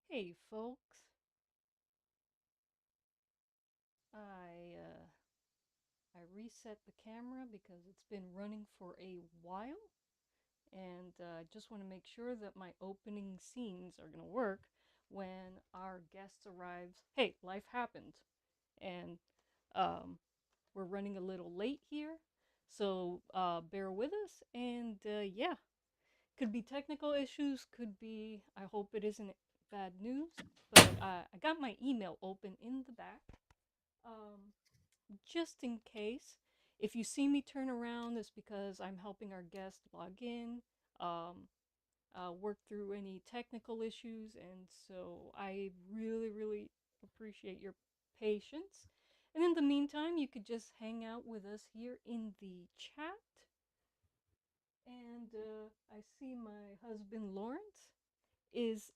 Hey folks, I I reset the camera because it's been running for a while, and I just want to make sure that my opening scenes are gonna work when our guest arrives. Hey, life happens, and um, we're running a little late here, so bear with us. And yeah, could be technical issues, could be. I hope it isn't bad news, but I got my email open in the back. Um, just in case. If you see me turn around, it's because I'm helping our guest log in, um, work through any technical issues, and so I really, really appreciate your patience. And in the meantime, you could just hang out with us here in the chat. And I see my husband Lawrence is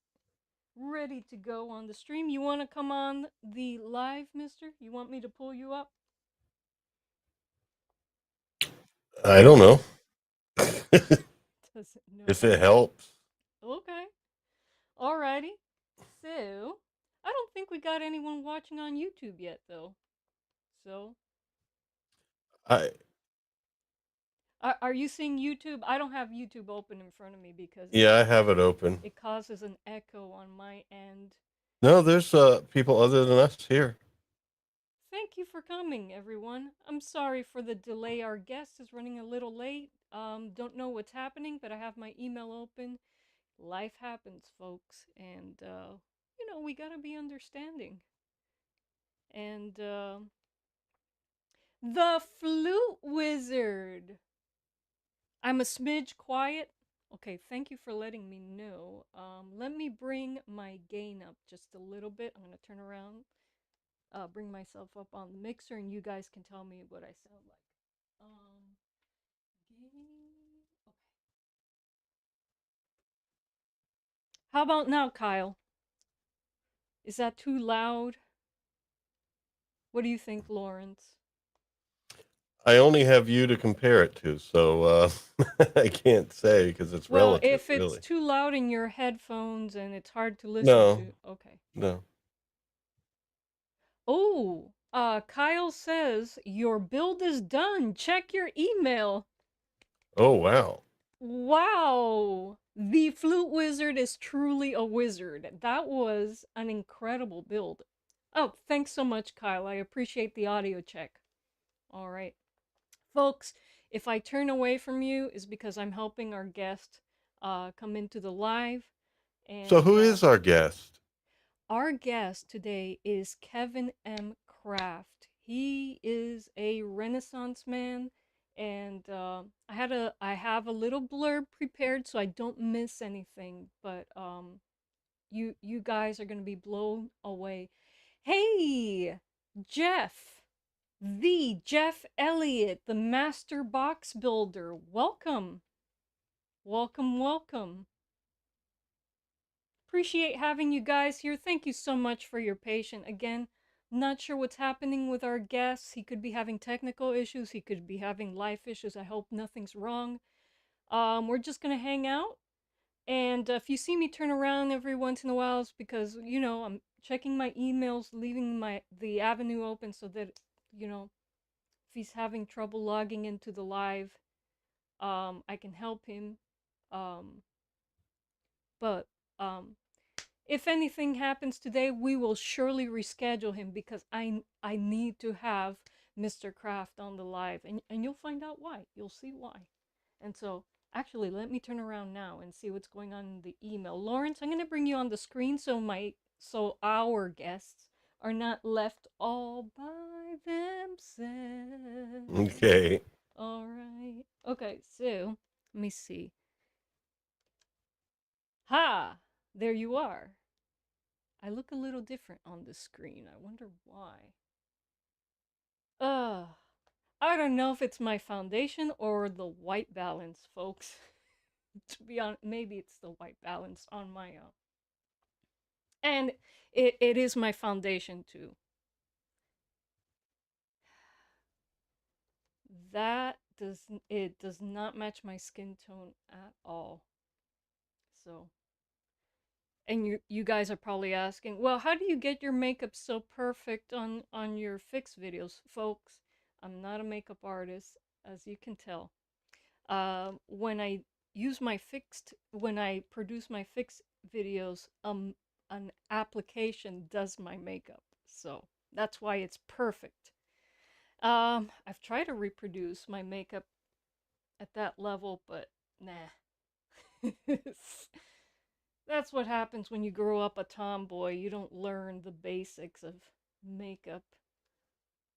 ready to go on the stream. You want to come on the live, mister? You want me to pull you up? I don't know Doesn't if know. it helps. Okay. Alrighty. So, I don't think we got anyone watching on YouTube yet, though. So, I are you seeing YouTube? I don't have YouTube open in front of me because Yeah, I have it open. it causes an echo on my end. No, there's people other than us here. Thank you for coming, everyone. I'm sorry for the delay. Our guest is running a little late. Don't know what's happening, but I have my email open. Life happens, folks, and we gotta be understanding. And the flute wizard. I'm a smidge quiet. Okay, thank you for letting me know. Let me bring my gain up just a little bit. I'm gonna turn around, bring myself up on the mixer, and you guys can tell me what I sound like. Gain. Okay. How about now, Kyle? Is that too loud? What do you think, Lawrence? I only have you to compare it to, so I can't say because it's Well, relative, if it's really. too loud in your headphones and it's hard to listen No, to, okay. no. Oh, Kyle says your build is done. Check your email. Oh, wow. Wow. The flute wizard is truly a wizard. That was an incredible build. Oh, thanks so much, Kyle. I appreciate the audio check. All right. Folks, if I turn away from you is because I'm helping our guest come into the live. So, And who is our guest? our guest today is Kevin M. Kraft. He is a Renaissance man, and I have a little blurb prepared so I don't miss anything. But you guys are gonna be blown away. Hey, Jeff, the Jeff Elliott, the master box builder. Welcome, welcome, welcome. Appreciate having you guys here. Thank you so much for your patience. Again, not sure what's happening with our guests. He could be having technical issues. He could be having life issues. I hope nothing's wrong. We're just gonna hang out, and if you see me turn around every once in a while, it's because I'm checking my emails, leaving the avenue open so that if he's having trouble logging into the live, I can help him. Um, but um, if anything happens today, we will surely reschedule him because I need to have Mr. Kraft on the live, and you'll find out why. You'll see why. And so, actually, let me turn around now and see what's going on in the email. Lawrence, I'm going to bring you on the screen so our guests are not left all by themselves. Okay. All right. Okay, so let me see. Ha! There you are. I look a little different on the screen. I wonder why. Uh, I don't know if it's my foundation or the white balance, folks. To be honest, maybe it's the white balance on my own. And it is my foundation too. It does not match my skin tone at all. So And you guys are probably asking, well, how do you get your makeup so perfect on your fix videos, folks? I'm not a makeup artist, as you can tell. When I when I produce my fix videos, an application does my makeup, so that's why it's perfect. I've tried to reproduce my makeup at that level, but nah. That's what happens when you grow up a tomboy. You don't learn the basics of makeup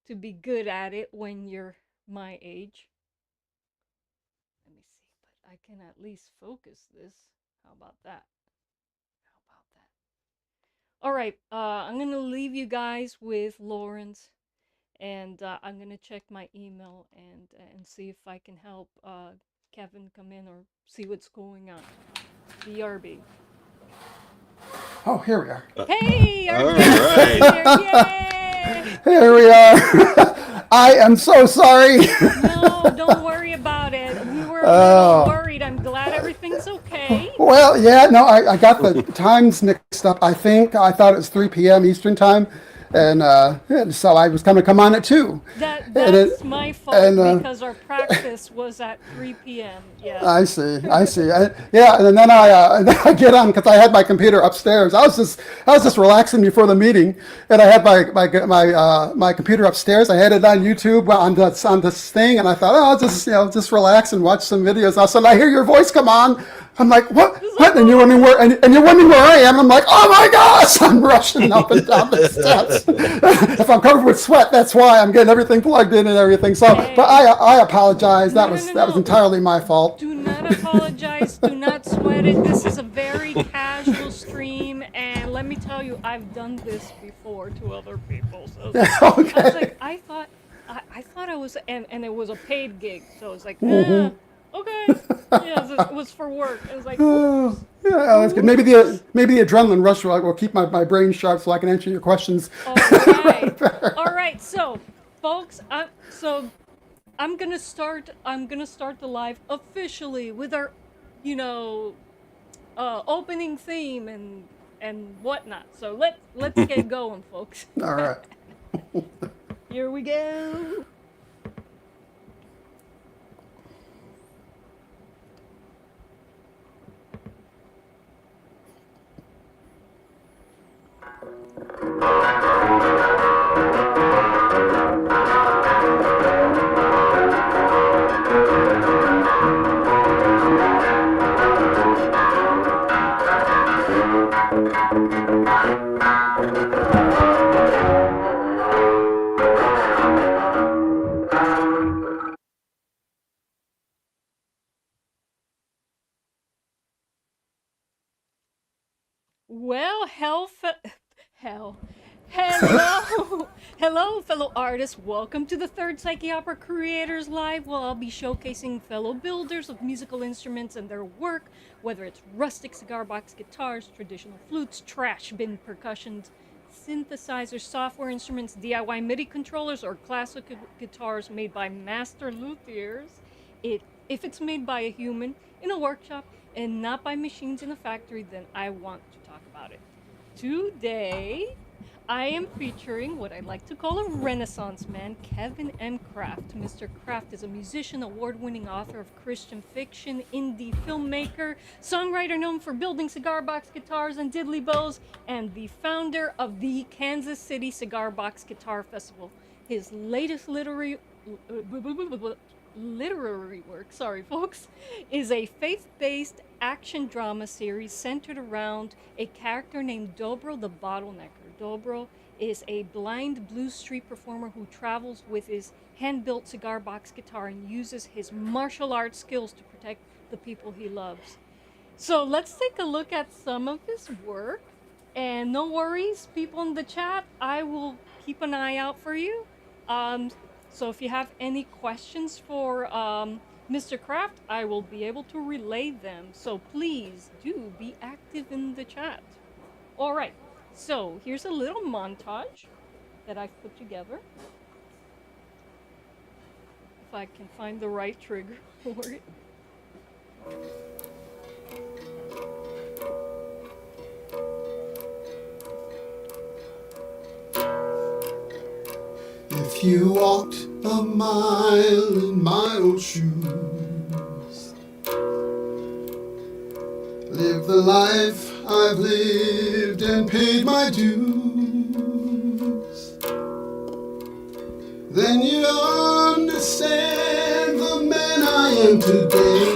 to be good at it when you're my age. Let me see, but I can at least focus this. How about that? How about that? All right, I'm gonna leave you guys with Lawrence, and I'm gonna check my email and see if I can help Kevin come in or see what's going on. BRB. Oh, here we are. Hey, our All guest is right. here! Yay! Here we are. I am so sorry. No, don't worry about it. We were a little Oh. worried. I'm glad everything's okay. Well, yeah, no, I got the times mixed up. I thought it was 3 p.m. Eastern time, and so I was going to come on at 2. That's my fault because our practice was at 3 p.m. Yeah. I see. Yeah, and then I get on because I had my computer upstairs. I was just relaxing before the meeting, and I had my computer upstairs. I had it on YouTube on this thing, and I thought, oh, I'll just relax and watch some videos. All of a sudden, I hear your voice come on. I'm like, what? And you're wondering where, and you're wondering where I am. I'm like, oh my gosh! I'm rushing up and down the steps. If I'm covered with sweat, that's why I'm getting everything plugged in and everything. So, Hey. but I apologize. That was No. entirely my fault. Do not apologize. Do not sweat it. This is a very casual stream, and let me tell you, I've done this before to other people. So Okay. I was like, I thought I was, and it was a paid gig, so I was like, okay, yeah, it was for work. I was like, oops. Yeah, that's good. Maybe the adrenaline rush will keep my brain sharp so I can answer your questions. All right, all right. So, folks, I'm gonna start the live officially with our, opening theme and whatnot. So let's get going, folks. All right. Here we go. Well, hell. Hello, hello, fellow artists. Welcome to the third Psycheopera Creators Live. Well, I'll be showcasing fellow builders of musical instruments and their work, whether it's rustic cigar box guitars, traditional flutes, trash bin percussions, synthesizers, software instruments, DIY MIDI controllers, or classic guitars made by master luthiers. If it's made by a human in a workshop and not by machines in a factory, then I want to talk about it. Today, I am featuring what I like to call a Renaissance man, Kevin M. Kraft. Mr. Kraft is a musician, award-winning author of Christian fiction, indie filmmaker, songwriter known for building cigar box guitars and diddley bows, and the founder of the Kansas City Cigar Box Guitar Festival. His latest literary work, sorry folks, is a faith-based action drama series centered around a character named Dobro the Bottlenecker. Dobro is a blind blues street performer who travels with his hand-built cigar box guitar and uses his martial arts skills to protect the people he loves. So let's take a look at some of his work. And no worries, people in the chat, I will keep an eye out for you. So if you have any questions for Mr. Kraft, I will be able to relay them. So please do be active in the chat. All right, so here's a little montage that I've put together. If I can find the right trigger for it. If you walked a mile in my old shoes, lived the life I've lived and paid my dues, then you'd understand the man I am today,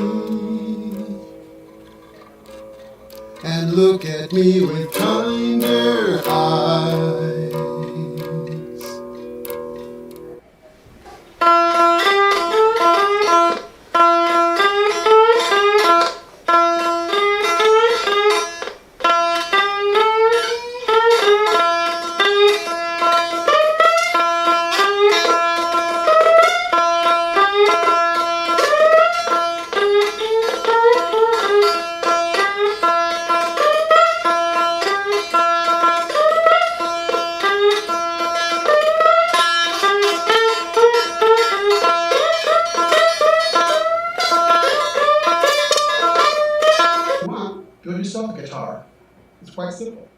and look at me with kinder eyes. Build yourself a guitar. It's quite simple.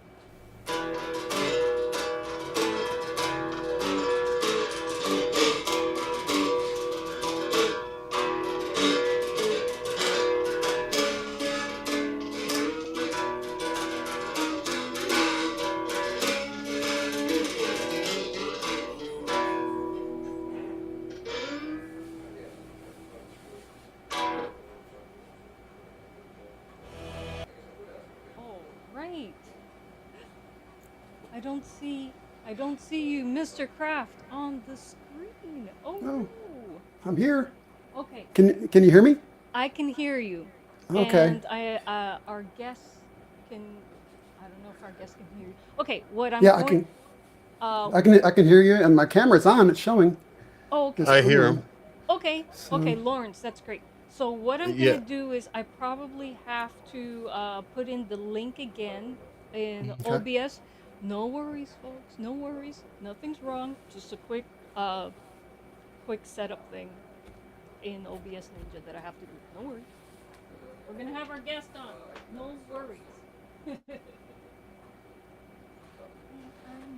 Right. I don't see you, Mr. Kraft, on the screen. Oh Oh. no. I'm here. Okay, Can you hear me? I can hear you. Okay. And our guests can. I don't know if our guests can hear you. Okay, what I'm Yeah, I going. can. Uh, I can hear you, and my camera's on. It's showing. oh, okay. the I hear screen. him. Okay, okay, So Lawrence, that's great. So what I'm Yeah. gonna do is I probably have to put in the link again in okay. OBS. No worries, folks. No worries. Nothing's wrong. Just a quick setup thing in OBS Ninja that I have to do. No worries. We're gonna have our guest on. No worries. I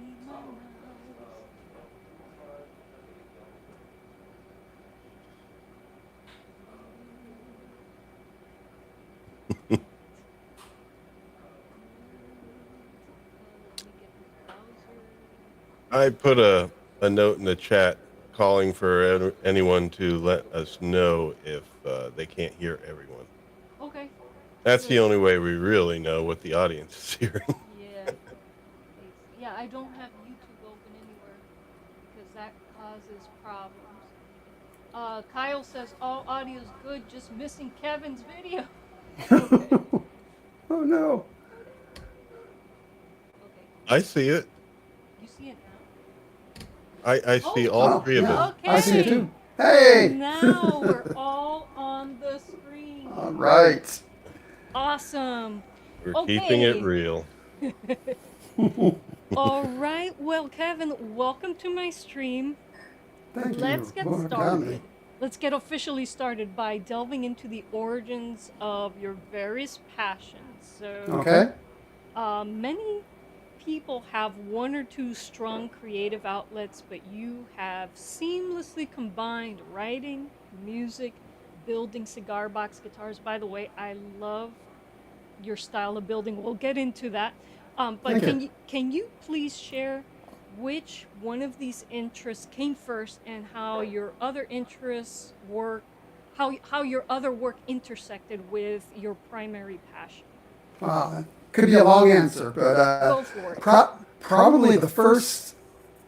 need my mouse. Let me get the browser. I put a note in the chat calling for anyone to let us know if they can't hear everyone. Okay. That's the Good. only way we really know what the audience is hearing. Yeah. Yeah, I don't have YouTube open anywhere because that causes problems. Kyle says all audio's good, just missing Kevin's video. Okay. Oh no. Okay. I see it. You see it I see Oh, all Oh three of yeah. us. I see it okay. too. now? Hey. Now we're all on the screen. All right. Awesome. We're keeping it Okay. real. All right. Well, Kevin, welcome to my stream. Thank Let's you get for having started. me. Let's get officially started by delving into the origins of your various passions. So, Okay. many people have one or two strong creative outlets, but you have seamlessly combined writing, music, building cigar box guitars. By the way, I love your style of building. We'll get into that. But Thank you. can you please share which one of these interests came first and how your other interests work, how your other work intersected with your primary passion? Could be a long answer, but Go for it. probably the first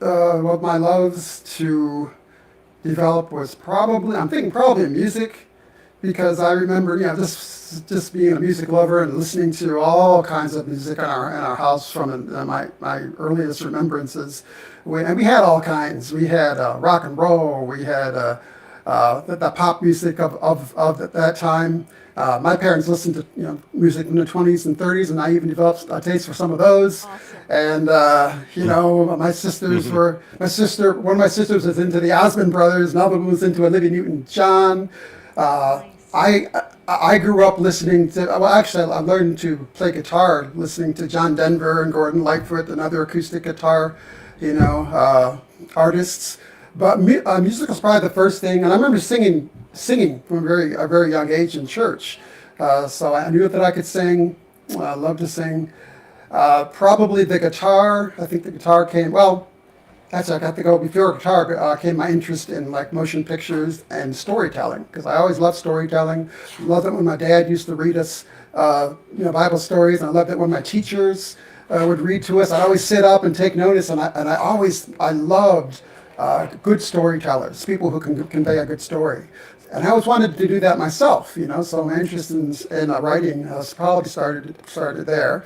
of my loves to develop was I'm thinking probably music, because I remember, just being a music lover and listening to all kinds of music in our house from my earliest remembrances. And we had all kinds. We had rock and roll. We had the pop music of that time. My parents listened to music in the 20s and 30s, and I even developed a taste for some of those. Awesome. And my sisters one of my sisters was into the Osmond Brothers, another one was into Olivia Newton-John. Nice. I grew up listening to, well, actually, I learned to play guitar listening to John Denver and Gordon Lightfoot and other acoustic guitar, artists. But music was probably the first thing, and I remember singing from a very young age in church. So I knew that I could sing. I loved to sing. Probably the guitar. I think the guitar came. Well, actually, I got to go before guitar. Came my interest in like motion pictures and storytelling, because I always loved storytelling. Loved it when my dad used to read us, Bible stories, and I loved it when my teachers would read to us. I'd always sit up and take notice, and I loved good storytellers, people who can convey a good story. And I always wanted to do that myself, so my interest in writing probably started there.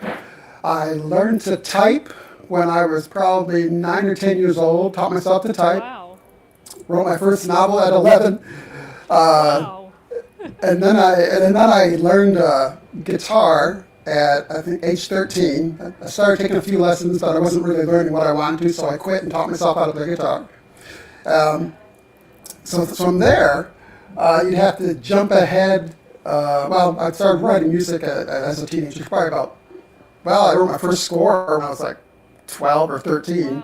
I learned to type when I was probably 9 or 10 years old, taught myself to type. Wow. Wrote my first novel at 11. Wow. And then I learned guitar at, I think, age 13. I started taking a few lessons, but I wasn't really learning what I wanted to, so I quit and taught myself how to play guitar. So from there, you'd have to jump ahead. I started writing music as a teenager, I wrote my first score when I was like 12 or 13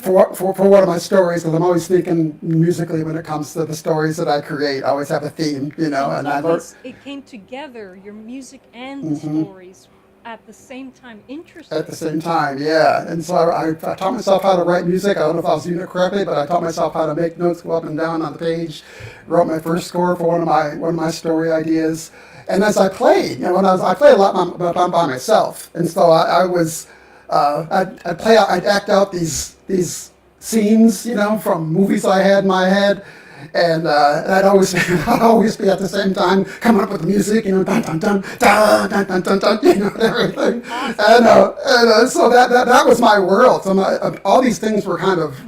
Wow, for one of my stories, because I'm always thinking musically when it comes to the stories that I create. I always have a theme, and I learned. It came together, your music and the stories at the same time. Interesting. At the same time, yeah. And so I taught myself how to write music. I don't know if I was doing it correctly, but I taught myself how to make notes go up and down on the page. Wrote my first score for one of my story ideas. And as I played, I played a lot by myself, and so I'd act out these scenes, from movies I had in my head, and I'd always be at the same time coming up with the music, dun dun dun dun dun dun dun dun, and everything, and so that was my world. So all these things were kind of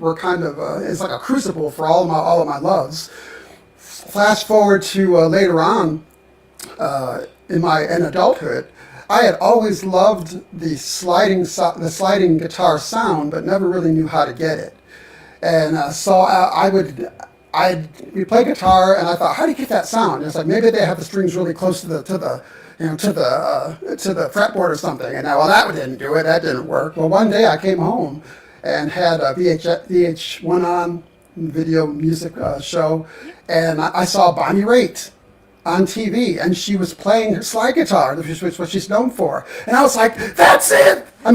it's like a crucible for all of my loves. Flash forward to later on. In adulthood, I had always loved the sliding guitar sound, but never really knew how to get it. And so we'd play guitar, and I thought, how do you get that sound? And it's like maybe they have the strings really close to the fretboard or something. And that didn't do it. That didn't work. Well, one day I came home and had a VH1 on video music show, and I saw Bonnie Raitt on TV, and she was playing her slide guitar, which is what she's known for. And I was like, that's it! I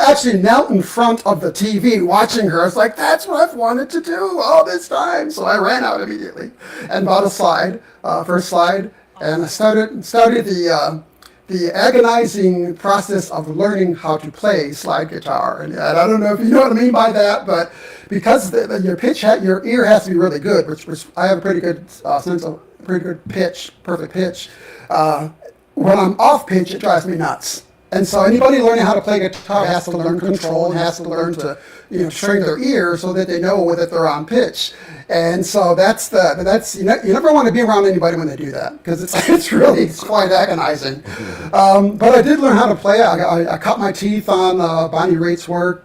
actually knelt in front of the TV watching her. I was like, that's what I've wanted to do all this time. So I ran out immediately and bought a slide, first slide, and I started the agonizing process of learning how to play slide guitar. And I don't know if you know what I mean by that, but because your ear has to be really good, which I have a pretty good sense of pretty good pitch, perfect pitch. When I'm off pitch, it drives me nuts. And so anybody learning how to play guitar has to learn control and has to learn to, train their ears so that they know that they're on pitch. And so you never want to be around anybody when they do that, because it's quite agonizing. But I did learn how to play. I cut my teeth on Bonnie Raitt's work,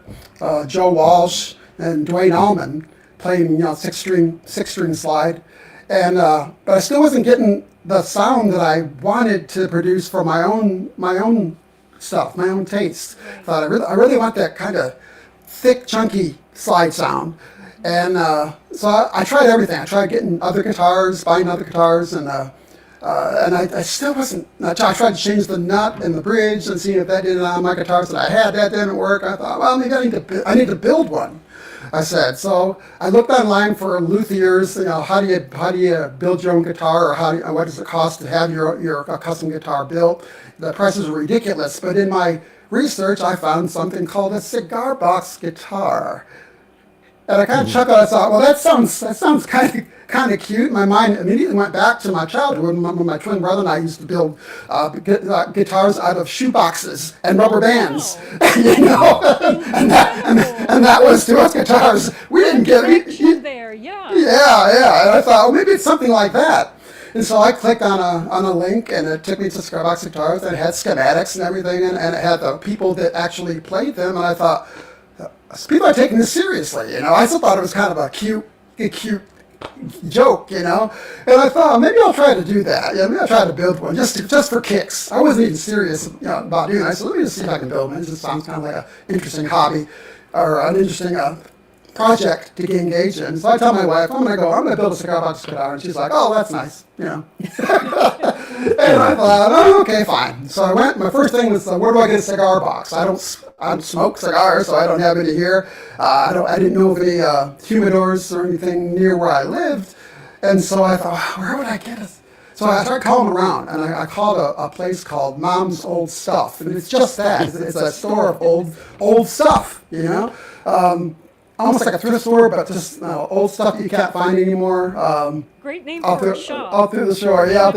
Joe Walsh and Dwayne Allman playing six string slide. And but I still wasn't getting the sound that I wanted to produce for my own stuff, my own taste. Thought I really want that kind of thick, chunky slide sound. And so I tried everything. I tried getting other guitars, buying other guitars, and I still wasn't. I tried to change the nut and the bridge and see if that did it on my guitars that I had. That didn't work. I thought, well, maybe I need to build one. I said. So I looked online for luthiers. How do you build your own guitar, or what does it cost to have your custom guitar built? The prices are ridiculous. But in my research, I found something called a Cigar box guitar, and I kind of chuckled. I thought, well, that sounds kind of cute. My mind immediately went back to my childhood when my twin brother and I used to build guitars out of shoe boxes and rubber bands. And that was to us guitars. We didn't get it. There, yeah. Yeah. And I thought, well, maybe it's something like that. And so I clicked on a link, and it took me to Cigar box guitars, and it had schematics and everything, and it had the people that actually played them. And I thought, people are taking this seriously. I still thought it was kind of a cute joke, And I thought, maybe I'll try to do that. Maybe I'll try to build one just for kicks. I wasn't even serious, about doing it. I said, let me just see if I can build one. It just sounds kind of like an interesting hobby, or an interesting project to get engaged in. So I tell my wife, I'm going to build a cigar box guitar. And she's like, oh, that's nice, you know. And I thought, oh, okay, fine. So I went, my first thing was, where do I get a cigar box? I don't smoke cigars, so I don't have any here. I didn't know of any humidors or anything near where I lived. And so I thought, where would I get it? So I started calling around, and I called a place called Mom's Old Stuff. And it's just that. It's a store of old stuff, you know. Almost like a thrift store, but just old stuff you can't find anymore. Great name for a shop. All through the shore, yeah.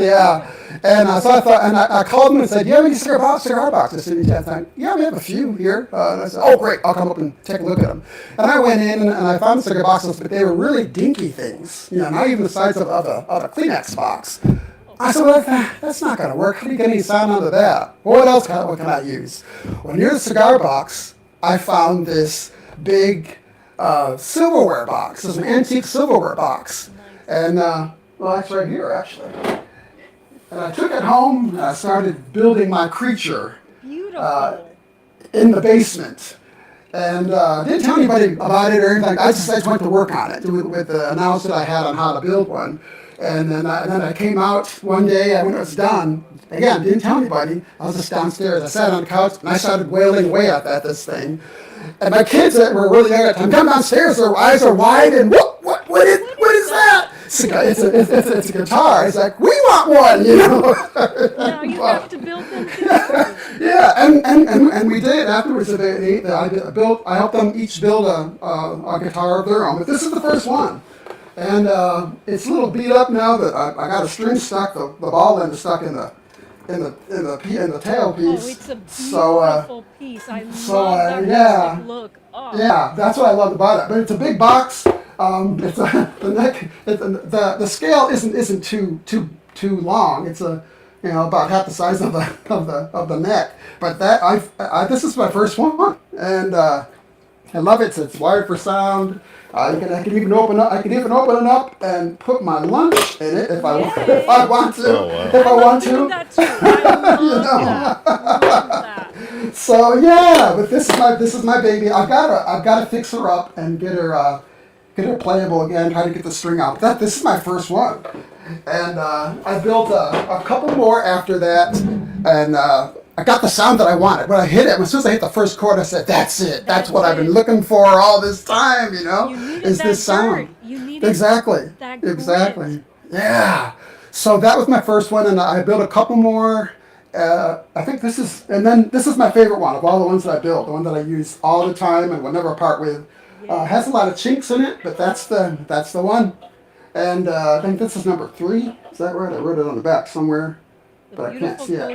And so I thought, and I called them and said, "Do you have any cigar boxes?" And I thought, "Yeah, we have a few here." And I said, "Oh, great! I'll come up and take a look at them." And I went in and I found the cigar boxes, but they were really dinky things. You know, not even the size of a Kleenex box. I said, well, that's not going to work. How do you get any sound out of that? Well, what can I use? Well, near the cigar box, I found this big silverware box. It's an antique silverware box. And, well, that's right here, actually. And I took it home, and I started building my creature in the basement. And didn't tell anybody about it or anything. I just went to work on it with the announcement I had on how to build one. And then I came out one day, when it was done, again, didn't tell anybody. I was just downstairs. I sat on the couch, and I started wailing away at this thing. And my kids that were really young at the time come downstairs, their eyes are wide, and what is that? It's a guitar. It's like, we want one, you know. Now you have to build them too. Yeah, and we did afterwards. I helped them each build a guitar of their own, but this is the first one. And it's a little beat up now that I got a string stuck, the ball end is stuck in the tail piece. Oh, it's a beautiful piece. I love that yeah, rustic look. Oh. Yeah, that's what I loved about it. But it's a big box. It's the neck. The scale isn't too long. It's about half the size of the neck. But this is my first one, and I love it. It's wired for sound. I can even open it up and put my lunch in it if I want to. Oh, wow. If I want to. Do that too. I love that. Love that. So yeah, but this is my baby. I've got to fix her up and get her playable again. Try to get the string out. This is my first one, and I built a couple more after that, and I got the sound that I wanted. When I hit it, as soon as I hit the first chord, I said, "That's it. That's what I've been looking for all this time." You know, is this sound? You needed Exactly. that grit. Exactly. Yeah. So that was my first one, and I built a couple more. I think this is my favorite one of all the ones that I built. The one that I use all the time and will never part with. Has a lot of chinks in it, but that's the one. And I think this is number 3. Is that right? I wrote it on the back somewhere, but I can't see it.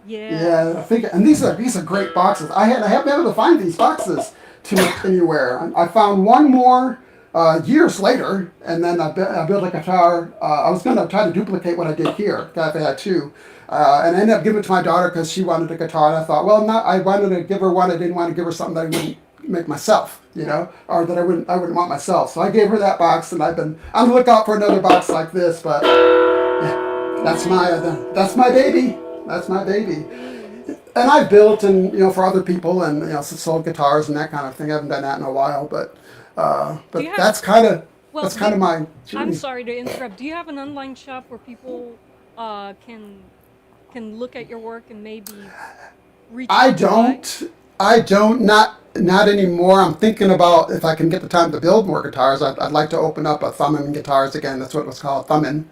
Yeah, I think, and these are great boxes. I haven't been able to find these boxes anywhere. I found one more years later, and then I built a guitar. I was going to try to duplicate what I did here. I had 2, and I ended up giving it to my daughter because she wanted a guitar. And I thought, well, I wanted to give her one. I didn't want to give her something that I wouldn't make myself, or that I wouldn't want myself. So I gave her that box, and I've been on the lookout for another box like this. But yeah, that's my baby. That's my baby. And I've built for other people and sold guitars and that kind of thing. I haven't done that in a while, but that's kind of my journey. I'm sorry to interrupt. Do you have an online shop where people can look at your work and maybe reach out? I don't not anymore. I'm thinking about if I can get the time to build more guitars. I'd like to open up a Thumbin Guitars again. That's what it was called, Thumbin.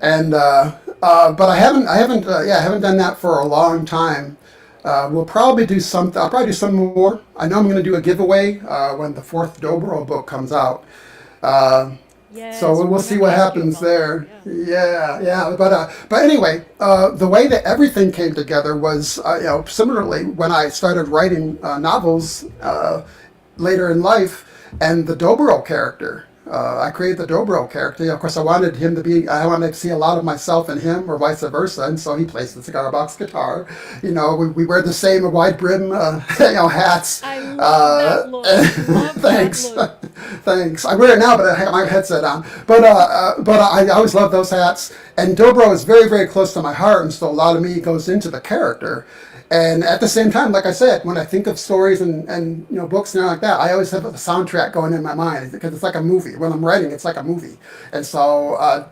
And but I haven't done that for a long time. We'll probably do something. I'll probably do some more. I know I'm going to do a giveaway when the 4th Dobro book comes out. So we'll see what happens there. Yeah. But anyway, the way that everything came together was similarly when I started writing novels later in life, and the Dobro character. I created the Dobro character. Of course, I wanted to see a lot of myself in him, or vice versa, and so he plays the cigar box guitar. We wear the same wide brim, hats. I love that look. Thanks. Thanks. I wear it now, but I have my headset on. But I always love those hats. And Dobro is very, very close to my heart, and so a lot of me goes into the character. And at the same time, like I said, when I think of stories and books and like that, I always have a soundtrack going in my mind because it's like a movie. When I'm writing, it's like a movie. And so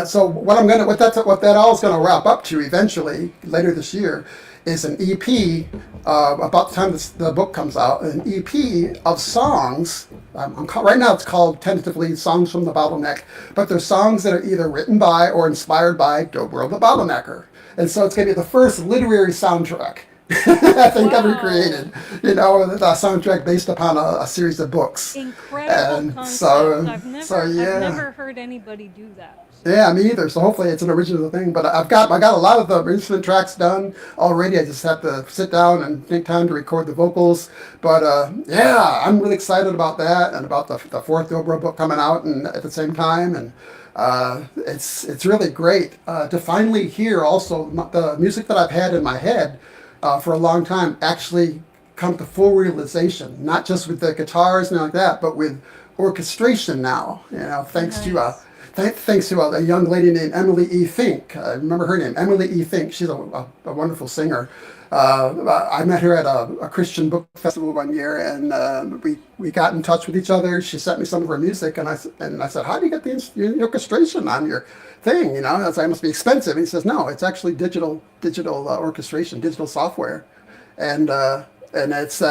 so what that all is going to wrap up to eventually later this year is an EP. About the time the book comes out, an EP of songs. Right now it's called tentatively Songs from the Bottleneck, but they're songs that are either written by or inspired by Dobro the Bottlenecker. And so it's going to be the first literary soundtrack I think ever created. The soundtrack based upon a series of books. Incredible And concept. I've yeah. never heard anybody do that. Yeah, me either. So hopefully it's an original thing. But I got a lot of the instrument tracks done already. I just have to sit down and take time to record the vocals. But yeah, I'm really excited about that and about the fourth Dobro book coming out and at the same time. And it's really great to finally hear also the music that I've had in my head for a long time actually come to full realization. Not just with the guitars and like that, but with orchestration now. Thanks to thanks to a young lady named Emily E. Fink. I remember her name, Emily E. Fink. She's a wonderful singer. I met her at a Christian book festival one year, and we got in touch with each other. She sent me some of her music, and I said, "How do you get the orchestration on your thing?" I was like, "It must be expensive." And he says, "No, it's actually digital orchestration, digital software," and it's.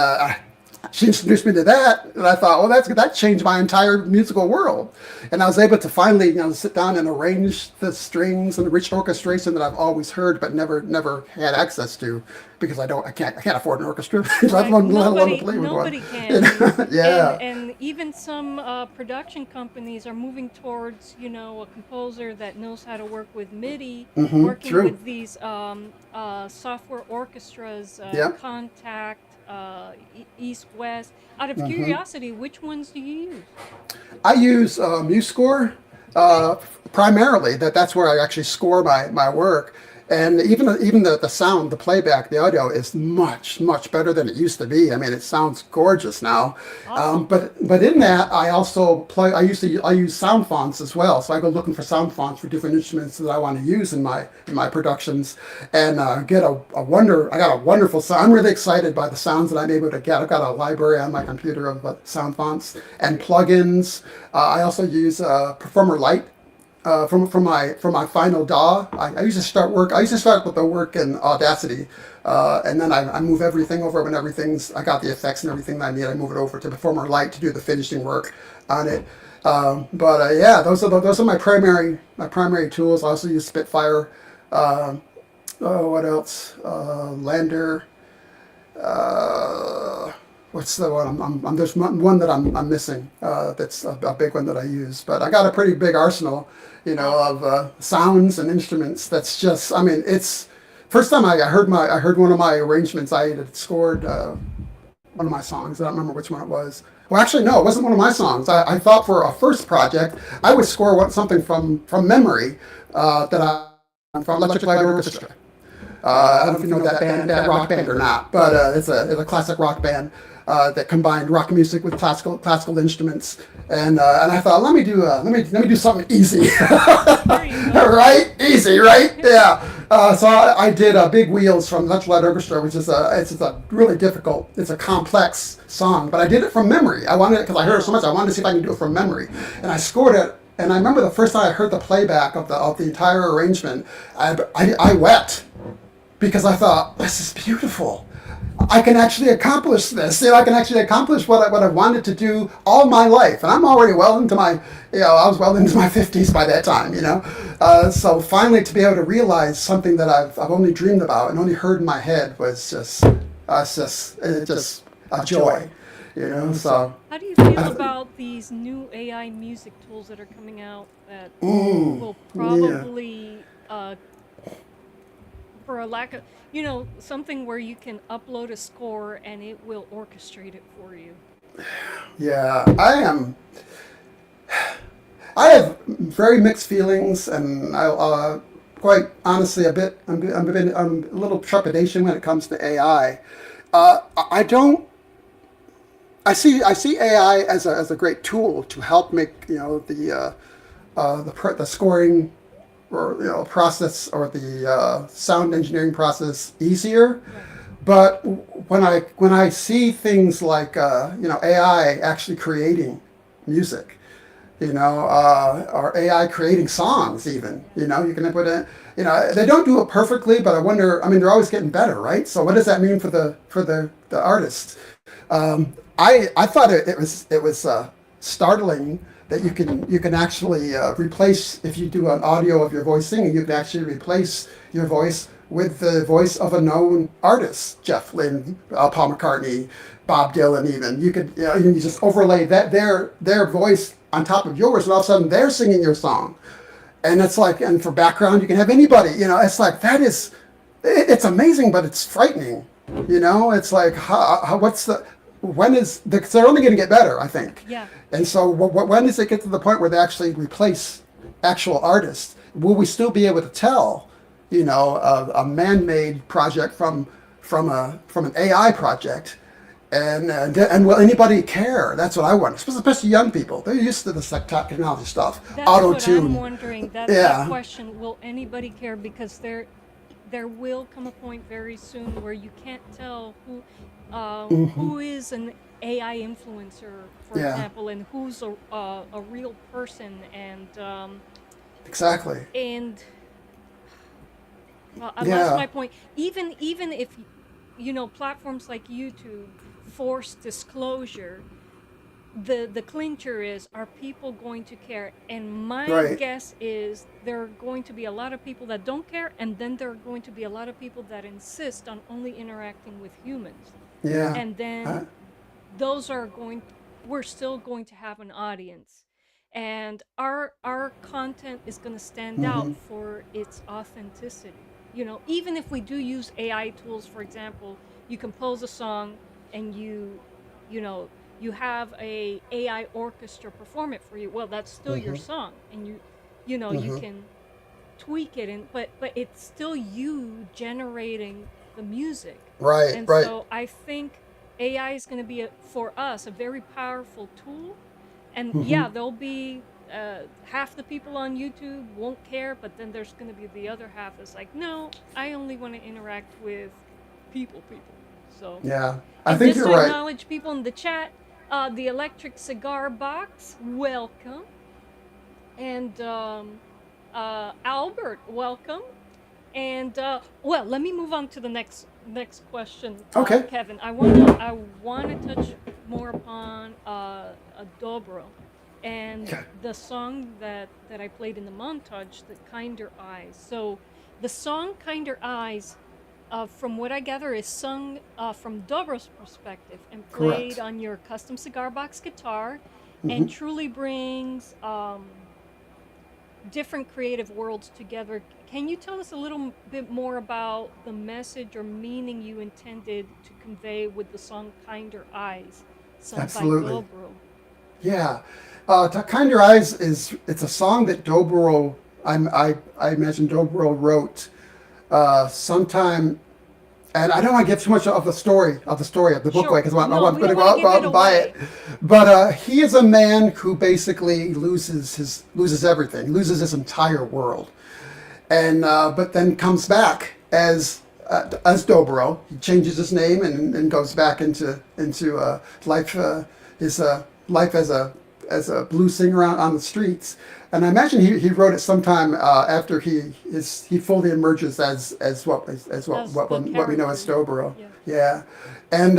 She introduced me to that, and I thought, well, that changed my entire musical world. And I was able to finally, sit down and arrange the strings and the rich orchestration that I've always heard but never had access to because I can't afford an orchestra, let alone to play with one. Nobody can. Yeah. And even some production companies are moving towards, a composer that knows how to work with MIDI, working true. with these software orchestras, Yep. Contact, East West. Out of curiosity, which ones do you use? I use MuseScore primarily. That's where I actually score my work. And even the sound, the playback, the audio is much better than it used to be. I mean, it sounds gorgeous now. Awesome. But in that, I also play. I use sound fonts as well. So I go looking for sound fonts for different instruments that I want to use in my productions, and I got a wonderful sound. I'm really excited by the sounds that I'm able to get. I've got a library on my computer of sound fonts and plugins. I also use Performer Lite. For my final DAW, I usually start with the work in Audacity, and then I move everything over when I got the effects and everything that I need. I move it over to Performer Lite to do the finishing work on it. Yeah, those are my primary tools. I also use Spitfire. What else? Lander. What's the one? There's one that I'm missing. That's a big one that I use. But I got a pretty big arsenal, of sounds and instruments. That's just. I mean, it's first time I heard one of my arrangements. I had scored one of my songs. I don't remember which one it was. Well, actually, no, it wasn't one of my songs. I thought for a first project, I would score something from memory from Electric Light Orchestra. I don't know if you know that rock band or not, but it's a classic rock band that combined rock music with classical instruments, and I thought let me do something easy, right? Easy, right? Yeah. So I did Big Wheels from Electro Light Orchestra, which is it's a really difficult, it's a complex song, but I did it from memory. I wanted it because I heard it so much. I wanted to see if I can do it from memory, and I scored it. And I remember the first time I heard the playback of the entire arrangement, I wept. Because I thought, this is beautiful. I can actually accomplish this. I can actually accomplish what I wanted to do all my life. And I'm already well into I was well into my 50s by that time, So finally to be able to realize something that I've only dreamed about and only heard in my head was just a joy, So. How do you feel about these new AI music tools that are coming out that will probably... for a lack of, something where you can upload a score and it will orchestrate it for you. Yeah, I have very mixed feelings, and I quite honestly I'm a little trepidation when it comes to AI. I see AI as a great tool to help make the scoring process or the sound engineering process easier. Right. But when I see things like AI actually creating music, or AI creating songs, even, you can put it, they don't do it perfectly, but I wonder. I mean, they're always getting better, right? So what does that mean for the artist? I thought it was startling that you can actually replace, if you do an audio of your voice singing, you can actually replace your voice with the voice of a known artist, Jeff Lynne, Paul McCartney, Bob Dylan. Even you just overlay that their voice on top of yours, and all of a sudden they're singing your song. And it's like, and for background, you can have anybody. It's like it's amazing, but it's frightening. It's like when is because they're only going to get better, I think. Yeah. And so when does it get to the point where they actually replace actual artists? Will we still be able to tell, a man-made project from an AI project? And will anybody care? That's what I wonder. Especially young people. They're used to this technology stuff. That's Auto what tune. I'm wondering. That Yeah. question: will anybody care? Because there will come a point very soon where you can't tell who is an AI influencer, for Yeah. example, and who's a real person, Exactly. and well, I Yeah. lost my point. Even if platforms like YouTube force disclosure, the clincher is, are people going to care? And my Right. guess is there are going to be a lot of people that don't care, and then there are going to be a lot of people that insist on only interacting with humans. Yeah. And then Uh, we're still going to have an audience, and our content is going to stand out for its authenticity. Even if we do use AI tools, for example, you compose a song and you have a AI orchestra perform it for you. Well, that's still your song, and you can tweak it, but it's still you generating the music. Right. And Right. so I think AI is going to be for us a very powerful tool. And yeah, there'll be half the people on YouTube won't care, but then there's going to be the other half that's like, no, I only want to interact with people. So, Yeah. I and think just you're to right. acknowledge people in the chat, the Electric Cigar Box, welcome. And Albert, welcome. And well, let me move on to the next question, Okay. Kevin. I wanna touch more upon a dobro, and Okay. the song that I played in the montage, the Kinder Eyes. So, the song Kinder Eyes, from what I gather, is sung from dobro's perspective and played Correct. on your custom cigar box guitar, and truly brings different creative worlds together. Can you tell us a little bit more about the message or meaning you intended to convey with the song Kinder Eyes, sung Absolutely. by Dobro? Yeah. Kind Your Eyes it's a song that Dobro, I imagine Dobro wrote sometime, and I don't want to give too much of the story of the book Sure. away because I No, want we to don't go wanna give out it and buy away. it. But he is a man who basically loses everything, loses his entire world, and but then comes back as Dobro. He changes his name and goes back into life, his life as a blues singer on the streets. And I imagine he wrote it sometime after he fully emerges as what we know as Dobro. Yeah. Yeah, and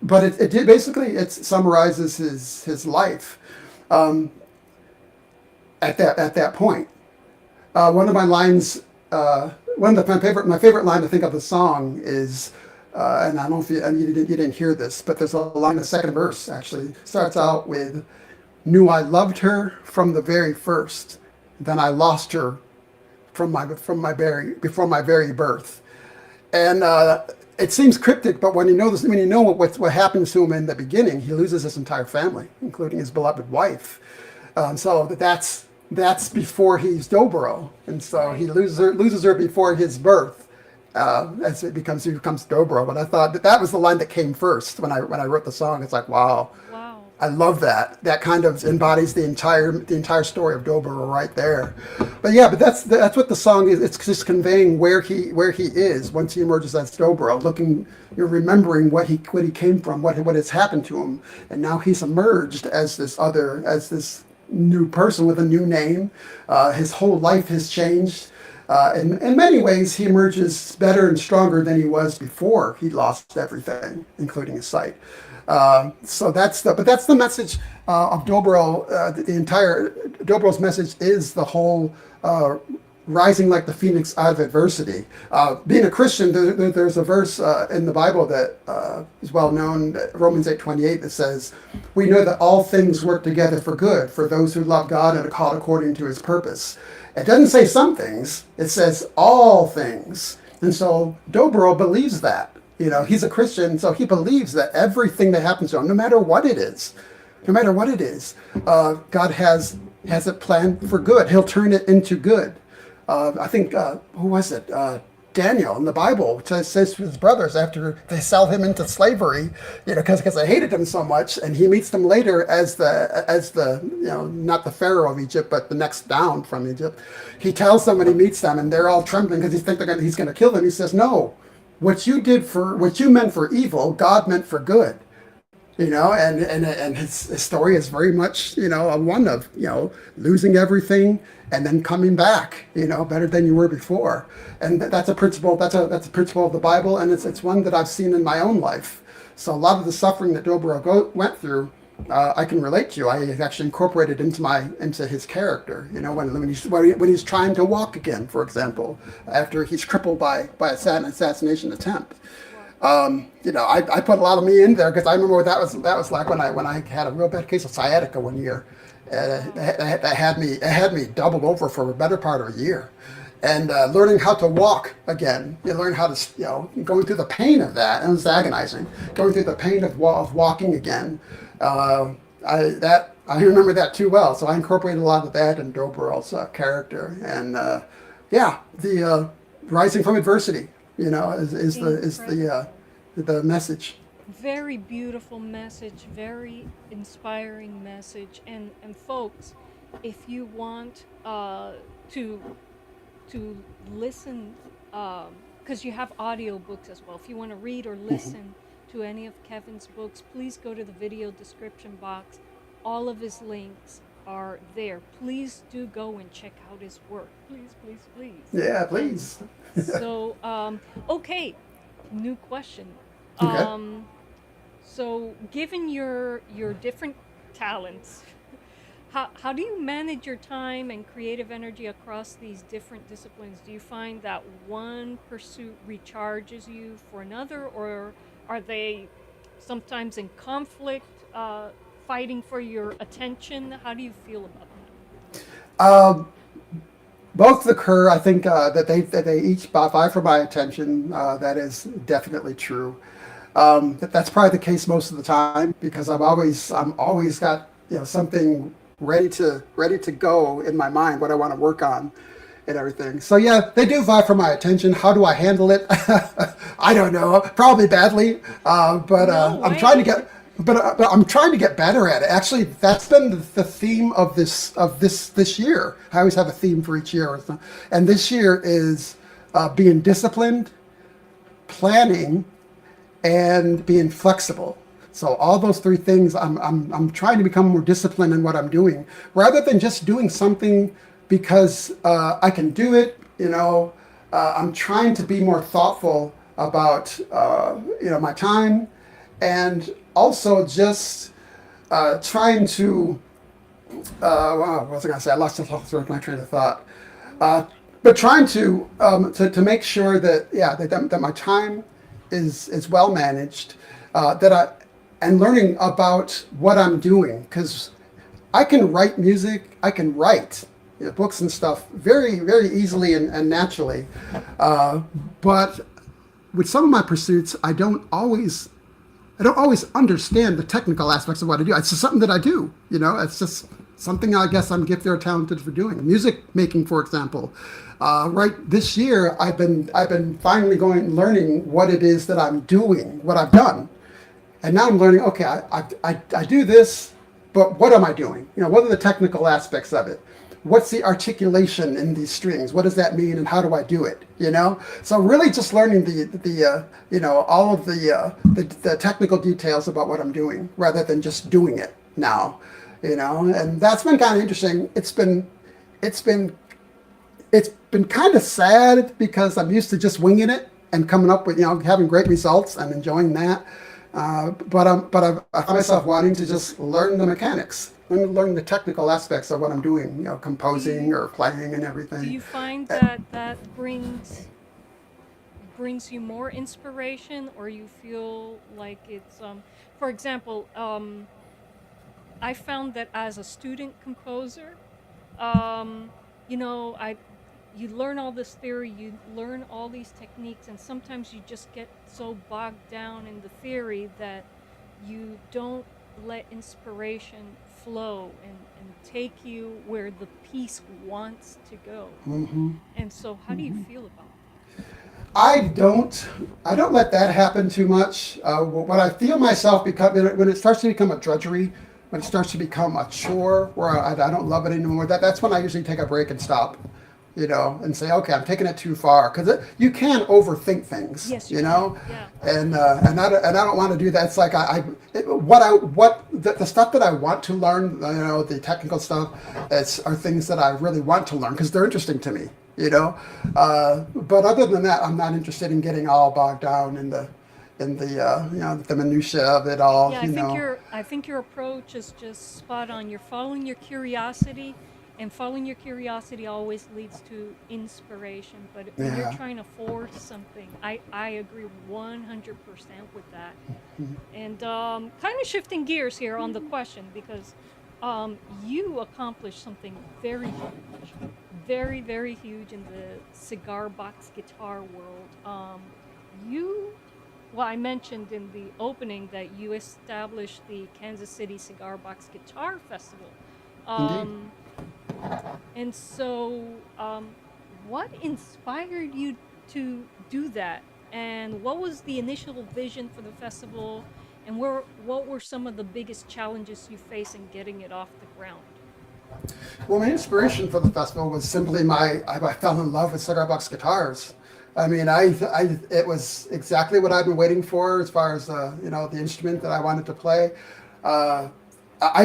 but it did basically it summarizes his life at that point. One of my lines, my favorite line I think of the song is, and I don't know if you didn't hear this, but there's a line in the second verse actually starts out with, "Knew I loved her from the very first, then I lost her before my very birth." And it seems cryptic, but when you know what happens to him in the beginning, he loses his entire family, including his beloved wife. So that's before he's Dobro, and so he loses her before his birth, as he becomes Dobro. But I thought that was the line that came first when I wrote the song. It's like, wow, Wow. I love that. That kind of embodies the entire story of Dobro right there. But yeah, but that's what the song is. It's just conveying where he is once he emerges as Dobro, looking, you're remembering what he came from, what has happened to him, and now he's emerged as this new person with a new name. His whole life has changed. In many ways, he emerges better and stronger than he was before he lost everything, including his sight. So that's the message of Dobro. The entire Dobro's message is the whole rising like the phoenix out of adversity. Being a Christian, there's a verse in the Bible that is well known, Romans 8:28, that says, "We know that all things work together for good for those who love God and are called according to His purpose." It doesn't say some things; it says all things. And so Dobro believes that. He's a Christian, so he believes that everything that happens to him, no matter what it is, God has it planned for good. He'll turn it into good. I think, who was it? Daniel in the Bible says to his brothers after they sell him into slavery, because they hated him so much, and he meets them later as the not the Pharaoh of Egypt, but the next down from Egypt. He tells them when he meets them, and they're all trembling because he's going to kill them. He says, "No, what you meant for evil, God meant for good." And his story is very much, a one of, losing everything and then coming back, better than you were before. And that's a principle, that's a principle of the Bible, and it's one that I've seen in my own life. So a lot of the suffering that Dobro went through, I can relate to. I actually incorporated into his character, when he's trying to walk again, for example, after he's crippled by an assassination attempt. I put a lot of me in there because I remember what that was like when I had a real bad case of sciatica one year. It had me doubled over for a better part of a year, and learning how to walk again. You learn how to, going through the pain of that, and it's agonizing. Going through the pain of walking again. I remember that too well. So I incorporated a lot of that in Dobro's character, and the rising from adversity. Is the message. Very beautiful message, very inspiring message, and folks, if you want to listen, because you have audio books as well. If you want to read or listen to any of Kevin's books, please go to the video description box. All of his links are there. Please do go and check out his work. Please, please, please. Yeah, please. So, okay, new question. Okay. So given your different talents, how do you manage your time and creative energy across these different disciplines? Do you find that one pursuit recharges you for another, or are they sometimes in conflict, fighting for your attention? How do you feel about that? Both occur. I think that they each vie for my attention. That is definitely true. That's probably the case most of the time because I'm always got something ready to go in my mind, what I want to work on and everything. So yeah, they do vie for my attention. How do I handle it? I don't know. Probably badly. But I'm trying to get. But I'm trying to get better at it. Actually, that's been the theme of this year. I always have a theme for each year, and this year is being disciplined, planning, and being flexible. So all those three things, I'm trying to become more disciplined in what I'm doing, rather than just doing something because I can do it. I'm trying to be more thoughtful about my time, and also just trying to what was I going to say? I lost my train of thought. But trying to make sure that my time is well managed, and learning about what I'm doing, because I can write music, I can write books and stuff very, very easily and naturally, but with some of my pursuits, I don't always understand the technical aspects of what I do. It's just something that I do, it's just something I guess I'm gifted or talented for doing. Music making, for example. Right this year, I've been finally learning what it is that I'm doing, what I've done. And now I'm learning, okay, I do this, but what am I doing? What are the technical aspects of it? What's the articulation in these strings? What does that mean, and how do I do it? So really just learning all of the technical details about what I'm doing, rather than just doing it now. And that's been kind of interesting. It's been kind of sad, because I'm used to just winging it and coming up with, having great results and enjoying that. But I find myself wanting to just learn the mechanics, learn the technical aspects of what I'm doing, composing or playing and everything. Do you find that brings you more inspiration, or you feel like it's for example, I found that as a student composer, you learn all this theory, you learn all these techniques, and sometimes you just get so bogged down in the theory that you don't let inspiration flow and take you where the piece wants to go. And so how do you feel about that? I don't let that happen too much. When I feel myself when it starts to become a drudgery, when it starts to become a chore where I don't love it anymore, that's when I usually take a break and stop, and say, okay, I'm taking it too far, because you can overthink things, Yes, Yeah. Yeah. And I don't want to do that. It's like the stuff that I want to learn, the technical stuff, are things that I really want to learn because they're interesting to me, But other than that, I'm not interested in getting all bogged down in the the minutia of it all. Yeah, I think your approach is just spot on. You're following your curiosity, and following your curiosity always leads to inspiration. But when you're Yeah. trying to force something, I agree 100% with that. And kind of shifting gears here on the question, because you accomplished something very huge, very, very huge in the cigar box guitar world. Well, I mentioned in the opening that you established the Kansas City Cigar Box Guitar Festival. Indeed. And so, what inspired you to do that? And what was the initial vision for the festival? And what were some of the biggest challenges you faced in getting it off the ground? Well, my inspiration for the festival was simply I fell in love with cigar box guitars. I mean, it was exactly what I've been waiting for as far as the instrument that I wanted to play. I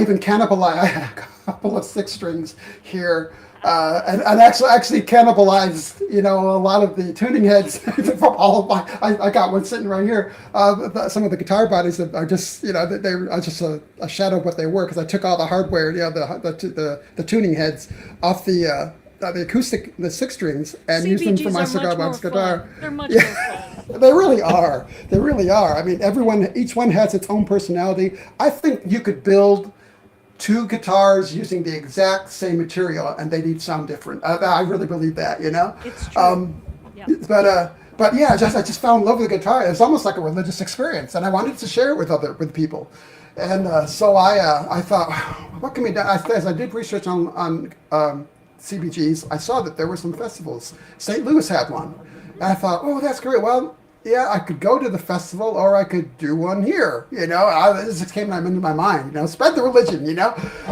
even cannibalized. I had a couple of six strings here, and actually cannibalized a lot of the tuning heads from all of my. I got one sitting right here. Some of the guitar bodies that are just they are just a shadow of what they were, because I took all the hardware, the tuning heads off the acoustic, the six strings, and used them for my cigar box guitar. They're much more fun. They really are. They really are. I mean, each one has its own personality. I think you could build two guitars using the exact same material, and they'd each sound different. I really believe that. It's true. Yeah. But yeah, I just fell in love with the guitar. It's almost like a religious experience, and I wanted to share it with people. And so I thought, what can be done? As I did research on CBGs, I saw that there were some festivals. St. Louis had one. And I thought, oh, that's great. Well, yeah, I could go to the festival, or I could do one here. This just came into my mind. Spread the religion.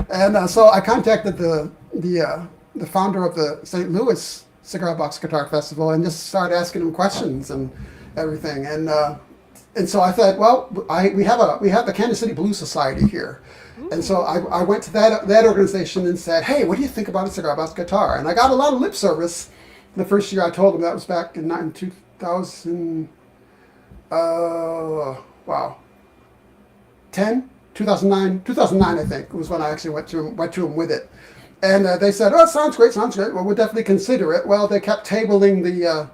And so I contacted the founder of the St. Louis Cigar Box Guitar Festival and just started asking him questions and everything. And so I thought, well, we have the Kansas City Blues Society here. And so I went to that organization and said, hey, what do you think about a cigar box guitar? And I got a lot of lip service the first year I told them. That was back in 2000. 2009, I think, was when I actually went to them with it. And they said, oh, sounds great. Well, we'll definitely consider it. Well, they kept tabling the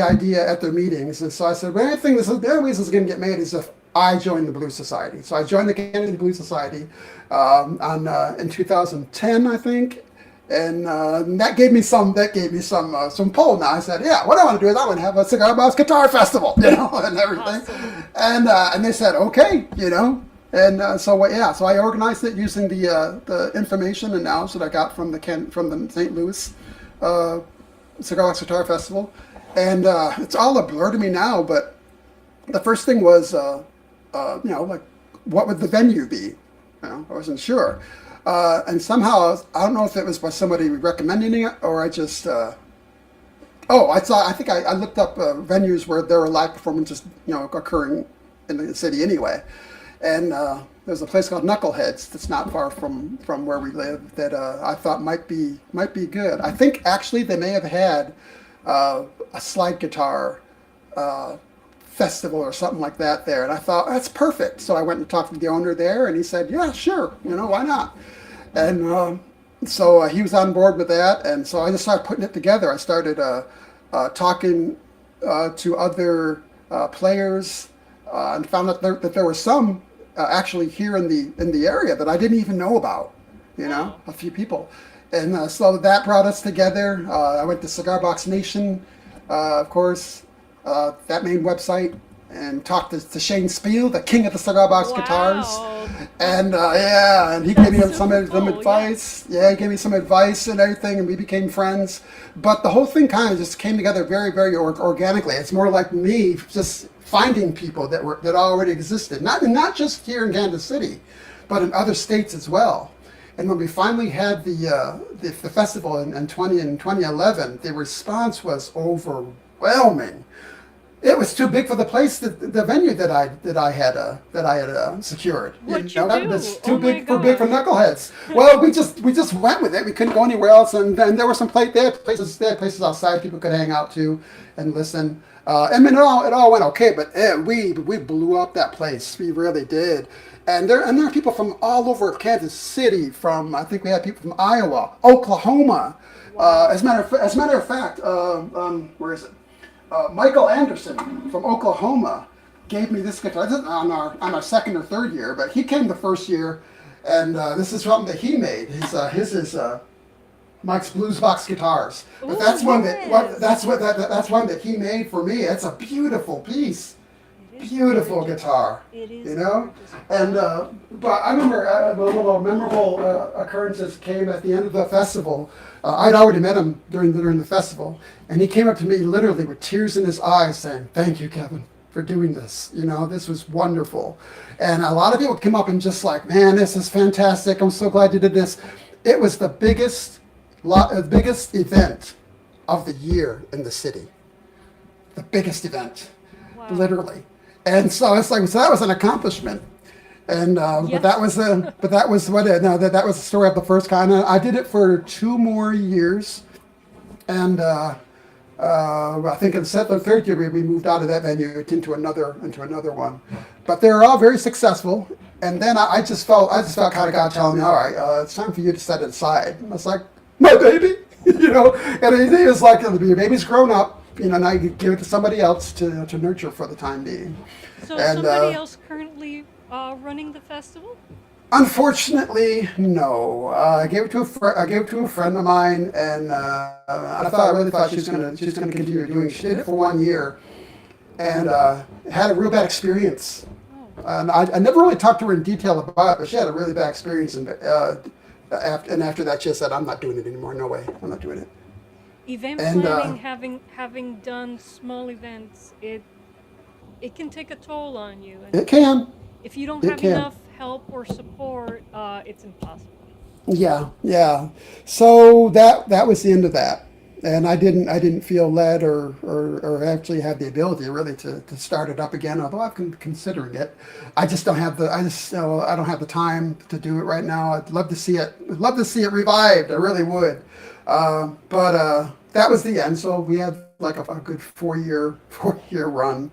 idea at their meetings. And so I said, well, I think the only reason it's going to get made is if I joined the Blues Society. So I joined the Kansas City Blues Society in 2010, I think. And that gave me some pull. Now I said, yeah, what I want to do is I want to have a cigar box guitar festival, and everything. Awesome. And they said, okay, And so I organized it using the information and knowledge that I got from the St. Louis Cigar Box Guitar Festival, and it's all a blur to me now. But the first thing was like what would the venue be? I wasn't sure. And somehow, I don't know if it was by somebody recommending it or I just, I think I looked up venues where there were live performances, occurring in the city anyway. And there's a place called Knuckleheads that's not far from where we live that I thought might be good. I think actually they may have had a slide guitar festival or something like that there, and I thought that's perfect. So I went and talked to the owner there, and he said, "Yeah, sure, why not?" And so he was on board with that, and so I just started putting it together. I started talking to other players, and found out that there were some actually here in the area that I didn't even know about. Wow. A few people, and so that brought us together. I went to Cigar Box Nation, of course, that main website, and talked to Shane Spiel, the king of the cigar box guitars, Wow. and and he gave me That's some super cool, advice. Yeah, he gave me some advice and everything, and we became friends. But the whole thing kind of just came together very, very organically. It's more like me just finding people that already existed, not just here in Kansas City, but in other states as well. And when we finally had the festival in 2011, the response was overwhelming. It was too big for the place, the venue that I had secured. What'd you do? That's Oh too my big for God. knuckleheads. Well, we just went with it. We couldn't go anywhere else, and then there were they had places outside people could hang out to and listen. I mean, it all went okay, but we blew up that place. We really did. And there are people from all over Kansas City. I think we had people from Iowa, Oklahoma. Wow. As a matter of fact, where is it? Michael Anderson from Oklahoma gave me this guitar. This is on our second or third year, but he came the first year, and this is something that he made. His is Mike's Blues Box Guitars. But Ooh, that's one yes. that's one that he made for me. It's a beautiful piece. It is Beautiful gorgeous. guitar, It is you know. gorgeous. And but I remember the little memorable occurrences came at the end of the festival. I'd already met him during the festival, and he came up to me literally with tears in his eyes, saying, "Thank you, Kevin, for doing this. This was wonderful." And a lot of people came up and just like, "Man, this is fantastic. I'm so glad you did this." It was the biggest event of the year in the city. The biggest event, Wow. literally. And so it's like, so that was an accomplishment. And but Yes. that was that was the story of the first kind. I did it for 2 more years, and I think in the third year we moved out of that venue into another one. But they were all very successful. And then I just felt kind of God telling me, "All right, it's time for you to set it aside." And I was like, "My baby," And he was like, "Your baby's grown up. Now you give it to somebody else to nurture for the time being." So And somebody else currently running the festival? unfortunately, no. I gave it to a friend of mine, and I really thought she was gonna continue doing. She did it for 1 year, and had a real bad experience. Oh. And I never really talked to her in detail about it, but she had a really bad experience, and after that, she said, "I'm not doing it anymore. No way, I'm not doing it." Event And planning, having done small events, it can take a toll on you. And it can. if you don't It have can. enough help or support, it's impossible. Yeah, yeah. So that was the end of that, and I didn't feel led or actually have the ability really to start it up again. Although I've been considering it, I just don't have I don't have the time to do it right now. I'd love to see it. I'd love to see it revived. I really would. But that was the end. So we had like a good 4 year run,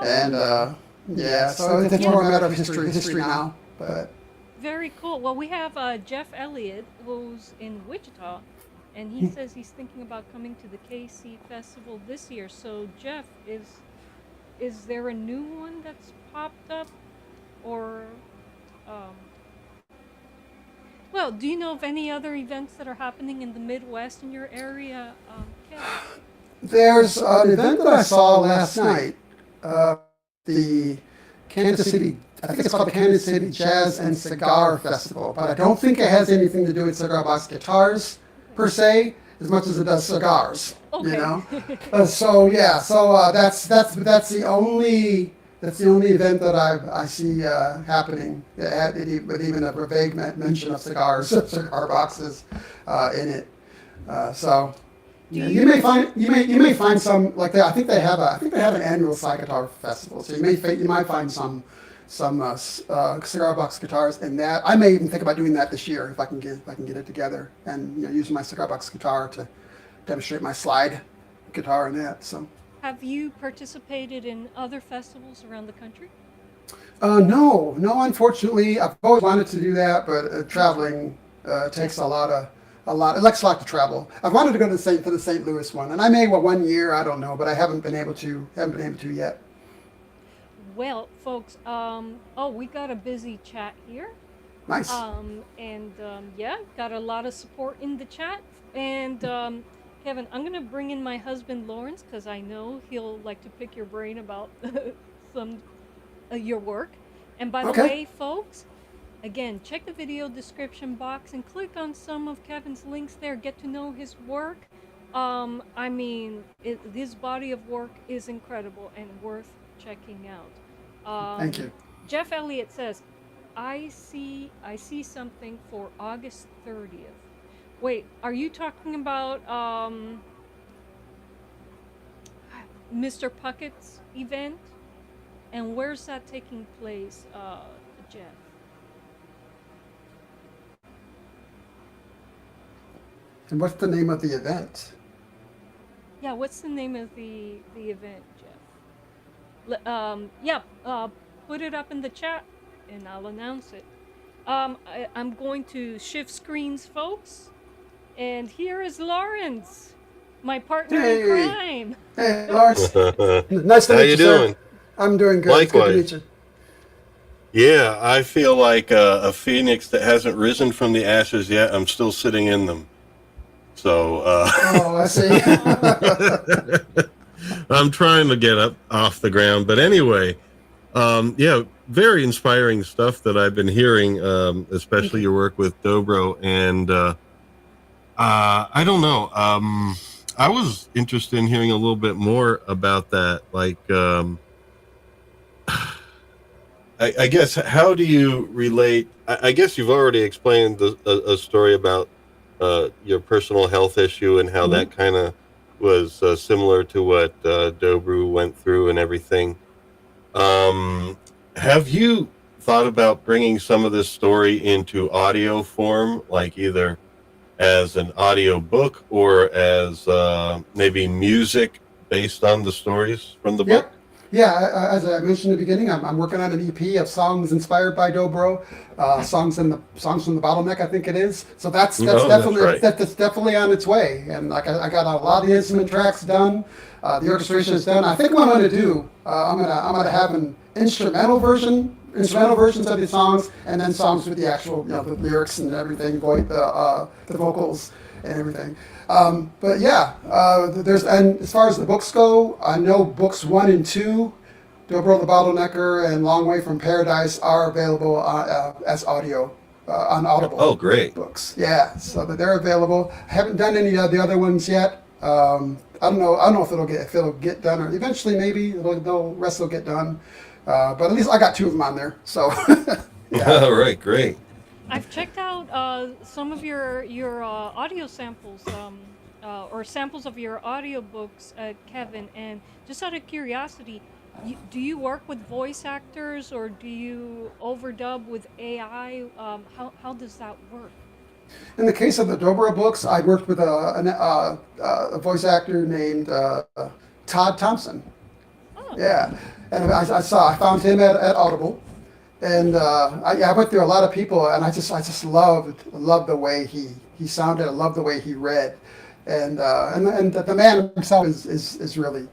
and Awesome. yeah. So it's more a matter of history now. But Very cool. Well, we have Jeff Elliott, who's in Wichita, and he says he's thinking about coming to the KC Festival this year. So, Jeff, is there a new one that's popped up, or, um, well, do you know of any other events that are happening in the Midwest in your area, Kevin? there's an event that I saw last night. The Kansas City, I think it's called the Kansas City Jazz and Cigar Festival, but I don't think it has anything to do with cigar box guitars per se, as much as it does cigars. Okay. So yeah, so that's the That's the only event that I see happening with even a vague mention of cigars, cigar boxes in it. So Do yeah, you you may find some like that. I think they have an annual Psycheopera festival. So you might find some cigar box guitars in that. I may even think about doing that this year if I can get it together and use my cigar box guitar to demonstrate my slide guitar in that. So. have you participated in other festivals around the country? No, no. Unfortunately, I've always wanted to do that, but traveling takes a lot. It likes a lot to travel. I've wanted to go to the St. Louis one, and I may one year. I don't know, but I haven't been able to. Yet. Well, folks, we got a busy chat here. Nice. Yeah, got a lot of support in the chat. And Kevin, I'm gonna bring in my husband Lawrence because I know he'll like to pick your brain about some your work. And by the Okay. way, folks, again, check the video description box and click on some of Kevin's links there. Get to know his work. His body of work is incredible and worth checking out. Thank you. Jeff Elliott says, I see something for August 30th. Wait, are you talking about Mr. Puckett's event? And where's that taking place, Jeff? And what's the name of the event? Yeah, what's the name of the event, Jeff? Put it up in the chat and I'll announce it. I'm going to shift screens, folks. And here is Lawrence, my partner in crime. Hey, Lawrence. Nice to How meet you sir. doing? I'm doing good. Likewise. It's good to meet you. Yeah, I feel like a phoenix that hasn't risen from the ashes yet. I'm still sitting in them. So Oh, I see. I'm trying to get up off the ground. But anyway, very inspiring stuff that I've been hearing, especially your work with Dobro. And I don't know. I was interested in hearing a little bit more about that. Like, I guess, how do you relate? I guess you've already explained a story about your personal health issue and how that kind of was similar to what Dobro went through and everything. Have you thought about bringing some of this story into audio form, like either as an audio book or as maybe music based on the stories from the book? Yeah, as I mentioned in the beginning, I'm working on an EP of songs inspired by Dobro, songs from the Bottleneck, I think it is. So that's definitely right. that's definitely on its way. And like I got a lot of the instrument tracks done, the orchestration is done. I think what I'm going to do, I'm gonna have an instrumental versions of the songs, and then songs with the actual the lyrics and everything, the vocals and everything. But yeah, and as far as the books go, I know books 1 and 2, Dobro the Bottlenecker and Long Way from Paradise, are available as audio on Audible. Oh, great. Books. Yeah, so that they're available. I haven't done any of the other ones yet. I don't know if it'll get done, or eventually maybe the rest will get done. But at least I got 2 of them on there. So yeah. All right, great. I've checked out some of your audio samples, or samples of your audiobooks, Kevin. And just out of curiosity, do you work with voice actors or do you overdub with AI? How does that work? In the case of the Dobro books, I worked with a voice actor named Todd Thompson. Oh. Yeah, and I found him at Audible, and I went through a lot of people, and I just loved the way he sounded. I loved the way he read, and the man himself is really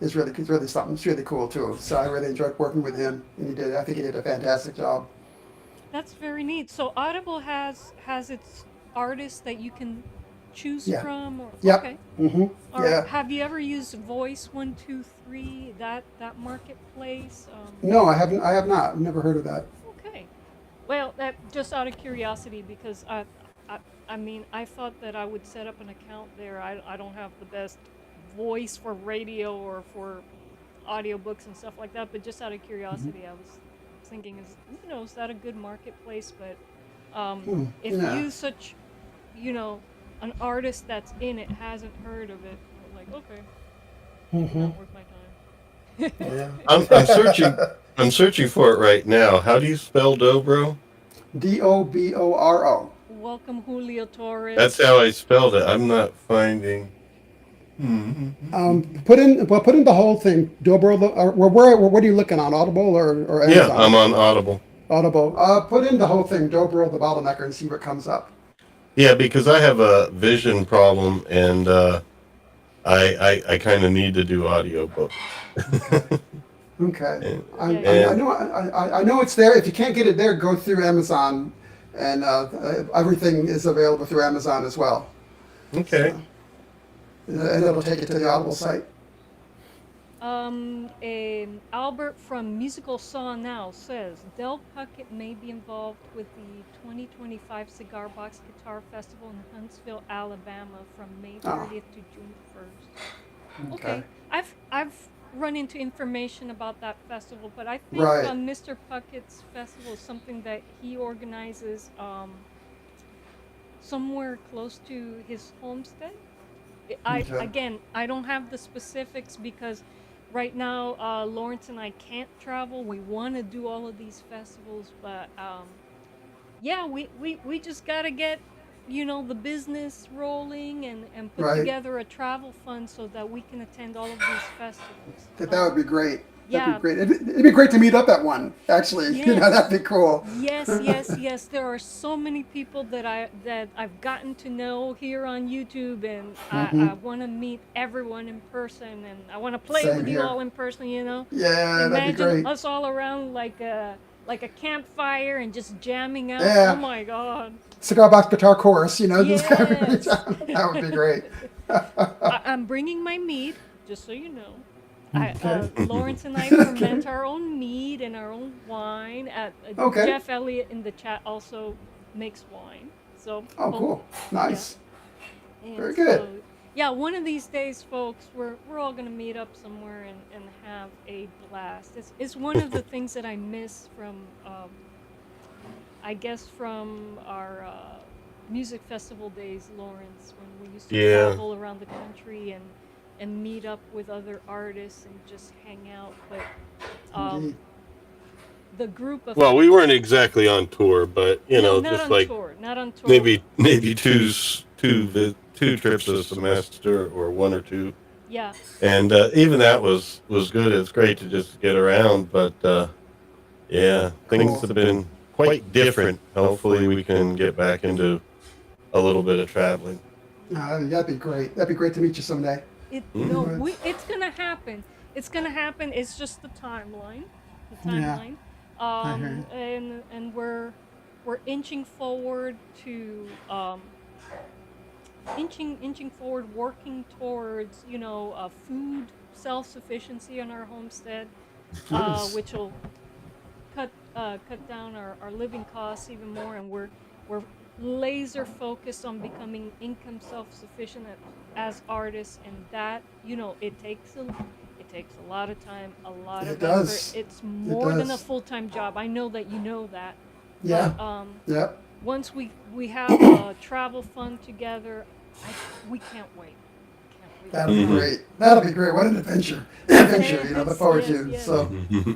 something. It's really cool too. So I really enjoyed working with him, and I think he did a fantastic job. That's very neat. So Audible has its artists that you can choose Yeah. from. Or, Yep. Okay. Mm-hmm. All Yeah. right. Have you ever used Voice 123? That marketplace? No, I haven't. I have not. I've never heard of that. Okay. Well, that just out of curiosity, because I thought that I would set up an account there. I don't have the best voice for radio or for audiobooks and stuff like that. But just out of curiosity, I was thinking, is that a good marketplace? But if Yeah. you such, an artist that's in it hasn't heard of it, I'm like, okay, maybe not worth my time. Yeah. I'm searching. I'm searching for it right now. How do you spell dobro? Doboro. Welcome, Julio That's Torres. how I spelled it. I'm not finding. Hmm. Put in the whole thing. Dobro. Or what are you looking on? Audible or Yeah, I'm Amazon? on Audible. Audible. Put in the whole thing. Dobro the bottlenecker and see what comes up. Yeah, because I have a vision problem, and I kind of need to do audiobooks. Okay. Okay. and, I, Yeah, I, I and know I know it's there. If you can't get it there, go through Amazon, and everything is available through Amazon as well. okay. So, and it'll take you to the Audible site. Albert from Musical Saw Now says Del Puckett may be involved with the 2025 Cigar Box Guitar Festival in Huntsville, Alabama, from May Oh, 30th to June 1st. okay. Okay, I've run into information about that festival, but I think Right. Mr. Puckett's festival is something that he organizes somewhere close to his homestead. Okay. I don't have the specifics because right now Lawrence and I can't travel. We want to do all of these festivals, but yeah, we just got to get the business rolling and put Right. together a travel fund so that we can attend all of these festivals. That would be great. That'd be Yeah, great. It'd be great to meet up at one. Actually, that'd yes. be cool. Yes, yes, yes. There are so many people that I've gotten to know here on YouTube, and I want to meet everyone in person, and I want to play Same with you here. all in person. Yeah, that'd be Imagine great. us all around like a campfire and just jamming out. Oh Yeah. my God. Cigar box guitar chorus. Just everybody. Yes. That would be great. I'm bringing my mead, just so you know. Okay. Lawrence and I Okay. ferment our own mead and our own wine. Okay. Jeff Elliott in the chat also makes wine. So, Oh, cool. yeah. Nice. And Very good. so, yeah, one of these days, folks, we're all gonna meet up somewhere and have a blast. It's one of the things that I miss from, I guess, from our music festival days, Lawrence, when we used to Yeah. travel around the country and meet up with other artists and just hang out. But Indeed. the group of Well, we weren't exactly on tour, but no, not just on like tour, not on tour. maybe two trips a semester or one or two, Yeah, and even that was good. It's great to just get around, but yeah, things Cool. have been quite different. Hopefully, we can get back into a little bit of traveling. That'd be great. That'd be great to meet you someday. no, Would. it's gonna happen. It's gonna happen. It's just the timeline, the Yeah. timeline. I hear you. And we're inching forward to inching forward, working towards food self-sufficiency on our homestead, Nice. which will cut down our living costs even more, and we're laser focused on becoming income self-sufficient as artists, and that it takes a lot of time, a lot It of effort. does. It's It more than a does. full-time job. I know that you know that, Yeah. but Yep. once we have a travel fund together, we can't wait. Can't wait to That'll be Hmm. travel. great. That'll be great. What an adventure. Adventure. Look Yes, forward yes, to. yes. So,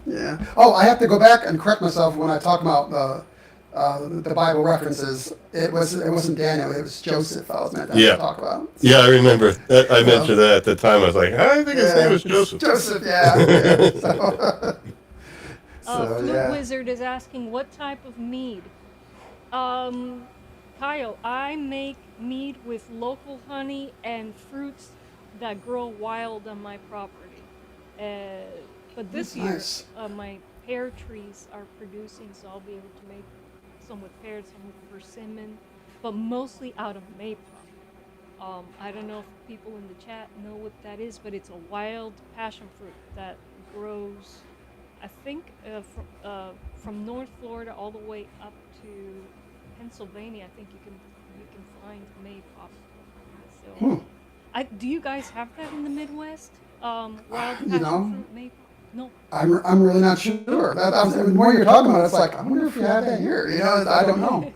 yeah. Oh, I have to go back and correct myself when I talk about the Bible references. It wasn't Daniel. It was Joseph. I was meant to Yeah, talk about. yeah, I remember. I So, mentioned that at the time. I was like, I think his name yeah, was Joseph. Joseph. Yeah. Yeah. So, so Flute yeah. Wizard is asking what type of mead. Kyle, I make mead with local honey and fruits that grow wild on my property. But this That's year, nice. my pear trees are producing, so I'll be able to make some with pears, some with persimmon, but mostly out of maple. I don't know if people in the chat know what that is, but it's a wild passion fruit that grows, I think, from North Florida all the way up to Pennsylvania. I think you can find maypop. So, Hmm. do you guys have that in the Midwest? wild You passion know, fruit maple? No. I'm really not sure. The more you're talking about it, it's like, I wonder if you have that here. You know, I don't know.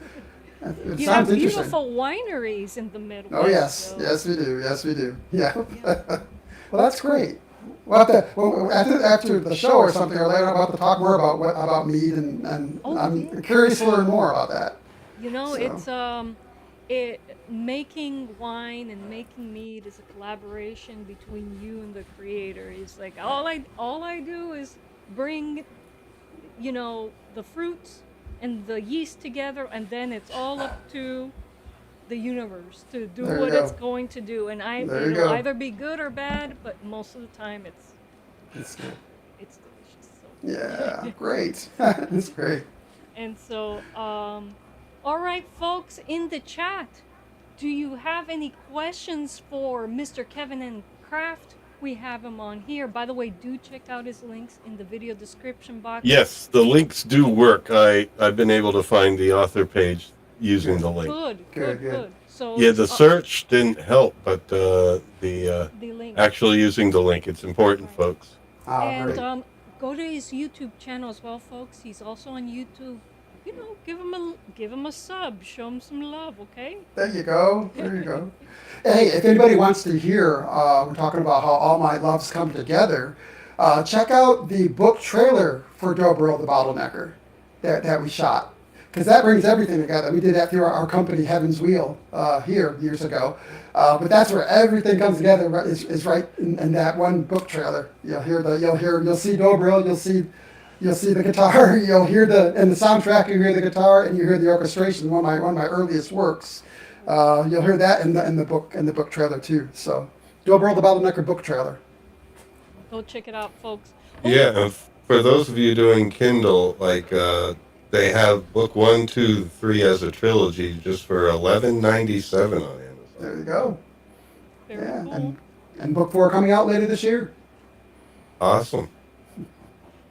It You sounds have interesting. beautiful wineries in the Oh Midwest, yes, so yes we do, yes we do. Yeah. yeah. Well, that's great. Well, after the show or something or later, I'll have to talk more about mead, and Oh I'm yeah. curious to learn more about that. You know, So it making wine and making mead is a collaboration between you and the creator. It's like all I do is bring, the fruits and the yeast together, and then it's all up to the universe to do there you what it's go. going to do. And There you it'll go. either be good or bad, but most of the time It's good. it's delicious. Yeah, So great. That's great. and so all right, folks in the chat, do you have any questions for Mr. Kevin and Kraft? We have him on here. By the way, do check out his links in the video description box. Yes, the links do work. I've been able to find the author page using Good. the link. Good, Good. good, Good. good. So Yeah, it's the search didn't help, but the the link. actually using the link, it's important, Right. folks. Oh, And great. go to his YouTube channel as well, folks. He's also on YouTube. Give him a sub. Show him some love, okay? There you go. There you go. Hey, if anybody wants to hear, we're talking about how all my loves come together. Check out the book trailer for Dobro the Bottlenecker that we shot, because that brings everything together. We did that through our company Heaven's Wheel here years ago, but that's where everything comes together. Is right in that one book trailer. You'll see Dobro. You'll see the guitar. You'll hear in the soundtrack. You hear the guitar and you hear the orchestration. One of my earliest works. You'll hear that in the book trailer too. So, Dobro the Bottlenecker book trailer. Go check it out, folks. Yeah, and for those of you doing Kindle, like they have book 1, 2, 3 as a trilogy just for $11.97 on Amazon. There you go. Very Yeah, cool. and book 4 coming out later this year. Awesome.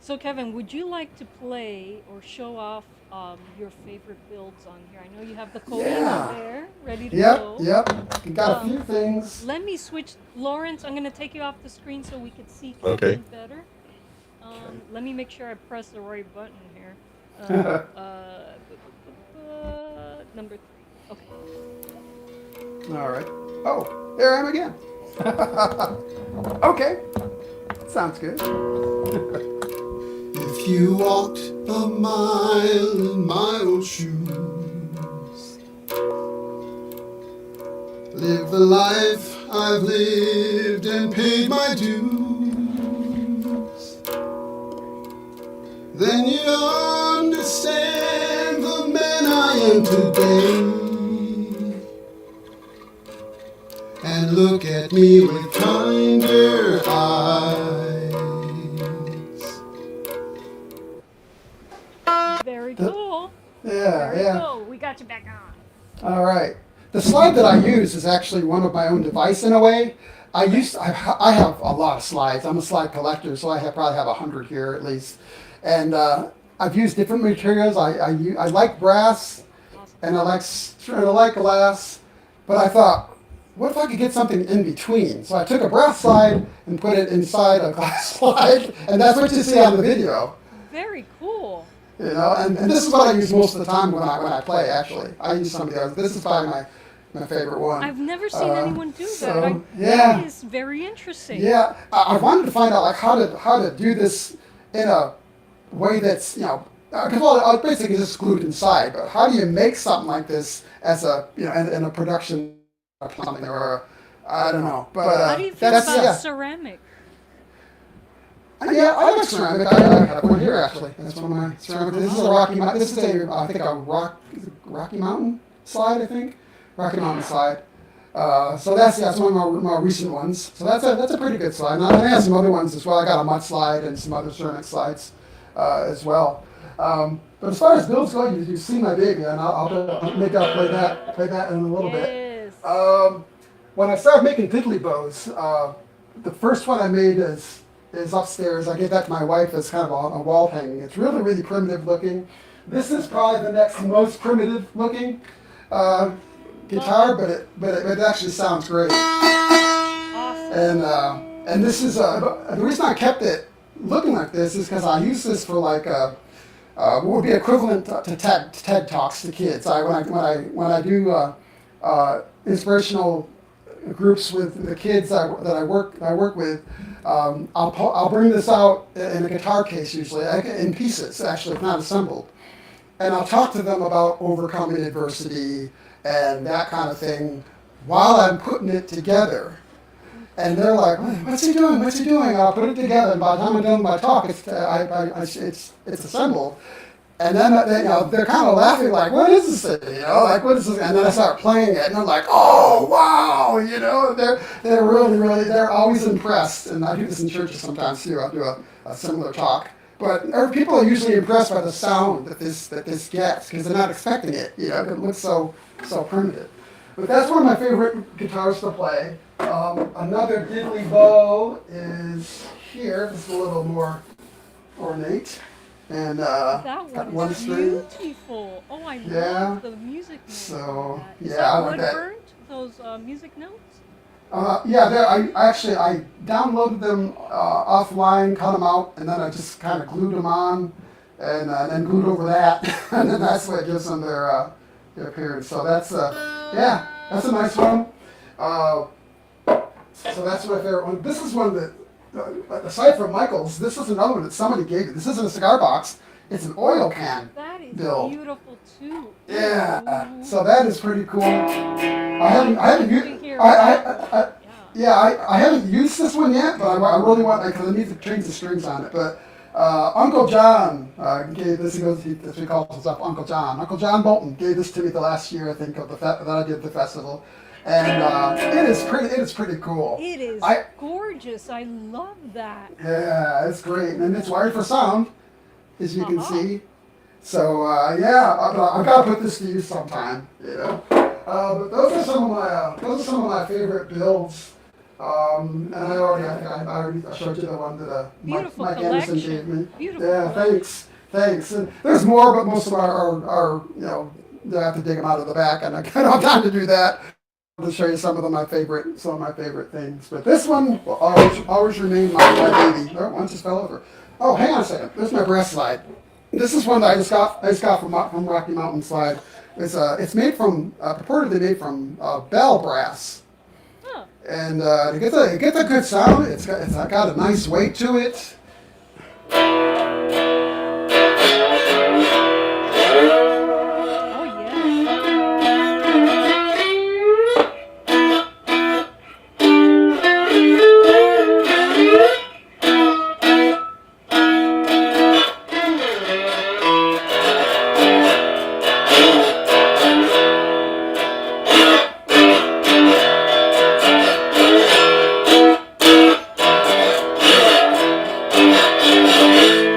So, Kevin, would you like to play or show off your favorite builds on here? I know you have the codeine Yeah. there, ready to Yep, go. yep. We got a few things. Let me switch. Lawrence, I'm going to take you off the screen so we can see Okay. Kevin better. Let me make sure I press the right button here. Number 3. Okay. All right. Oh, there I am again. Okay. Sounds good. If you walked a mile in my old shoes, live the life I've lived and paid my dues, then you understand the man I am today, and look at me with kinder eyes. Very cool. Yeah, Very yeah. cool. We got you back on. All right. The slide that I use is actually one of my own device in a way. I have a lot of slides. I'm a slide collector, so I probably have 100 here at least. And I've used different materials. I like brass, Awesome. and I like glass, but I thought, what if I could get something in between? So I took a brass slide and put it inside a glass slide, and that's what you see on the video. Very cool. You know, and this is what I use most of the time when I play. Actually, I use some of the others. This is probably my favorite one. I've never seen anyone do so, that. yeah. That is very interesting. Yeah, I wanted to find out like how to do this in a way that's because it's basically just glued inside. But how do you make something like this as in a production or something or I don't know. But How do you feel that's about yeah. ceramic? Yeah, I like ceramic. I have one here actually. That's one of my ceramic. This is a Rocky Mountain. This is Rocky Mountain slide. I think Rocky Mountain slide. So that's one of my more recent ones. So that's a pretty good slide. Now I have some other ones as well. I got a mud slide and some other ceramic slides as well. But as far as builds go, you see my baby, and I'll play that in a little bit. Yes. When I started making diddley bows, the first one I made is upstairs. I gave that to my wife as kind of a wall hanging. It's really, really primitive looking. This is probably the next most primitive looking guitar, but it actually sounds great. Awesome. And this is the reason I kept it looking like this is because I use this for like what would be equivalent to TED talks to kids. When I do inspirational groups with the kids that I work with, I'll bring this out in a guitar case usually in pieces, actually not assembled, and I'll talk to them about overcoming adversity and that kind of thing while I'm putting it together. And they're like, "What's he doing? What's he doing?" And I'll put it together, and by the time I'm done my talk, it's assembled. And then they're kind of laughing, like, "What is this thing? Like, what is this?" And then I start playing it, and they're like, "Oh, wow!" They're really they're always impressed. And I do this in churches sometimes too. I'll do a similar talk. But people are usually impressed by the sound that this gets because they're not expecting it. It looks so primitive. But that's one of my favorite guitars to play. Another diddley bow is here. This is a little more ornate. And That got one one is string. beautiful. Oh, I Yeah. love the music notes. So, on that. Is yeah, that I like wood that. burnt? Those music notes? I downloaded them offline, cut them out, and then I just kind of glued them on, and then glued over that, and then that's what gives them their appearance. So that's that's a nice one. So that's my favorite one. This is one that, aside from Michael's, this is another one that somebody gave me. This isn't a cigar box. It's an oil can That is build. beautiful too. Yeah. Ooh. So that is pretty cool. I haven't To used. hear I that. Yeah. I haven't used this one yet, but I really want because I need to change the strings on it. But Uncle John gave this. That's what he calls himself, Uncle John. Uncle John Bolton gave this to me the last year, I think, of that I did the festival, and it is pretty cool. It is gorgeous. I love that. Yeah, it's great, and it's wired for sound, as you can Uh-huh. see. So I've got to put this to use sometime. But those are some of my favorite builds. And I already showed you the one that Beautiful Mike Anderson collection. gave me. Beautiful Yeah, collection. thanks. And there's more, but most of them are I have to dig them out of the back, and I don't have time to do that. To show you some of my favorite things. But this one will always remain my baby. Oh, one just fell over. Oh, hang on a second. There's my brass slide. This is one that I just got from Rocky Mountain Slide. It's purportedly made from bell brass, Huh. and it gets a good sound. It's got a nice weight to it.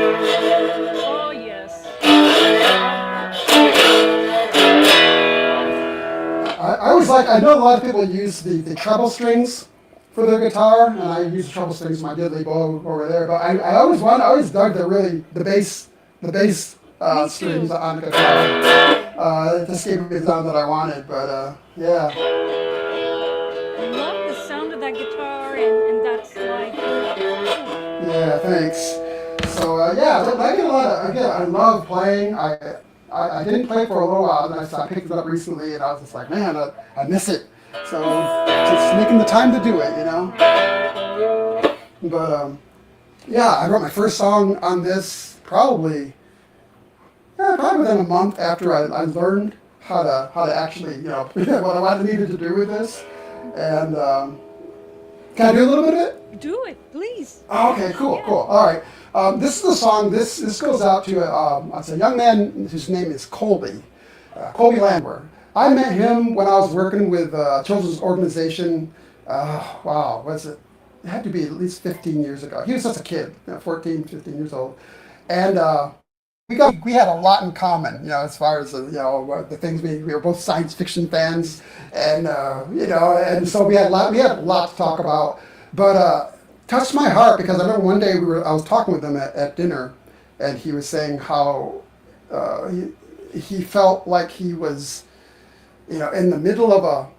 Oh, yeah. Oh, yes. I know a lot of people use the treble strings for their guitar, and I use the treble strings in my diddley bow over there. But I always dug the bass Me strings too. on the guitar. It just gave me the sound that I wanted. But yeah, I love the sound of that guitar and that slide. yeah, thanks. So I get a lot of I love playing. I didn't play for a little while, and I picked it up recently, and I was just like, man, I miss it. So just making the time to do it. But I wrote my first song on this probably within a month after I learned how to actually what I needed to do with this. And can I do a little bit of it? Do it, please. Oh, okay, cool. All right. This is a song. This goes out to it's a young man whose name is Colby Landwehr. I met him when I was working with a children's organization. Wow, was it? It had to be at least 15 years ago. He was just a kid, 14, 15 years old, and we had a lot in common. As far as the things we were both science fiction fans, and and so we had a lot to talk about. But touched my heart because I remember one day I was talking with him at dinner, and he was saying how he felt like he was in the middle of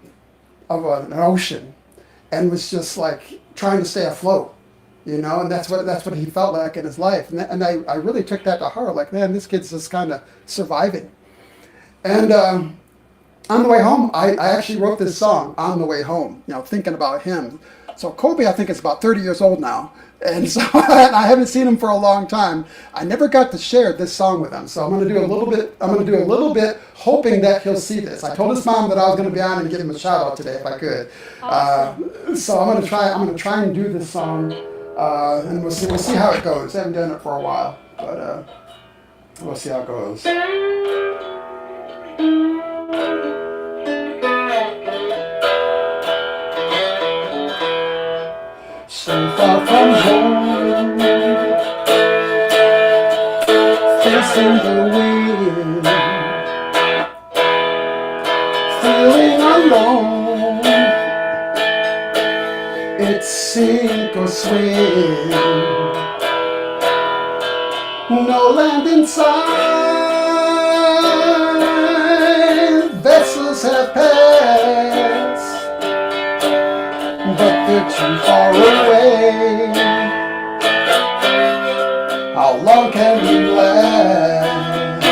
an ocean, and was just like trying to stay afloat, and that's what he felt like in his life, and I really took that to heart. Like, man, this kid's just kind of surviving. And on the way home, I actually wrote this song on the way home, thinking about him. So Kobe, I think, is about 30 years old now. And so I haven't seen him for a long time. I never got to share this song with him. So I'm going to do a little bit. I'm going to do a little bit, hoping that he'll see this. I told his mom that I was going to be on and give him a shout out today if I could. Awesome. So I'm going to try. I'm going to try and do this song, and we'll see how it goes. I haven't done it for a while, but we'll see how it goes. So far from home, facing the wind, feeling alone. It's sink or swim, no land in sight. Vessels have passed, but they're too far away. How long can we last?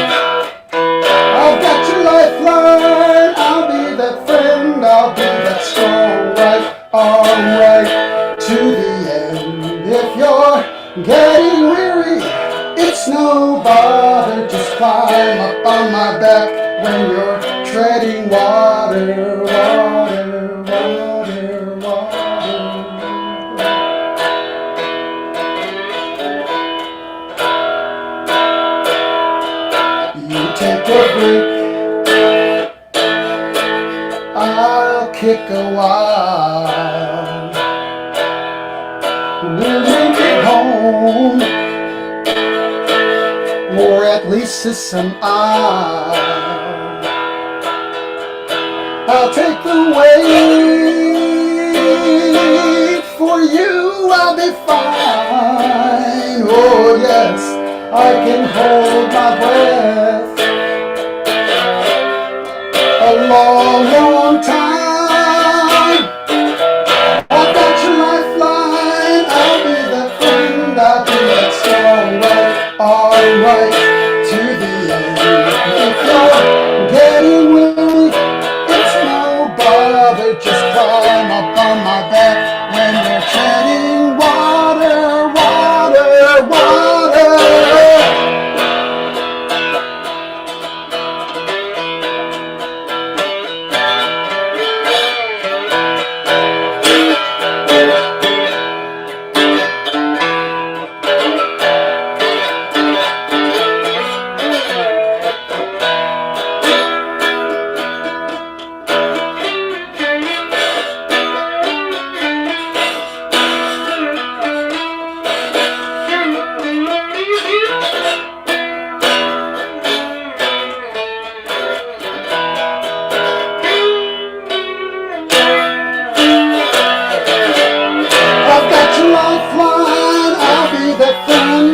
I've got your lifeline. I'll be that friend. I'll be that strong right arm right to the end. If you're getting weary, it's no bother. Just climb up on my back when you're treading water, water, water, water. You take a break, I'll kick a while. We'll make it home, or at least to some eye. I'll take the weight for you, I'll be fine. Oh yes, I can hold my breath a long, long time. I've got your lifeline, I'll be that friend, I'll be that strong right arm right to the end. If you're getting weary, it's no bother, just climb up on my back when you're treading water, water, water.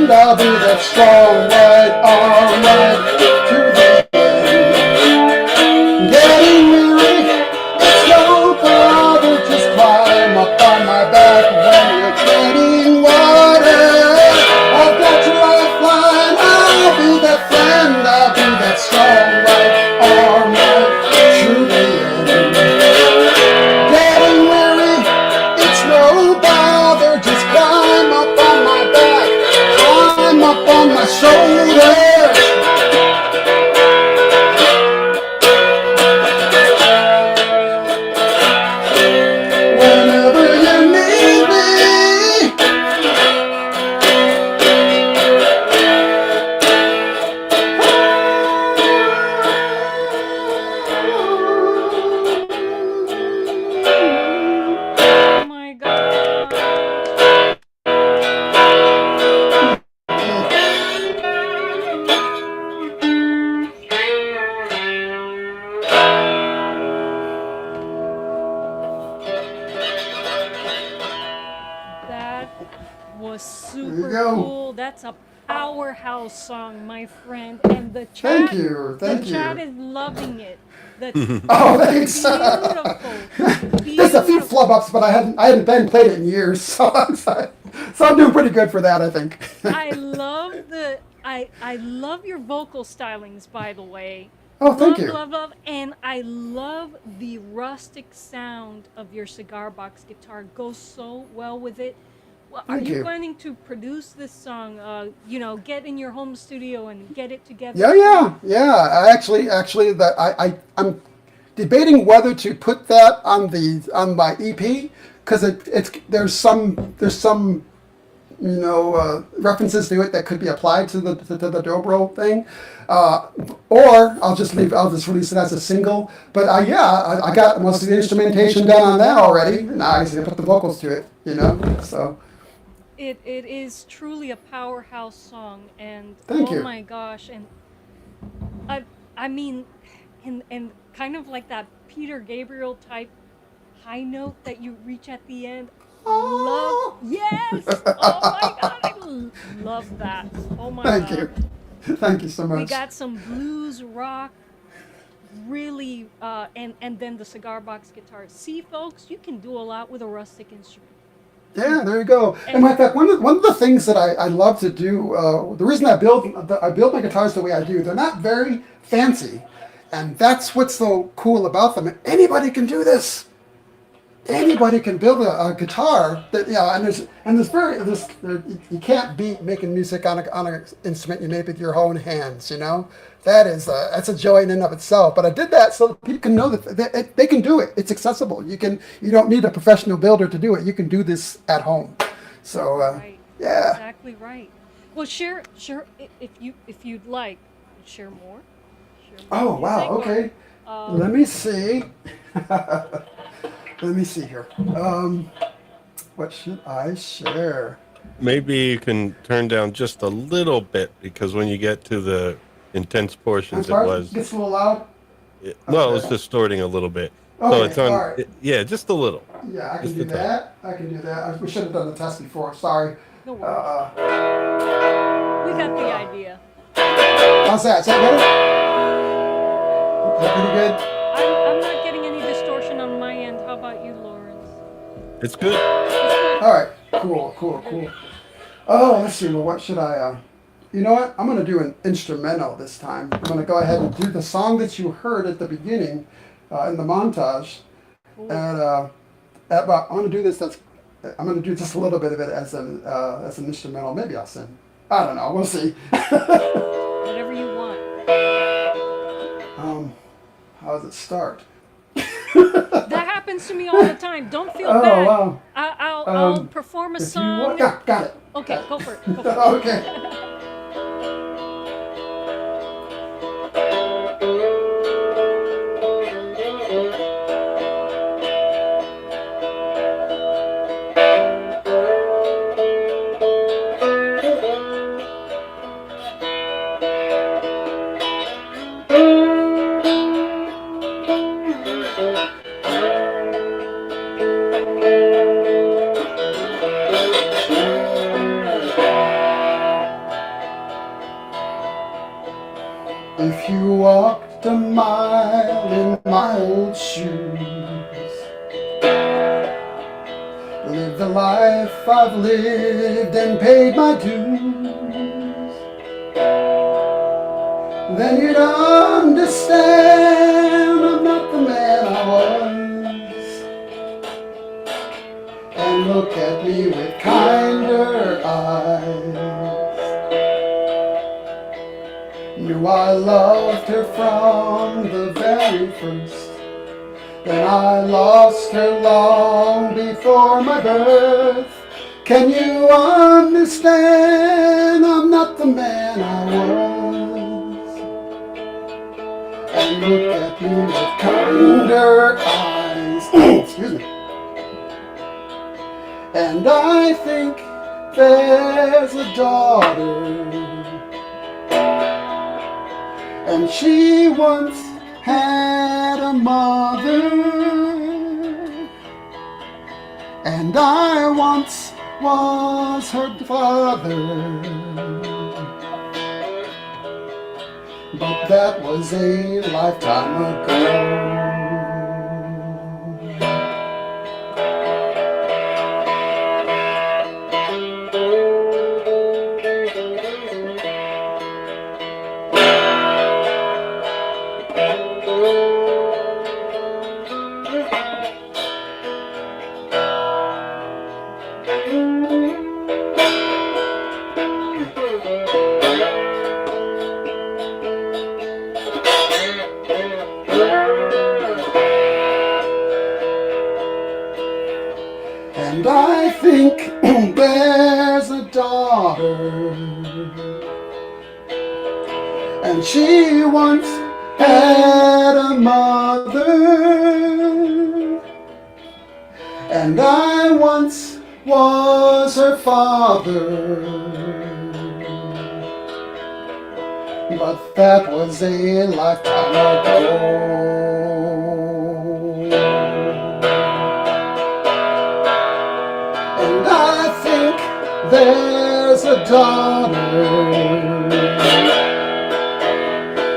I'll be that strong right arm right to the end. Getting weary, it's no bother, just climb up on my back when you're treading water. I've got your lifeline, I'll be that friend, I'll be that strong right arm right to the end. Getting weary, it's no bother, just climb up on my back, climb up on my shoulders. Whenever you need me. Oh my God. That was super go. cool. That's a powerhouse song, my friend. And the Thank chat, you, the thank you. chat is loving it. That's Oh, thanks. beautiful. There's a few Beautiful. sub-ups, but I hadn't been played it in years, so I'm doing pretty good for that, I think. I love I love your vocal stylings, by the way. Oh, thank Love, you. love, love, and I love the rustic sound of your cigar box guitar. Goes so well with it. Well, are Thank you you. planning to produce this song? Get in your home studio and get it together Yeah, soon? yeah. I actually, that I'm debating whether to put that on my EP because there's some references to it that could be applied to the dobro thing, or I'll just release it as a single. But I got most of the instrumentation done on that already. Now I just gotta put the vocals to it, So It is truly a powerhouse song, and thank oh you. my gosh, and I I mean, and kind of like that Peter Gabriel type high note that you reach at the end. Love, Oh, yes. Oh my god, love that. Oh my thank god. you, thank you so We much. got some blues rock, really, and then the cigar box guitar. See, folks, you can do a lot with a rustic instrument. Yeah, there you go. And And in fact, one of the things that I love to do, the reason I build my guitars the way I do, they're not very fancy, and that's what's so cool about them. Anybody can do this. Anybody can build a guitar that you can't beat making music on a instrument you made with your own hands. That's a joy in and of itself. But I did that so that people can know that they can do it. It's accessible. You don't need a professional builder to do it. You can do this at home. So right, yeah. exactly right. Well, share if you'd like, share more. Share more Oh wow. music, Okay. or, Let me see. Let me see here. What should I share? Maybe you can turn down just a little bit because when you get to the intense I'm portions, sorry. Gets a little loud. well, Okay. it's distorting a little bit. So Okay. it's All on, right. yeah, just a little. Yeah, I can Just do a touch. that. I can do that. We should have done the test before. Sorry. no worries. Uh, We got the idea. how's that? Is that better? Is that pretty good? I'm not getting any distortion on my end. How about you, Lawrence? It's good. It's good. All right. Cool. Oh, let's see. Well, what should I? You know what? I'm gonna do an instrumental this time. I'm gonna go ahead and do the song that you heard at the beginning in the montage, Cool. and I'm gonna do this. I'm gonna do just a little bit of it as an instrumental. Maybe I'll sing. I don't know. We'll see. Whatever you want. How does it start? That happens to me all the time. Don't feel Oh bad. wow. I'll perform a If you song. want, yeah, got it. Okay, go for it. Go for it. Okay. If you walked a mile in my old shoes, lived the life I've lived and paid my dues, then you'd understand I'm not the man I was, and look at me with kinder eyes. Knew I loved her from the very first, then I lost her long before my birth. Can you understand I'm not the man I was? And look at me with kinder eyes. Excuse me. And I think there's a daughter, and she once had a mother, and I once was her father, but that was a lifetime ago. And I think there's a daughter, and she once had a mother, and I once was her father, but that was a lifetime ago. And I think there's a daughter,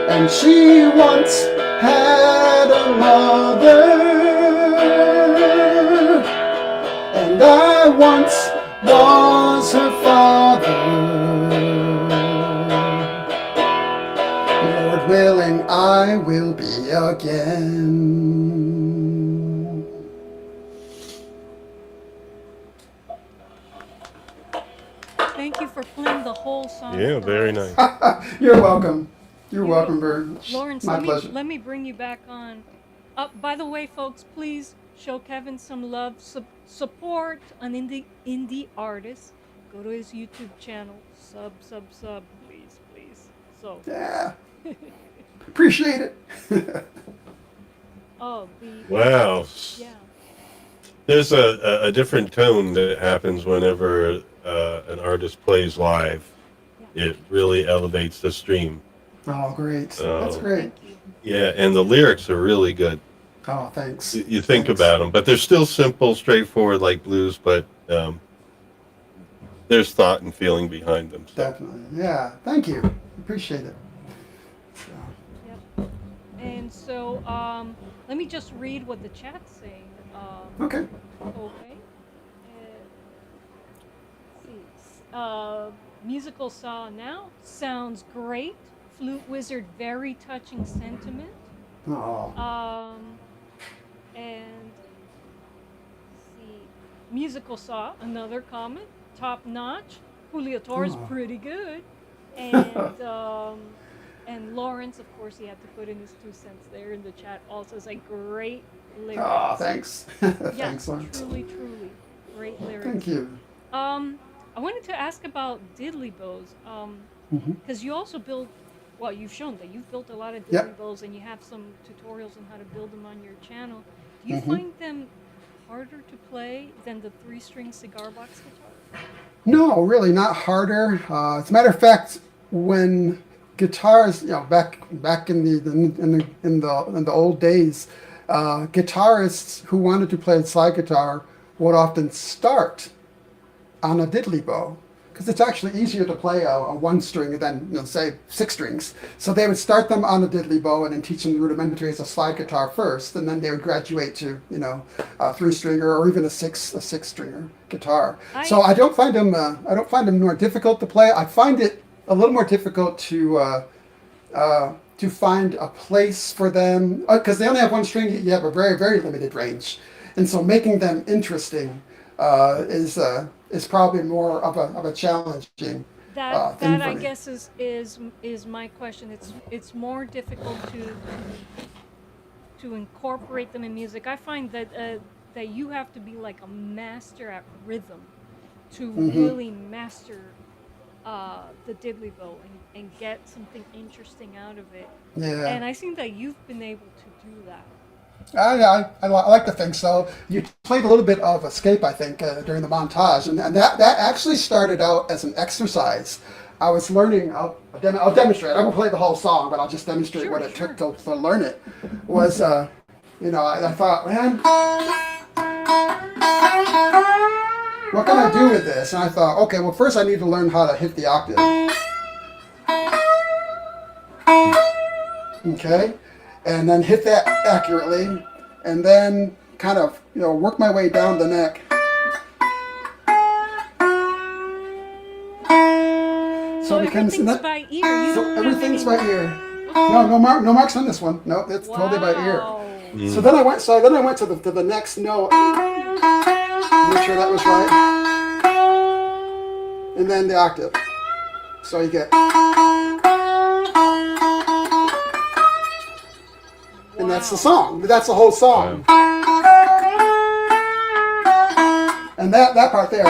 and she once had a mother, and I once was her father. Lord willing, I will be again. Thank you for playing the whole song. Yeah, for very us. nice. You're welcome. You're welcome, Bird. Lawrence, My pleasure. let me bring you back on. By the way, folks, please show Kevin some love. Support an indie artist. Go to his YouTube channel. Sub, please, please. So. Yeah. Appreciate it. Oh, Wow. yeah. There's a different tone that happens whenever an artist plays live. Yeah. It really elevates the stream. Oh, great. That's great. Thank you. Yeah, and the lyrics are really good. Oh, thanks. You think Thanks. about them, but they're still simple, straightforward like blues, but there's thought and feeling behind them. So. Definitely. Yeah. Thank you. Appreciate it. So. Yep. And so, let me just read what the chat's saying. Okay. Okay. Musical saw now sounds great. Flute wizard, very touching sentiment. Oh. And see, musical saw, another comment, top notch. Julio Torres, Oh. pretty good. And Lawrence, of course, he had to put in his 2 cents there in the chat. Also, is a great lyrics. Oh, thanks. Yeah, Thanks, Lawrence. truly, great lyrics. Thank you. I wanted to ask about diddley bows, because you also build. Well, you've shown that you've built a lot of diddley bows, and you have some tutorials on how to build them on your channel. Do you find them harder to play than the 3-string cigar box guitar? No, really, not harder. As a matter of fact, when guitars, back in the old days, guitarists who wanted to play slide guitar would often start on a diddley bow, because it's actually easier to play a 1-string than say 6 strings. So they would start them on a diddley bow and then teach them the rudimentaries of slide guitar first, and then they would graduate to a 3-stringer or even a 6-stringer guitar. So I don't find them more difficult to play. I find it a little more difficult to find a place for them, because they only have 1 string. You have a very, very limited range, and so making them interesting is probably more of a challenging That thing for I me. guess is my question. It's more difficult to incorporate them in music. I find that you have to be like a master at rhythm to really master the diddley bow and get something interesting out of it. Yeah. And I think that you've been able to do that. I like to think so. You played a little bit of Escape, I think, during the montage, and that actually started out as an exercise. I was learning. I'll demonstrate. I won't play the whole song, but I'll just demonstrate what it took to learn it. Was I thought, man, what can I do with this? And I thought, okay, well, first I need to learn how to hit the octave. Okay. And then hit that accurately, and then kind of work my way down the neck. So everything's by ear. So everything's by ear. No marks on this one. No, it's totally by ear. So then I went to the next note. Make sure that was right. And then the octave. So you get. And that's the song. That's the whole song. And that part there,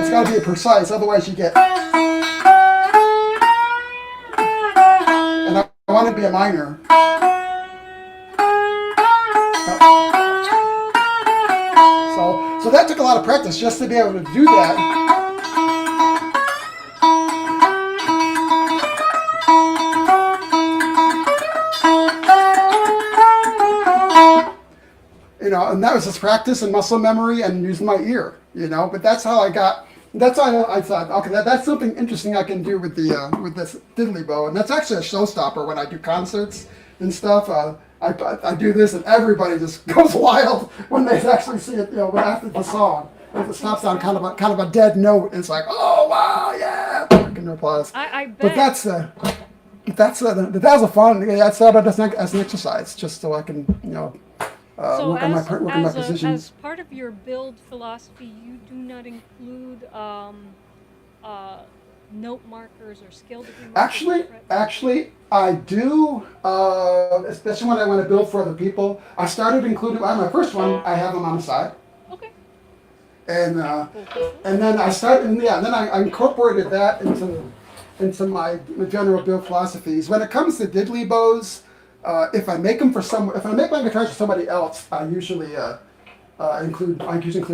it's got to be precise, otherwise you get. And I want it to be a minor. So that took a lot of practice just to be able to do that. You know, and that was just practice and muscle memory and using my ear, you know. But that's how I got. That's how I thought, okay, that's something interesting I can do with the with this diddley bow, and that's actually a showstopper when I do concerts and stuff. I do this, and everybody just goes wild when they actually see it. You know, after the song, if it stops on kind of a dead note, it's like, oh wow, yeah, fucking applause. I bet. But that was a fun. I started as an exercise, just so I can, you know. So work on my position. as part of your build philosophy, you do not include note markers or scale degree markers? Actually, I do, especially when I want to build for other people. I started including, my first one, I have them on the side. Okay. And then I started, and then I incorporated that into my general build philosophies. When it comes to diddley bows, if I make my guitars for somebody else, I usually include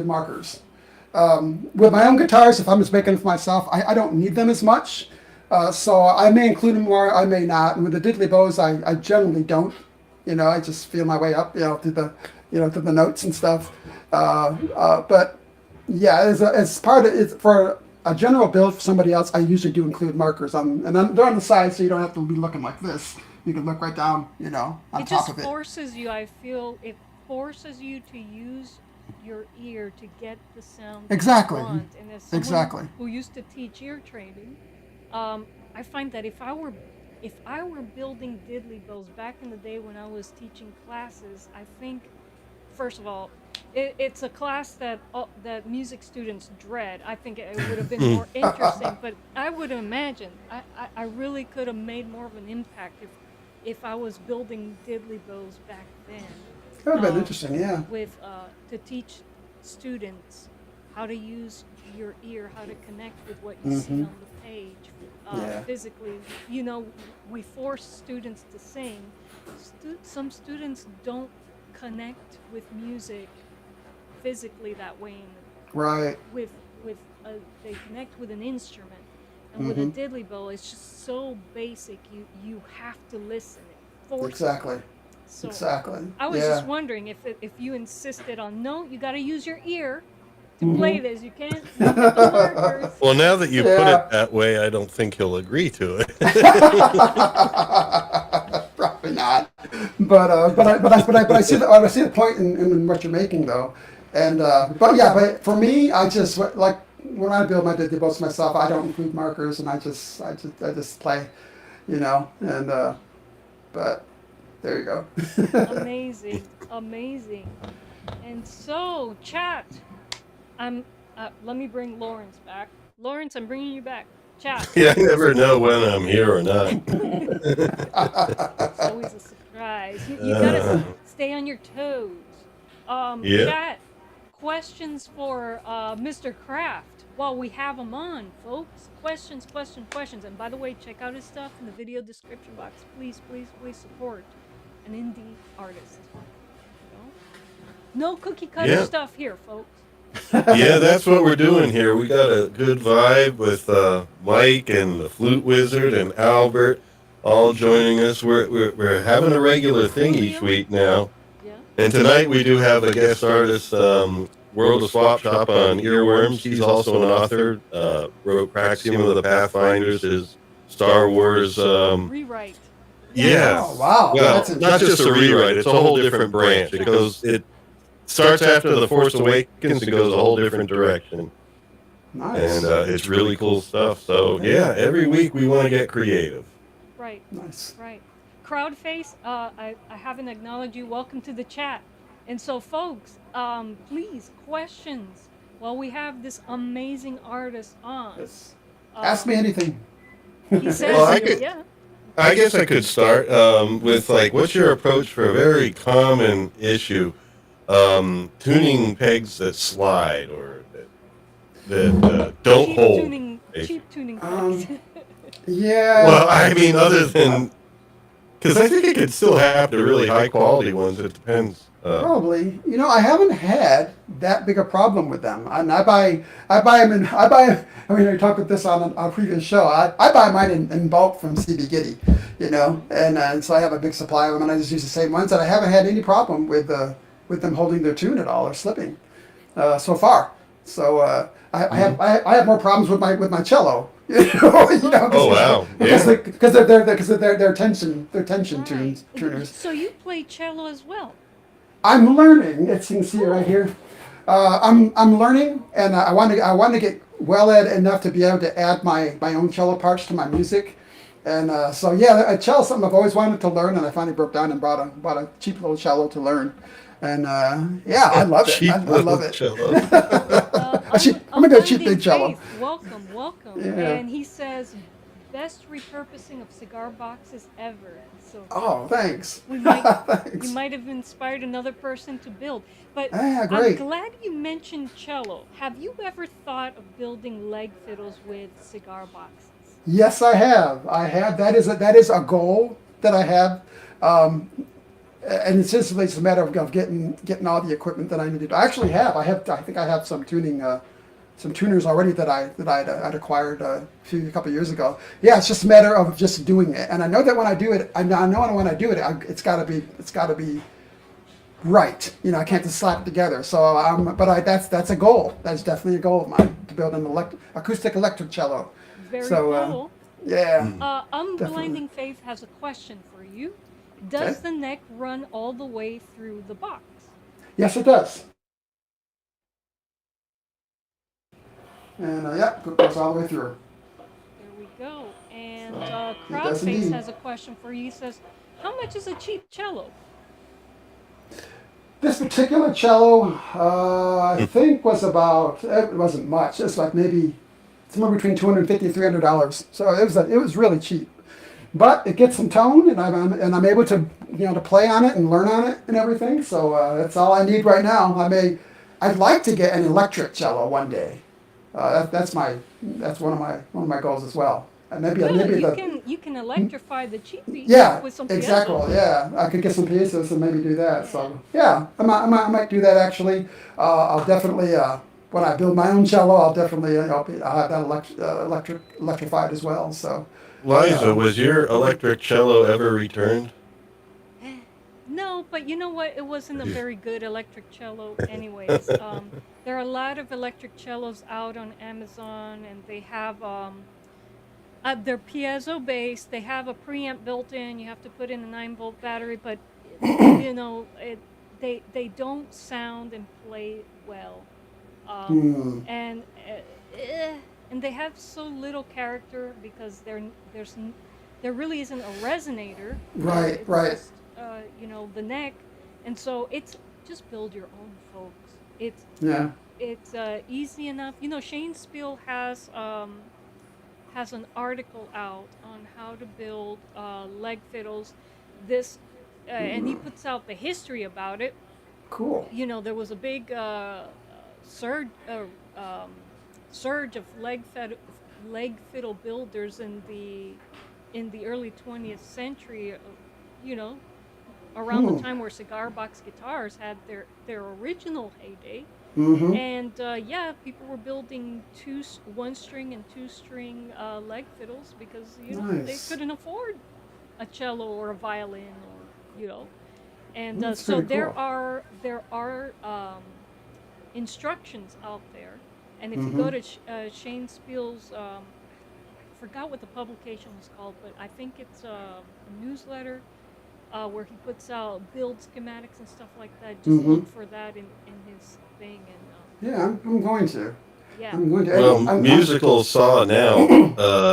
markers. With my own guitars, if I'm just making them for myself, I don't need them as much. So I may include them more, I may not. And with the diddley bows, I generally don't. You know, I just feel my way up, you know, through the notes and stuff. But yeah, as part of it, for a general build for somebody else, I usually do include markers and they're on the side, so you don't have to be looking like this. You can look right down, you know, on top of it. It just forces you, I feel, it forces you to use your ear to get the sound exactly. you want. And as someone who used to teach ear training, I find that if I were building diddley bows back in the day when I was teaching classes, I think, first of all, it's a class that music students dread. I think it would have been more interesting, but I would imagine I really could have made more of an impact if I was building diddley bows back then. That would have been interesting, yeah. With to teach students how to use your ear, how to connect with what you see on the page physically. You know, we force students to sing. Some students don't connect with music physically that way. Right. They connect with an instrument. And with a diddley bow, it's just so basic. You have to listen. Exactly. So exactly. I was just wondering if you insisted on no, you got to use your ear to play this. You can't look at the markers. Well, now that you put it that way, I don't think he'll agree to it. Probably not. But I see the point in what you're making though. And but for me, I just like. When I build my diddley bows myself, I don't include markers, and I just play, you know. And but there you go. amazing. And so, chat. Let me bring Lawrence back. Lawrence, I'm bringing you back. Chat. Yeah, I never know when I'm here or not. It's always a surprise. You gotta stay on your toes. Chat. Questions for Mr. Kraft while we have him on, folks. Questions. And by the way, check out his stuff in the video description box. Please support an indie artist. No cookie cutter stuff here, folks. Yeah, that's what we're doing here. We got a good vibe with Mike and the Flute Wizard and Albert all joining us. We're having a regular thing each week now. And tonight we do have a guest artist, World of Swap Shop on Earworms. He's also an author, wrote Praxium of the Pathfinders, his Star Wars rewrite. Yeah. Oh, wow. Well, not just a rewrite, it's a whole different branch. It starts after The Force Awakens and goes a whole different direction. Nice. And it's really cool stuff. So, yeah, every week we want to get creative. Right. Nice. Right. Crowdface, I haven't acknowledged you. Welcome to the chat. And so, folks, please, questions while we have this amazing artist on. Yes. Ask me anything. He says, well, I guess I could start with, like, what's your approach for a very common issue tuning pegs that slide or that don't hold. Cheap tuning Um, pegs. yeah. Well, I mean, other than because I think it could still have the really high quality ones. It depends. Probably. I haven't had that big a problem with them. And I buy them I mean, I talked about this on a previous show. I buy mine in bulk from CB Giddy, and so I have a big supply of them, and I just use the same ones, and I haven't had any problem with them holding their tune at all or slipping, so far. So I have more problems with my cello. Oh wow! Because Yeah. they're tension Right. tuners. So you play cello as well. I'm learning. As you can see right Cool. here, I'm learning, and I want to get well at enough to be able to add my own cello parts to my music, and so yeah, a cello is something I've always wanted to learn, and I finally broke down and bought a cheap little cello to learn, and yeah, I love it. Cheap I little love it. cello. I'm a good cheap big cello. Faith, welcome, welcome. Yeah. And he says, best repurposing of cigar boxes ever. So Oh, thanks. we might you Thanks. might have inspired another person to build. But Yeah, I'm great. glad you mentioned cello. Have you ever thought of building leg fiddles with cigar boxes? Yes, I have. That is a goal that I have. Um, and it's a matter of getting all the equipment that I need to do. I think I have some tuners already that I'd acquired a couple of years ago. Yeah, it's just a matter of just doing it. And I know that when I do it, I know when I do it, it's got to be right. I can't just slap it together. So that's a goal. That's definitely a goal of mine, to build an acoustic electric cello. Very So cool. yeah, definitely. Unblinding Faith has a question for you. Okay. Does the neck run all the way through the box? Yes, it does. And yeah, it goes all the way through. There we go. And It does Crowdface indeed. has a question for you. He says, how much is a cheap cello? This particular cello, I think it wasn't much. It's like maybe somewhere between $250 and $300. So it was really cheap. But it gets some tone, and I'm able to to play on it and learn on it and everything. So that's all I need right now. I'd like to get an electric cello one day. That's one of my goals as well. And Good. maybe You can electrify the cheapie yeah, with some exactly. piezo. Yeah, I could get some pieces and maybe do that. Yeah. So yeah, I might do that actually. I'll definitely when I build my own cello, I'll definitely I'll have that electrified as well. So Liza, was your electric cello ever returned? No, but you know what? It wasn't a very good electric cello, anyways. There are a lot of electric cellos out on Amazon, and they have they're piezo based. They have a preamp built in. You have to put in a 9-volt battery, but they don't sound and play well. Um, hmm, and and they have so little character because there really isn't a resonator. right, It's right, just the neck, and so it's just build your own, folks. yeah, It's easy enough. Shane Spiel has an article out on how to build leg fiddles. This and he puts out the history about it. cool. There was a big surge um, surge of leg fiddle builders in the early 20th century. You know, around the Hmm. time where cigar box guitars had their original heyday. Mm-hmm. And yeah, people were building 1-string and 2-string leg fiddles because they Nice. couldn't afford a cello or a violin or and That's so pretty cool. there are instructions out there, and if you Mm-hmm. go to Shane Spiel's forgot what the publication was called, but I think it's a newsletter where he puts out build schematics and stuff like that. Just Mm-hmm. look for that in his thing, and Yeah, I'm going to. yeah. I'm going to. Well, I'm Musical Saw now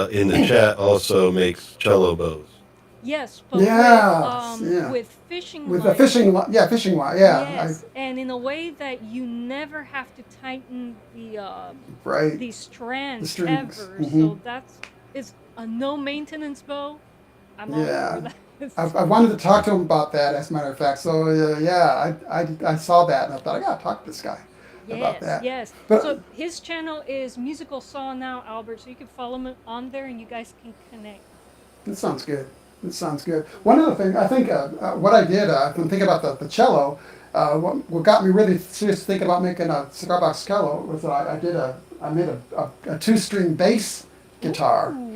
in the chat also makes cello bows. Yes, but yeah, yeah. with fishing With a line. fishing wire. Yeah, Yes, and in a way that you never have to tighten right. the The strands strings. ever. Mm-hmm. So it's a no maintenance bow. I'm all over Yeah. that. I wanted to talk to him about that, as a matter of fact. So yeah, I saw that and I thought I gotta talk to this guy about Yes, that. yes. But So his channel is Musical Saw Now, Albert. So you can follow him on there, and you guys can connect. it sounds good. It sounds good. Cool. One other thing, I think what I did, I'm thinking about the cello. What got me really serious thinking about making a cigar box cello was I made a two-string bass guitar. Ooh.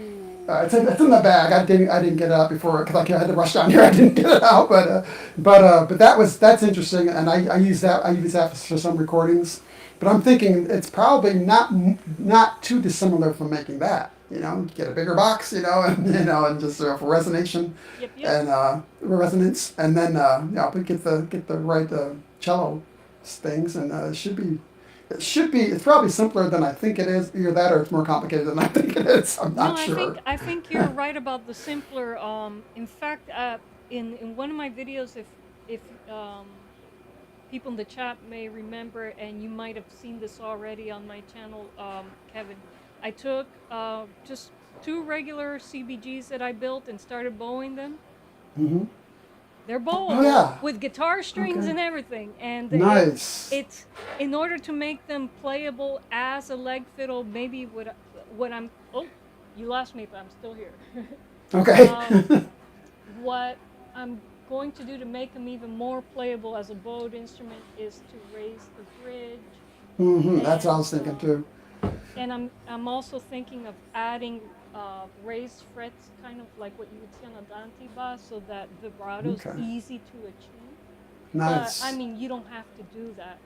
It's in the bag. I didn't get it out before because I had to rush down here. I didn't get it out, but that's interesting, and I use that for some recordings. But I'm thinking it's probably not too dissimilar from making that. Get a bigger box, and just for resonation Yep, yep. and resonance, and then we get the right cello things, and it's probably simpler than I think it is. Either that or it's more complicated than I think it is. I'm No, not sure. I think you're right about the simpler. In fact, in one of my videos, if people in the chat may remember, and you might have seen this already on my channel, Kevin, I took just 2 regular CBGs that I built and started bowing them. Hmm. They're Oh bowable yeah. with guitar strings Okay. and everything, and Nice. it's in order to make them playable as a leg fiddle. Maybe what I'm oh, you lost me, but I'm still here. Okay. What I'm going to do to make them even more playable as a bowed instrument is to raise the bridge. That's what I And was thinking too. and I'm also thinking of adding raised frets, kind of like what you would see on a Dante bass, so that vibrato is Okay. easy to achieve. But Nice. I mean, you don't have to do that.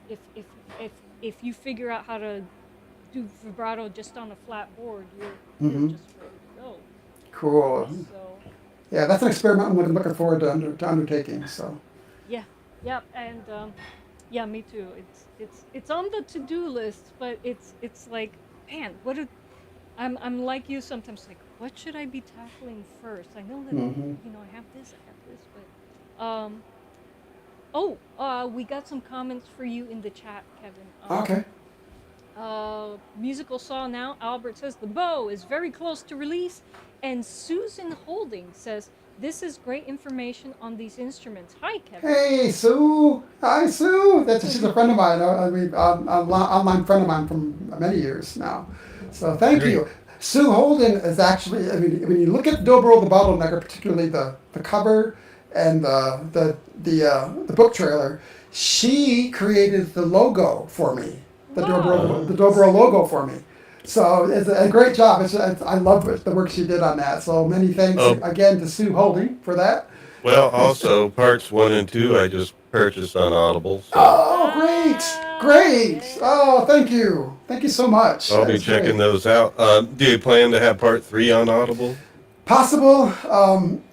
If if if you figure out how to do vibrato just on a flat board, you're Hmm. just ready to go. Cool. So Yeah, that's an experiment I'm looking forward to undertaking. So. yeah, yeah, and yeah, me too. It's on the to-do list, but it's like, man, I'm like you sometimes, like, what should I be tackling first? I know that Hmm. I have this, but we got some comments for you in the chat, Kevin. Okay. Musical Saw Now, Albert says the bow is very close to release, and Susan Holding says this is great information on these instruments. Hi, Kevin. Hey, Sue. Hi, Sue. She's a friend of mine. I mean, an online friend of mine from many years now. So thank Great. you. Sue Holden is actually, I mean, when you look at Dobro the Bottlenecker, particularly the cover and the book trailer, she created the logo for me, Wow. the Dobro logo for me. So it's a great job. I love the work she did on that. So many thanks Oh, again to Sue Holding for that. well, also parts 1 and 2 I just purchased on Audible, so Oh, great, great. Oh, Yeah. thank you so much. I'll That be is checking great. those out. Do you plan to have part 3 on Audible? Possible,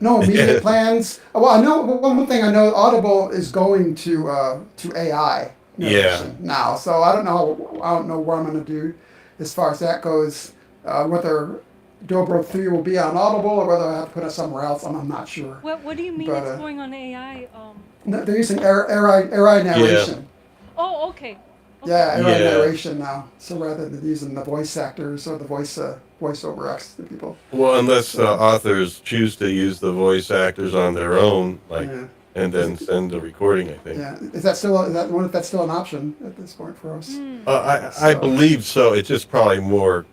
no immediate plans. Well, I know one thing I know. Audible is going to AI Yeah. narration now, so I don't know what I'm going to do as far as that goes. Whether Dobro 3 will be on Audible or whether I have to put it somewhere else, I'm not sure. What do you mean But it's going on AI? no, they're using AI Yeah. narration. Oh, okay. Okay. Yeah, AI Yeah. narration now. So rather than using the voice actors or the voiceover actors, the people. Well, unless authors choose to use the voice actors on their own, like, Yeah. and then send the recording, I think. Yeah. That's still an option at this point for us? Hmm. I So believe so. It's just probably more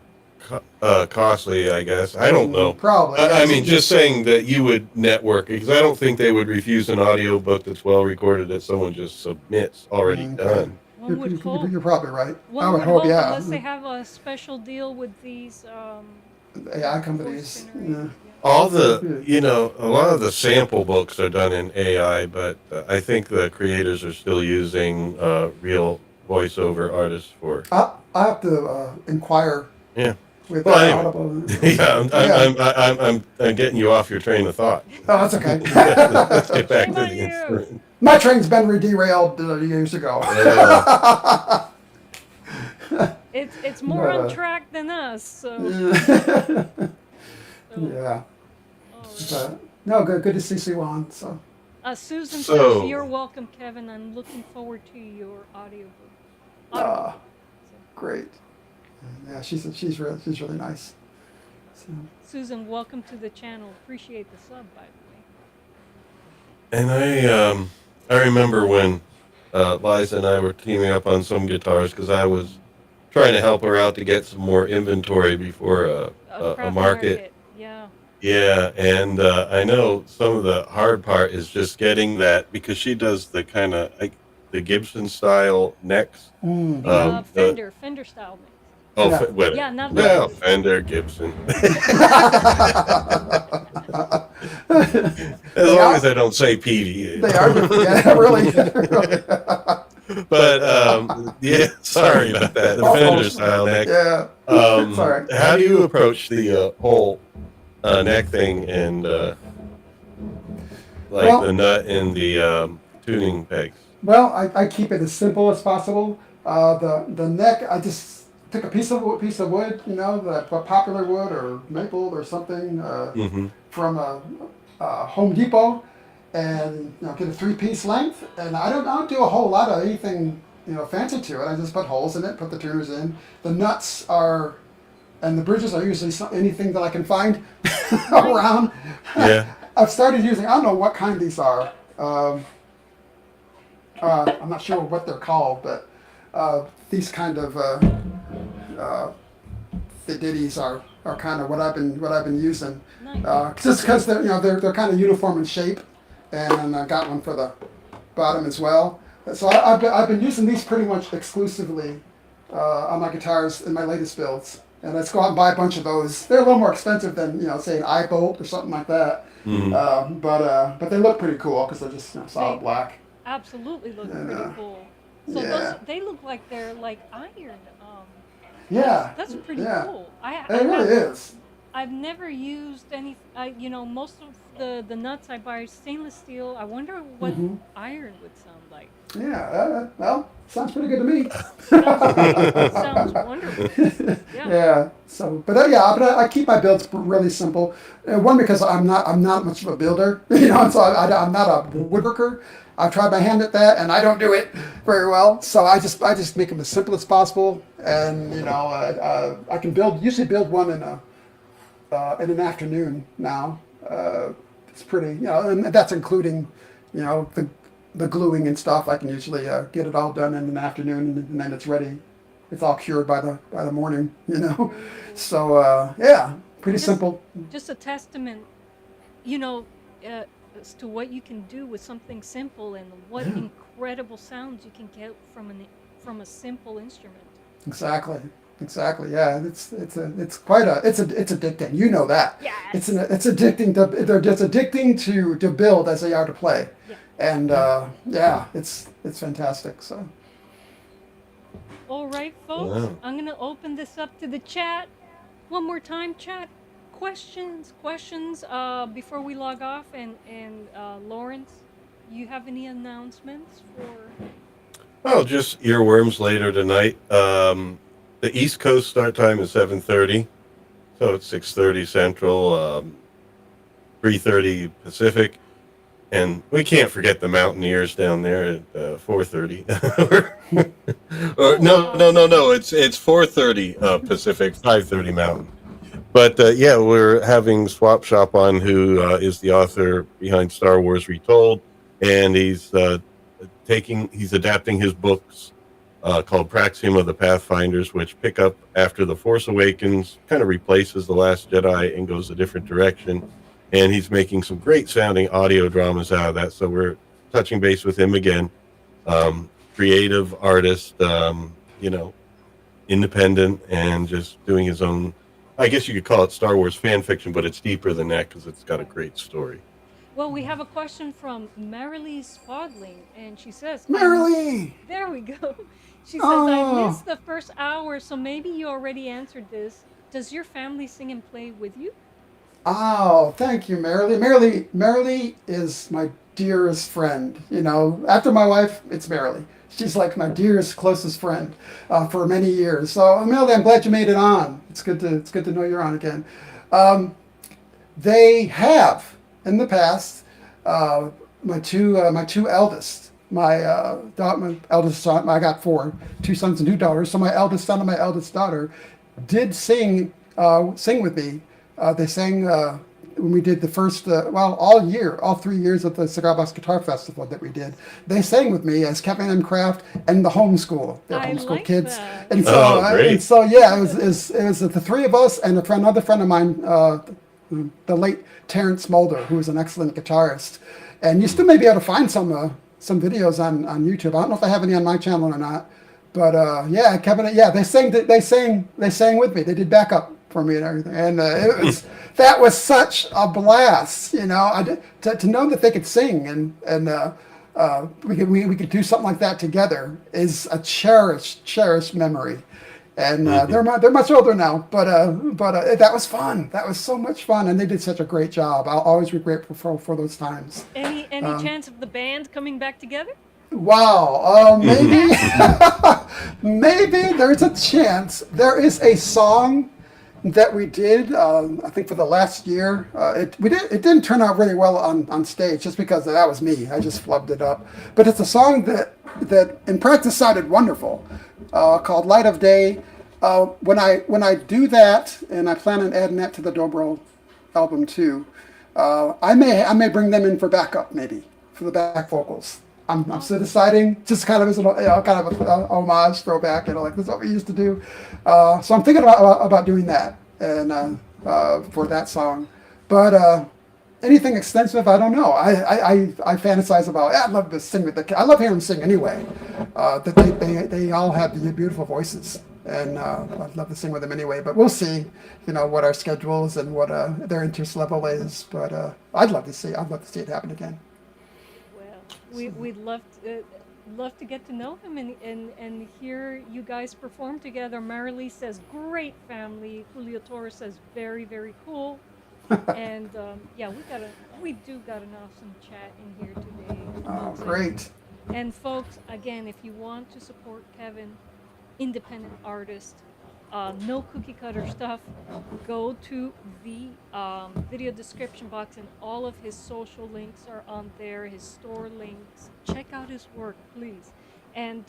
costly, I guess. I don't know. probably. Yeah, I mean, just saying that you would network it, because I don't think they would refuse an audiobook that's well recorded that someone just submits already Okay. done. One would hope. You're probably right. I One would would hope, hope, yeah. unless they have a special deal with these AI voice companies. Yeah. generators. Yeah. All a lot of the sample books are done in AI, but I think the creators are still using real voiceover artists for. I have to inquire Yeah. with Well, anyway. Audible. Yeah, Yeah. I'm getting you off your train of thought. Oh, that's okay. Let's get back Shame to on the you. instrument. My train's been derailed years ago. Yeah. It's more But, on track than us. So, Yeah. oh. But, no, good to see Sue on. So. Susan So- says you're welcome, Kevin. I'm looking forward to your audiobook. Audible. So, Great. Yeah, she's really nice. So, Susan, welcome to the channel. Appreciate the sub, by the way. And I remember when Liza and I were teaming up on some guitars because I was trying to help her out to get some more inventory before A a craft market. market. Yeah. Yeah, and I know some of the hard part is just getting that because she does the kind of like the Gibson style necks. Mm. The The Fender style mix. oh, Yeah. Yeah, whatever. not Yeah. Well, Gibson. Fender, Gibson. As They long are. as I don't say PV. They are different. Yeah, really. Really. But yeah, sorry about that. The Fender style neck. Yeah. Sorry. How do you approach the whole neck thing and like Well, the nut and the tuning pegs? well, I keep it as simple as possible. The neck, I just took a piece of wood, you know, the popular wood or maple or something Mm-hmm. from Home Depot, and get a 3-piece length. And I don't do a whole lot of anything fancy to it. I just put holes in it, put the tuners in. The nuts are and the bridges are usually anything that I can find around. Yeah. I've started using, I don't know what kind these are. I'm not sure what they're called, but these kind of the ditties are kind of what I've been using. Nice. Just because they're kind of uniform in shape, and I got one for the bottom as well. So I've been using these pretty much exclusively on my guitars in my latest builds. And let's go out and buy a bunch of those. They're a little more expensive than say an eye bolt or something like that. Mm-hmm. But they look pretty cool because they're just solid black. Absolutely look And, pretty cool. So yeah. they look like they're like iron. Yeah, That's pretty yeah. cool. It really is. I've never used any. Most of the nuts I buy are stainless steel. I wonder what Hmm. iron would sound like. Yeah, well, sounds pretty good to me. Sounds wonderful. Yeah. Yeah. So, but I keep my builds really simple. One, because I'm not much of a builder, so I'm not a woodworker. I've tried my hand at that, and I don't do it very well. So I just make them as simple as possible, and I can usually build one in an afternoon now. It's pretty, and that's including, the gluing and stuff. I can usually get it all done in an afternoon, and then it's ready. It's all cured by the morning. So yeah, pretty Just simple. just a testament, you know, uh, as to what you can do with something simple and what Yeah. incredible sounds you can get from a simple instrument. Exactly. Exactly. Yeah. It's quite it's addicting. You know that. Yes. It's addicting it's addicting to build as they are to play. Yeah. And yeah, it's fantastic. So All right, folks. Wow. I'm gonna open this up to the chat one more time. Chat questions. Before we log off. And Lawrence, you have any announcements for? Oh, just earworms later tonight. The East Coast start time is 7:30, so it's 6:30 Central, 3:30 Pacific, and we can't forget the Mountaineers down there at 4:30. Or no. It's 4:30 Pacific, 5:30 Mountain. But yeah, we're having Swap Shop on, who is the author behind Star Wars Retold, and he's adapting his books called Praxium of the Pathfinders, which pick up after The Force Awakens, kind of replaces The Last Jedi and goes a different direction. And he's making some great sounding audio dramas out of that. So we're touching base with him again. Creative artist, independent, and just doing his own. I guess you could call it Star Wars fan fiction, but it's deeper than that because it's got a great story. Well, we have a question from Marilee Swadling, and she says, Marilee. There we go. She says, I Oh. missed the first hour, so maybe you already answered this. Does your family sing and play with you? Oh, thank you, Marilee. Marilee is my dearest friend. After my wife, it's Marilee. She's like my dearest, closest friend for many years. So, Marilee, I'm glad you made it on. It's good to know you're on again. They have in the past my two eldest. My eldest son. I got two sons and two daughters. So my eldest son and my eldest daughter did sing with me. They sang when we did the first, all year, all 3 years of the Cigar Box Guitar Festival that we did, they sang with me as Kevin and Kraft and the homeschool. They're I homeschool like kids, that. and so Oh, great. yeah, it was the three of us and another friend of mine, the late Terrence Mulder, who was an excellent guitarist, and you still may be able to find some videos on YouTube. I don't know if I have any on my channel or not, but yeah, Kevin, yeah, they sang with me. They did backup for me and everything, and that was such a blast, you know. To know that they could sing and we could do something like that together is a cherished memory. And they're much older now, but that was fun. That was so much fun, and they did such a great job. I'll always be grateful for those times. Any chance of the band coming back together? Wow, maybe maybe there's a chance. There is a song that we did, I think for the last year. It didn't turn out really well on stage, just because that was me. I just flubbed it up. But it's a song that in practice sounded wonderful, called "Light of Day." When I do that, and I plan on adding that to the Dobro album too, I may bring them in for backup, maybe for the back vocals. I'm still deciding, just kind of as kind of a homage, throwback, like this is what we used to do. So I'm thinking about doing that, and for that song. But anything extensive, I don't know. I fantasize about. I'd love to sing with the kids. I love hearing them sing anyway. That they all have beautiful voices, and I'd love to sing with them anyway. But we'll see, what our schedules and what their interest level is. But I'd love to see it happen again. We'd love to get to know him and hear you guys perform together. Marilee says great family. Julio Torres says very, very cool. And yeah, we do got an awesome chat in here today. Oh, great. And folks, again, if you want to support Kevin, independent artist, no cookie cutter stuff, go to the video description box, and all of his social links are on there, his store links. Check out his work, please. And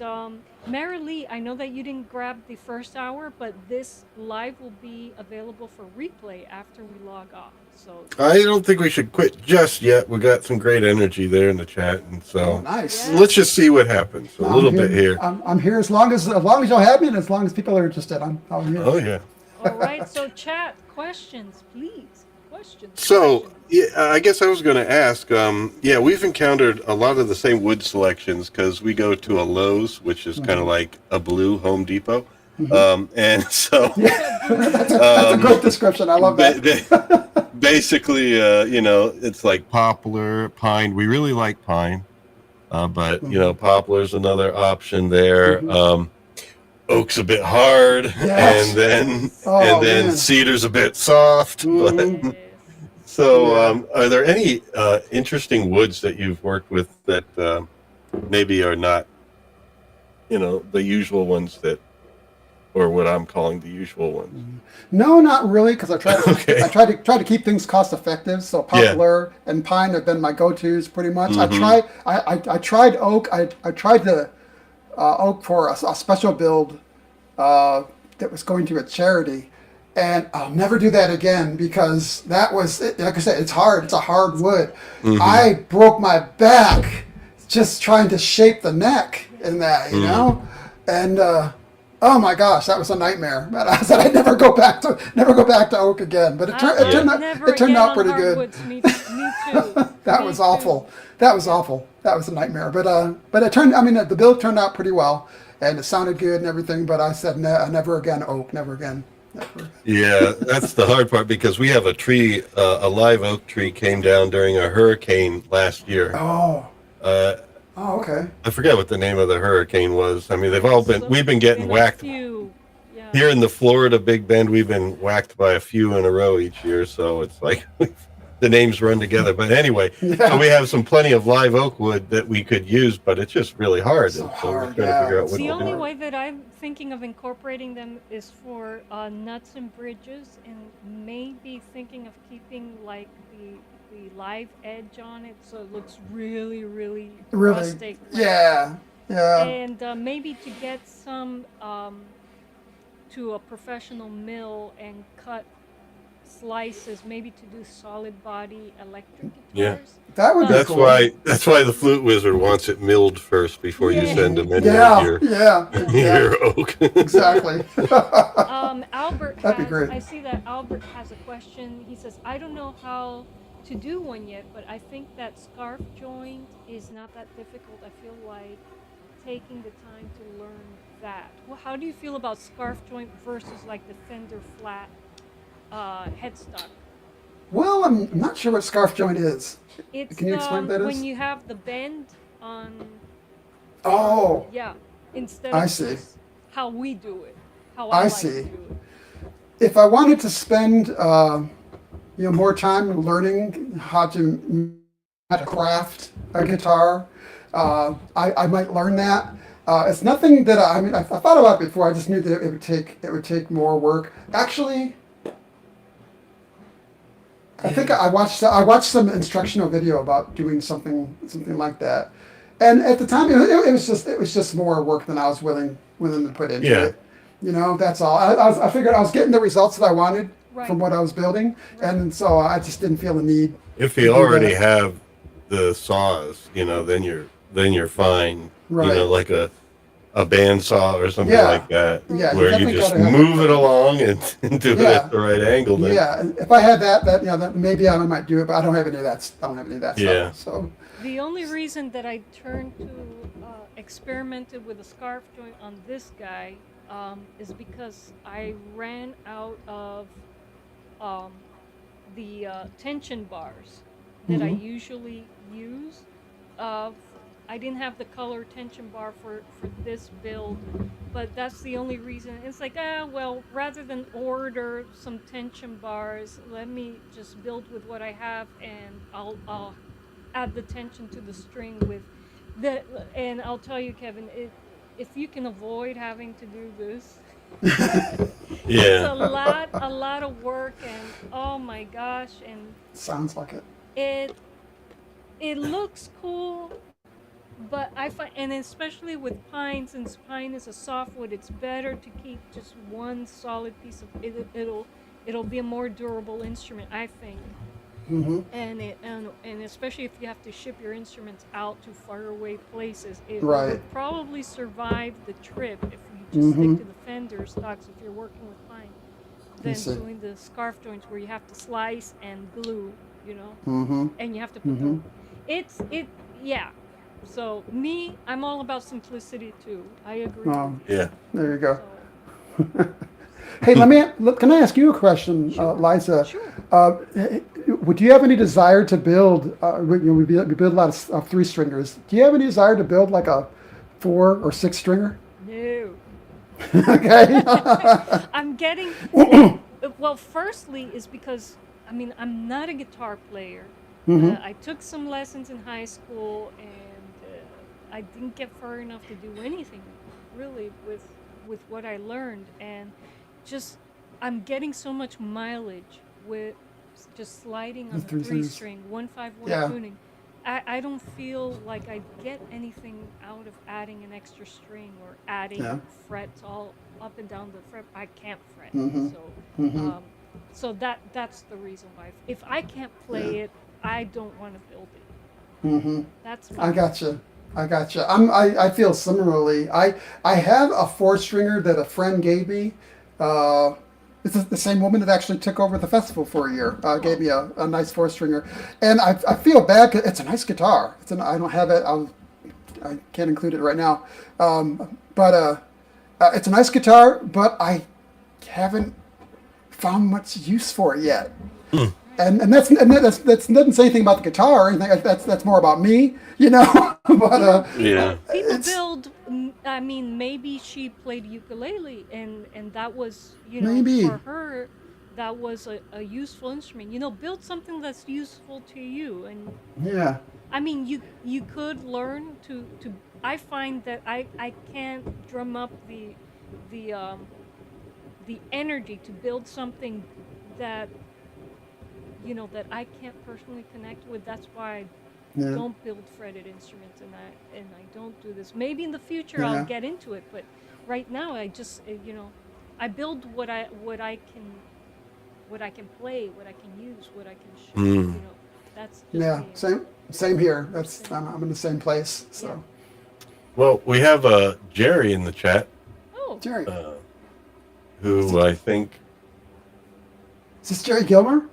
Marilee, I know that you didn't grab the first hour, but this live will be available for replay after we log off. So I don't think we should quit just yet. We got some great energy there in the chat, and so nice. Let's just see what happens. A little bit here. I'm here as long as you'll have me, and as long as people are interested. I'm here. Oh yeah. all right, so chat questions, please. Questions. So yeah, I guess I was going to ask. Yeah, we've encountered a lot of the same wood selections because we go to a Lowe's, which is kind of like a blue Home Depot. And so that's a great description. I love that. Basically, it's like poplar, pine. We really like pine, but poplar's another option there. Oak's a bit hard, Yes. and then man. cedar's a bit soft. But, so, are there any interesting woods that you've worked with that maybe are not, the usual ones or what I'm calling the usual ones? No, not really, because I try to keep things cost effective. So poplar and pine have been my go-tos pretty much. I tried oak. I tried the oak for a special build that was going to a charity, and I'll never do that again because that was, like I said, it's hard. It's a hard wood. I broke my back just trying to shape the neck in that, and. Oh my gosh, that was a nightmare. But I said I'd never go back to oak again. But it turned out pretty good. Me too. That was awful. That was a nightmare. But the build turned out pretty well, and it sounded good and everything. But I said never again oak, never again. Never. Yeah, that's the hard part because we have a tree, a live oak tree came down during a hurricane last year. Oh. Oh, okay. I forget what the name of the hurricane was. I mean, we've been getting whacked. Here in the Florida Big Bend, we've been whacked by a few in a row each year. So it's like the names run together. But anyway, so we have plenty of live oak wood that we could use, but it's just really hard. So we're hard, trying to figure out what The to only do. way that I'm thinking of incorporating them is for nuts and bridges, and maybe thinking of keeping like the live edge on it, so it looks really, really rustic. Yeah. And maybe to get some to a professional mill and cut slices, maybe to do solid body electric Yeah. guitars. That would be That's cool. why the flute wizard wants it milled first before you Yeah. send him any of Yeah, your yeah, yeah, your oak. exactly. Albert That'd be has, great. I see that Albert has a question. He says, I don't know how to do one yet, but I think that scarf joint is not that difficult. I feel like taking the time to learn that. Well, how do you feel about scarf joint versus like the Fender flat headstock? Well, I'm not sure what scarf joint is. It's Can you explain what that when is? you have the bend on, Oh, yeah, instead I of see. just how we do it, how I I like to see. do it. If I wanted to spend, more time learning how to craft a guitar, I might learn that. It's nothing that I mean. I thought about it before. I just knew that it would take more work. Actually, I think I watched some instructional video about doing something like that, and at the time it was just more work than I was willing to put into Yeah. it. That's all. I figured I was getting the results that I wanted Right. from what I was building, Right. and so I just didn't feel the need. If to you do already that. have the saws, then you're fine. Right. Like a bandsaw or something Yeah. like that, Yeah, you where you definitely just gotta have move that. it along and do it Yeah. at the right angle. Then Yeah, if I had that, then maybe I might do it, but I don't have any of that. I don't have any of that Yeah. stuff. So The only reason that I turned to experimented with a scarf joint on this guy is because I ran out of um, the tension bars that I usually use. Of I didn't have the color tension bar for this build, but that's the only reason. It's like, well, rather than order some tension bars, let me just build with what I have, and I'll add the tension to the string with the. And I'll tell you, Kevin, if you can avoid having to do this, it's yeah, a lot of work, and oh my gosh, and sounds like it. it it looks cool, but I find, and especially with pine, since pine is a softwood, it's better to keep just one solid piece of it. It'll be a more durable instrument, I think. And especially if you have to ship your instruments out to faraway places, it Right. would probably survive the trip if you just stick to the Fender stocks if you're working with pine, than see. doing the scarf joints where you have to slice and glue, Mm-hmm. and you have to put yeah. So me, I'm all about simplicity too. I agree. yeah. There you go. So, Hey, can I ask you a question, Liza? sure. Would you have any desire to build? We build a lot of three stringers. Do you have any desire to build like a 4 or 6 stringer? No. Okay. I'm getting well, firstly is because I mean I'm not a guitar player. I took some lessons in high school, and I didn't get far enough to do anything really with what I learned, and just I'm getting so much mileage with just sliding on The the three three strings. string 151 Yeah. tuning. I don't feel like I get anything out of adding an extra string or adding Yeah. frets all up and down the fret. I can't fret, Mhm. so that's the reason why. If I can't play it, I don't want to build it. Mm-hmm. That's I my gotcha. I feel similarly. I have a 4 stringer that a friend gave me. It's the same woman that actually took over the festival for a year. Gave me a nice 4 stringer, and I feel bad 'cause it's a nice guitar. I don't have it. I can't include it right now. But it's a nice guitar, but I haven't found much use for it yet. And that's doesn't say anything about the guitar or anything. That's more about me, But Yeah. people build. I mean, maybe she played ukulele, and that was, Maybe. for her, that was a useful instrument. Build something that's useful to you. And yeah, I mean, you could learn to. I find that I can't drum up the energy to build something that that I can't personally connect with. That's why I yeah, don't build fretted instruments, and I don't do this. Maybe in the future yeah. I'll get into it, but right now I just I build what I what I can play, what I can use, what I can show. Mm. That's just Yeah, same here. That's I'm in the same place. So, Yeah. Well, we have Jerry in the chat, Oh, Jerry, who I think. is this Jerry Gilmer?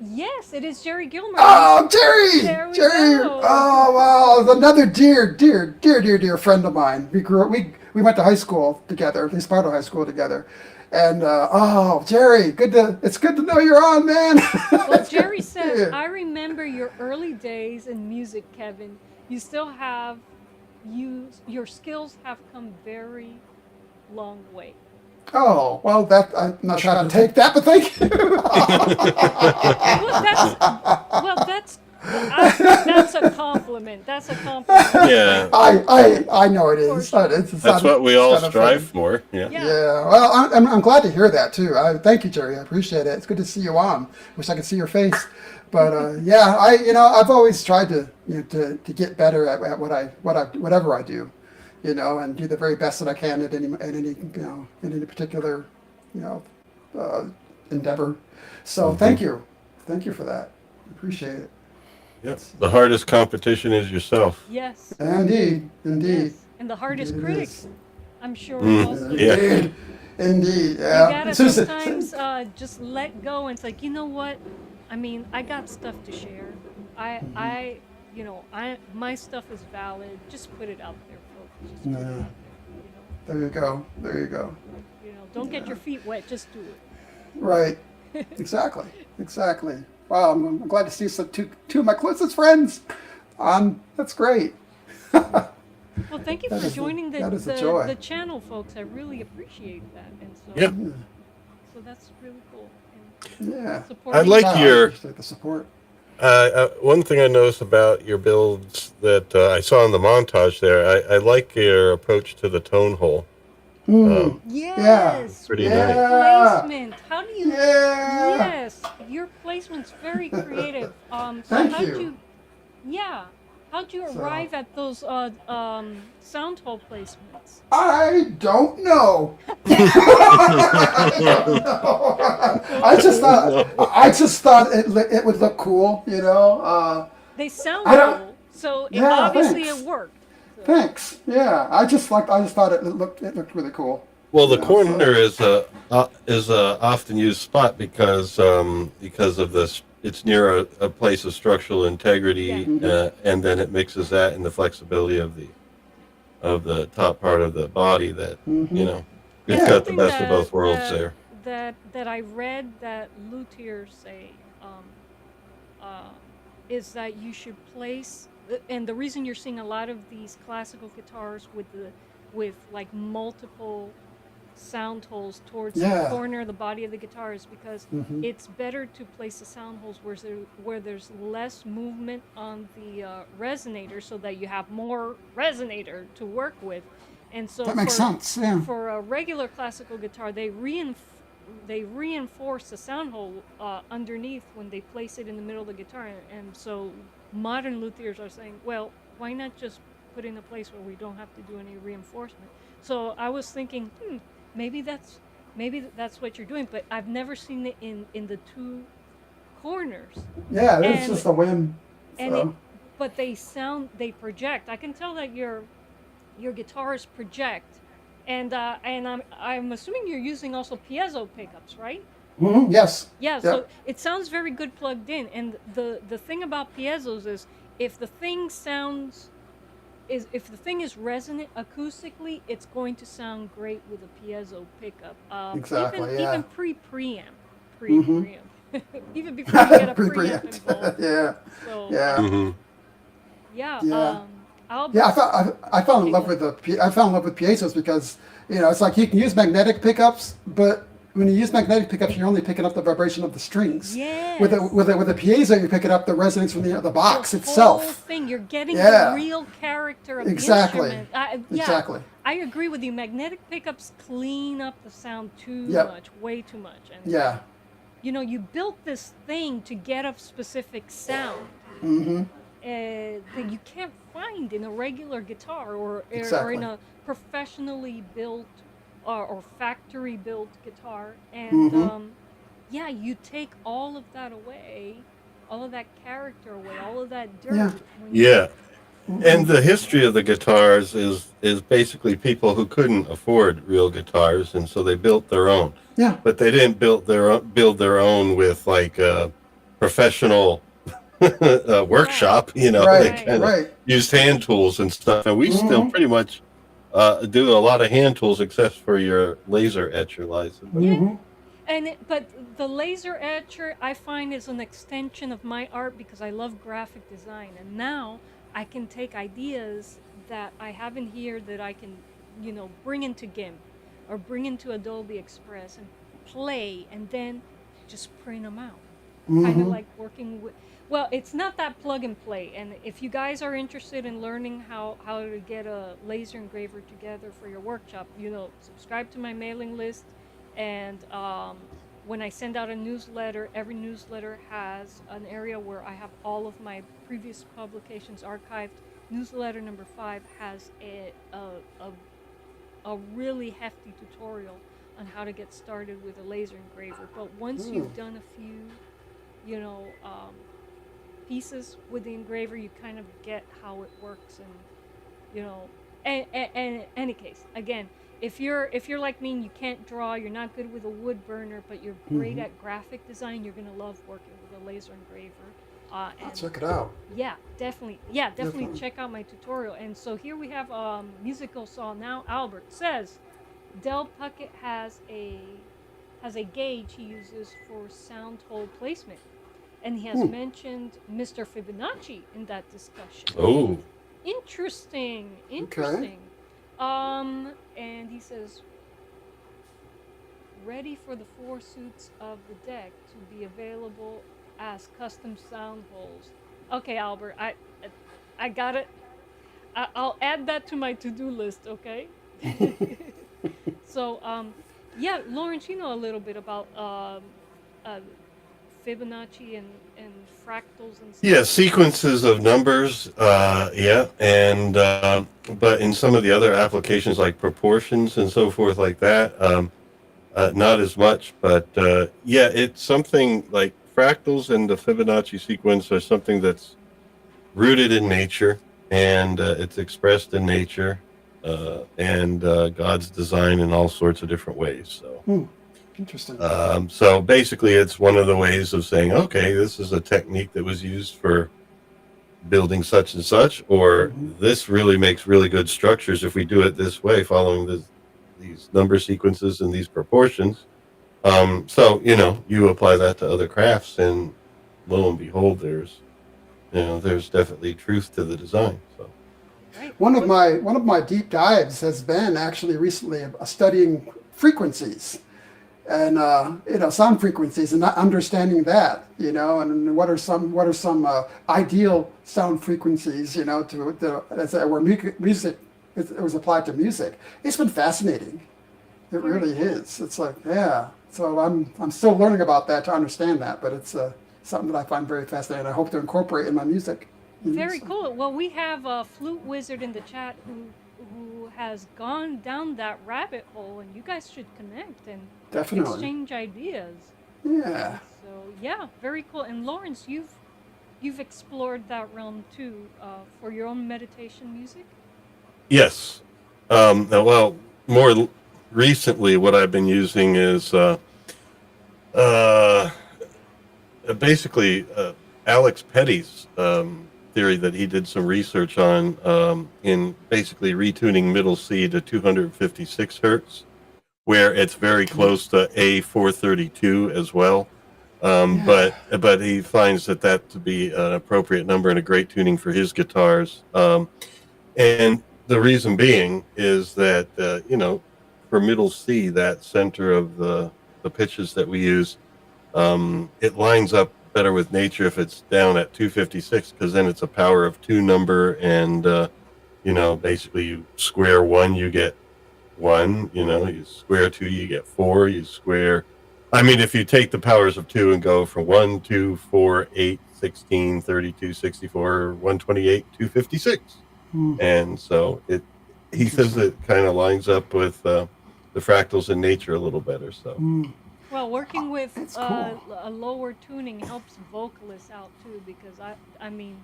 yes, it is Jerry Gilmer. Oh, Jerry! There we Jerry! go. Oh, wow! Another dear friend of mine. We grew up. We went to high school together. We started high school together. And oh, Jerry, it's good to know you're on, man. Well, Jerry says, Yeah. I remember your early days in music, Kevin. You still have, your skills have come very long way. Oh, well, that I'm not sure how to take that, but thank you. That's a compliment. That's a compliment. Yeah. I know it is. For sure. That's what we all strive for. Yeah. Yeah. Yeah, well, I'm glad to hear that too. Thank you, Jerry. I appreciate it. It's good to see you on. Wish I could see your face, but yeah, I've always tried to to get better at whatever I do, and do the very best that I can at any in any particular endeavor. So thank you for that. I appreciate it. Yep. The hardest competition is yourself. Yes. Indeed. Yes. And the hardest Indeed it critic, is. I'm sure. Also. Yeah. Indeed. You Yeah. gotta sometimes just let go, and it's like, you know what? I mean, I got stuff to share. My stuff is valid. Just put it out there, folks. Just put it out there. There you go. There you go. Don't get your feet wet. Just do it. Right. Exactly. Wow, I'm glad to see two of my closest friends. That's great. Well, thank you That for is joining that is a joy. the channel, folks. I really appreciate that, and so Yep. so that's really cool. And Yeah. supporting I like I your. appreciate the support. One thing I noticed about your builds that I saw in the montage there, I like your approach to the tone hole. Yes, Pretty Yeah. nice. placement. How do you? Yeah. Yes, your placement's very creative. So Thank how'd you. how'd you So- arrive at those sound hole placements? I don't know. I just thought it would look cool, They sound I don't- cool, so Yeah, obviously thanks. it worked. So, Thanks. Yeah, I just thought it looked really cool. Well, the Yeah, corner is a often used spot because of this. It's near a place of structural integrity, and then it mixes that and the flexibility of the top part of the body. That it's Yeah. got the something best of both worlds that, there. That I read that luthiers say is that you should place, and the reason you're seeing a lot of these classical guitars with like multiple sound holes towards the Yeah. corner of the body of the guitar is because it's better to place the sound holes where there's less movement on the resonator, so that you have more resonator to work with. And so That makes sense. Yeah. for a regular classical guitar, they reinforce the sound hole underneath when they place it in the middle of the guitar. And so modern luthiers are saying, well, why not just put in a place where we don't have to do any reinforcement? So I was thinking, maybe that's what you're doing, but I've never seen it in the two corners. Yeah, it's And- just a whim. And So. but they project. I can tell that your guitars project, and I'm assuming you're using also piezo pickups, right? Yes. Yeah. So it sounds very good plugged in. And the thing about piezos is if the thing is resonant acoustically, it's going to sound great with a piezo pickup. Exactly, yeah. Even preamp, even before you get a preamp involved. Yeah. So Yeah. yeah. Yeah. I'll Yeah, I fell in love with piezos because it's like you can use magnetic pickups, but when you use magnetic pickups, you're only picking up the vibration of the strings. Yes. With a piezo, you're picking up the resonance from the box the itself. whole thing. You're getting Yeah. the real character of Exactly. the instrument. Exactly. I agree with you. Magnetic pickups clean up the sound too Yep. much, way too much. And Yeah. you built this thing to get a specific sound that you can't find in a regular guitar or Exactly. in a professionally built or factory built guitar. And yeah, you take all of that away, all of that character away, all of that Yeah. dirt when you Yeah. And the history of the guitars is basically people who couldn't afford real guitars, and so they built their own. Yeah. But they didn't build their own with like a professional right, workshop. You know, they Right. right. kind of Right. used hand tools and stuff. And we still Mm-hmm. pretty much do a lot of hand tools, except for your laser etcher, Liza. But Yeah. Mm-hmm. But the laser etcher I find is an extension of my art because I love graphic design, and now I can take ideas that I have in here that I can, bring into GIMP or bring into Adobe Express and play, and then just print them out. Kind of Mm-hmm. like working with, well, it's not that plug and play. And if you guys are interested in learning how to get a laser engraver together for your workshop, subscribe to my mailing list. And when I send out a newsletter, every newsletter has an area where I have all of my previous publications archived. Newsletter number 5 has a really hefty tutorial on how to get started with a laser engraver. But once Mm. you've done a few, you know, um, pieces with the engraver, you kind of get how it works. And and in any case, again, if you're like me and you can't draw, you're not good with a wood burner, but you're great Mm-hmm. at graphic design, you're gonna love working with a laser engraver. I'll And check it out. definitely Definitely. check out my tutorial. And so here we have musical saw. Now Albert says Del Puckett has a gauge he uses for sound hole placement, and he has Hmm. mentioned Mr. Fibonacci in that discussion. oh, Interesting, Okay. interesting. And he says, ready for the 4 suits of the deck to be available as custom sound holes. Okay, Albert, I got it. I'll add that to my to-do list. Okay. So, yeah, Lawrence, you know a little bit about uh, Fibonacci and fractals and yeah, stuff. sequences of numbers. Yeah, and but in some of the other applications like proportions and so forth like that, not as much. But yeah, it's something like fractals and the Fibonacci sequence are something that's rooted in nature, and it's expressed in nature, and God's design in all sorts of different ways. So. Hmm. Interesting. So basically, it's one of the ways of saying, okay, this is a technique that was used for building such and such, or Mm-hmm. this really makes really good structures if we do it this way, following these number sequences and these proportions. So you apply that to other crafts, and lo and behold, there's definitely truth to the design. So Right. One of my deep dives has been actually recently studying frequencies and sound frequencies and not understanding that, and what are some ideal sound frequencies, where music it was applied to music. It's been fascinating. It Very really cool. is. It's like, yeah. So I'm still learning about that to understand that, but it's something that I find very fascinating. I hope to incorporate in my music. Very So, cool. Well, we have a flute wizard in the chat who has gone down that rabbit hole, and you guys should connect and definitely. exchange ideas. Yeah. And so, yeah, very cool. And Lawrence, you've explored that realm too, for your own meditation music. yes, well, more recently, what I've been using is uh, basically Alex Petty's theory that he did some research on, in basically retuning middle C to 256 hertz, where it's very Okay. close to A432 as well. Yeah. But he finds that to be an appropriate number and a great tuning for his guitars. And the reason being is that for middle C, that center of the pitches that we use, it lines up better with nature if it's down at 256, because then it's a power of 2 number, and basically you square 1, you get 1. You square 2, you get 4. You square, I mean, if you take the powers of 2 and go from 1, 2, 4, 8, 16, 32, 64, 128, 256. Hmm. And so he says Interesting. it kind of lines up with the fractals in nature a little better. So Hmm. Well, working with That's cool. a lower tuning helps vocalists out too, because I mean,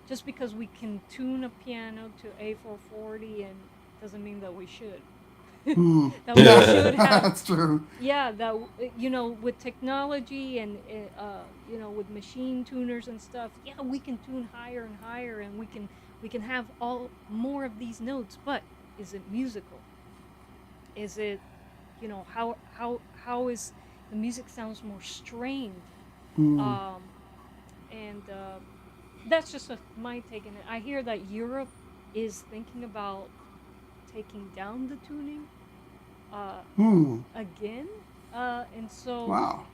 just because we can tune a piano to A440 and doesn't mean that we should. Hmm. That we Yeah, should have, that's true. yeah, that with technology and with machine tuners and stuff, yeah, we can tune higher and higher, and we can have all more of these notes. But is it musical? Is it, how is the music sounds more strained? Hmm. Um, and That's just my take on it. I hear that Europe is thinking about taking down the tuning uh, Hmm. again, and so Wow.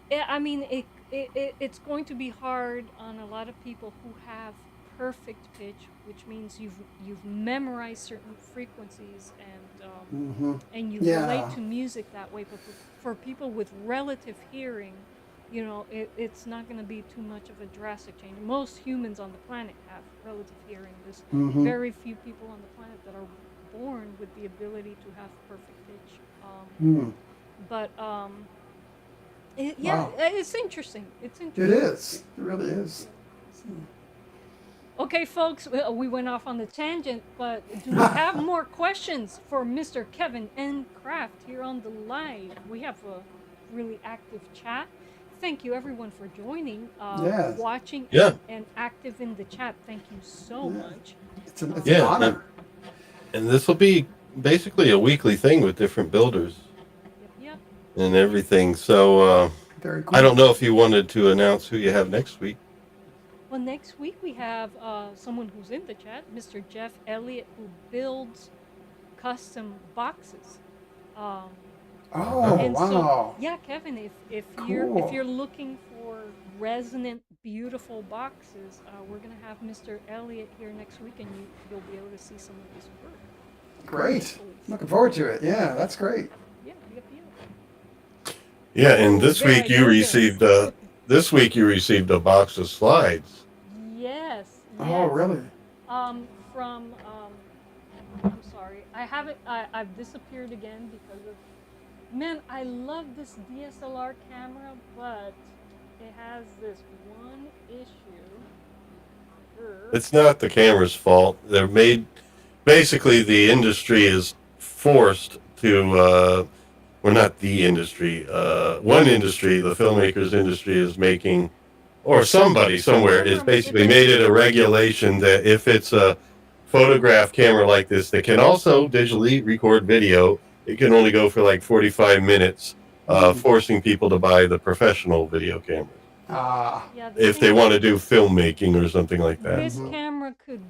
yeah, I mean it's going to be hard on a lot of people who have perfect pitch, which means you've memorized certain frequencies Hmm. and you relate Yeah. to music that way. But for people with relative hearing, it's not going to be too much of a drastic change. Most humans on the planet have relative hearing. There's Hmm. very few people on the planet that are born with the ability to have perfect pitch. Hmm. But Yeah, Wow. it's interesting. It's It interesting. is. It really is. Okay, folks, we went off on the tangent, but do we have more questions for Mr. Kevin N. Kraft here on the live? We have a really active chat. Thank you, everyone, for joining, Yeah. watching, Yeah. and active in the chat. Thank you so Yeah. much. It's an Yeah, honor. and this will be basically a weekly thing with different builders Yep, yep. and everything. So Very I cool. don't know if you wanted to announce who you have next week. Well, next week we have someone who's in the chat, Mr. Jeff Elliott, who builds custom boxes. Um, Oh, and so, wow. yeah, Kevin, if Cool. you're looking for resonant, beautiful boxes, we're gonna have Mr. Elliott here next week, and you'll be able to see some of his work. Great. Hopefully. Looking forward to it. Yeah, that's great. Yeah, yep, yep. Yeah, and Oh, very good. this week you received a box of slides. Yes, Oh, yes. really? From I'm sorry, I haven't. I've disappeared again because of. Man, I love this DSLR camera, but it has this one issue. It's not the camera's fault. They're made basically the industry is forced to well, not the industry. One industry, the filmmakers industry, is making, or somebody somewhere is basically made it a regulation that if it's a photograph camera like this that can also digitally record video, it can only go for like 45 minutes, forcing people to buy the professional video cameras Ah. Yeah, if they want to do filmmaking or something like that. This camera could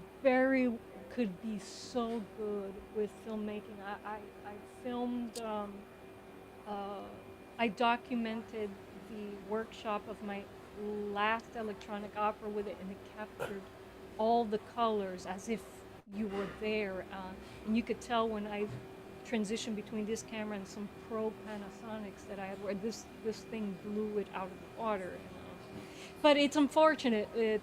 be so good with filmmaking. I filmed. I documented the workshop of my last electronic opera with it, and it captured all the colors as if you were there, and you could tell when I transitioned between this camera and some pro Panasonics that I had, where this thing blew it out of the water. And, but it's unfortunate. It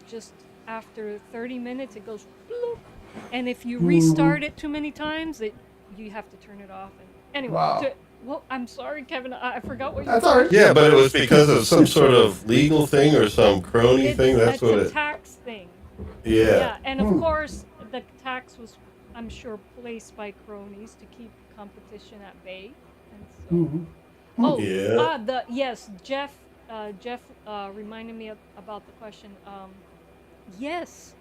just after 30 minutes it goes bloop, and if you restart it too many times, you have to turn it off. And anyway, Wow. well, I'm sorry, Kevin. I forgot what you. That's all right. Yeah, but it was because of some sort of legal thing or some crony thing. That's what It's a it. tax thing. Yeah. Yeah, and of course the tax was, I'm sure, placed by cronies to keep competition at bay. And so, oh, Yeah. Jeff reminded me about the question. Yes,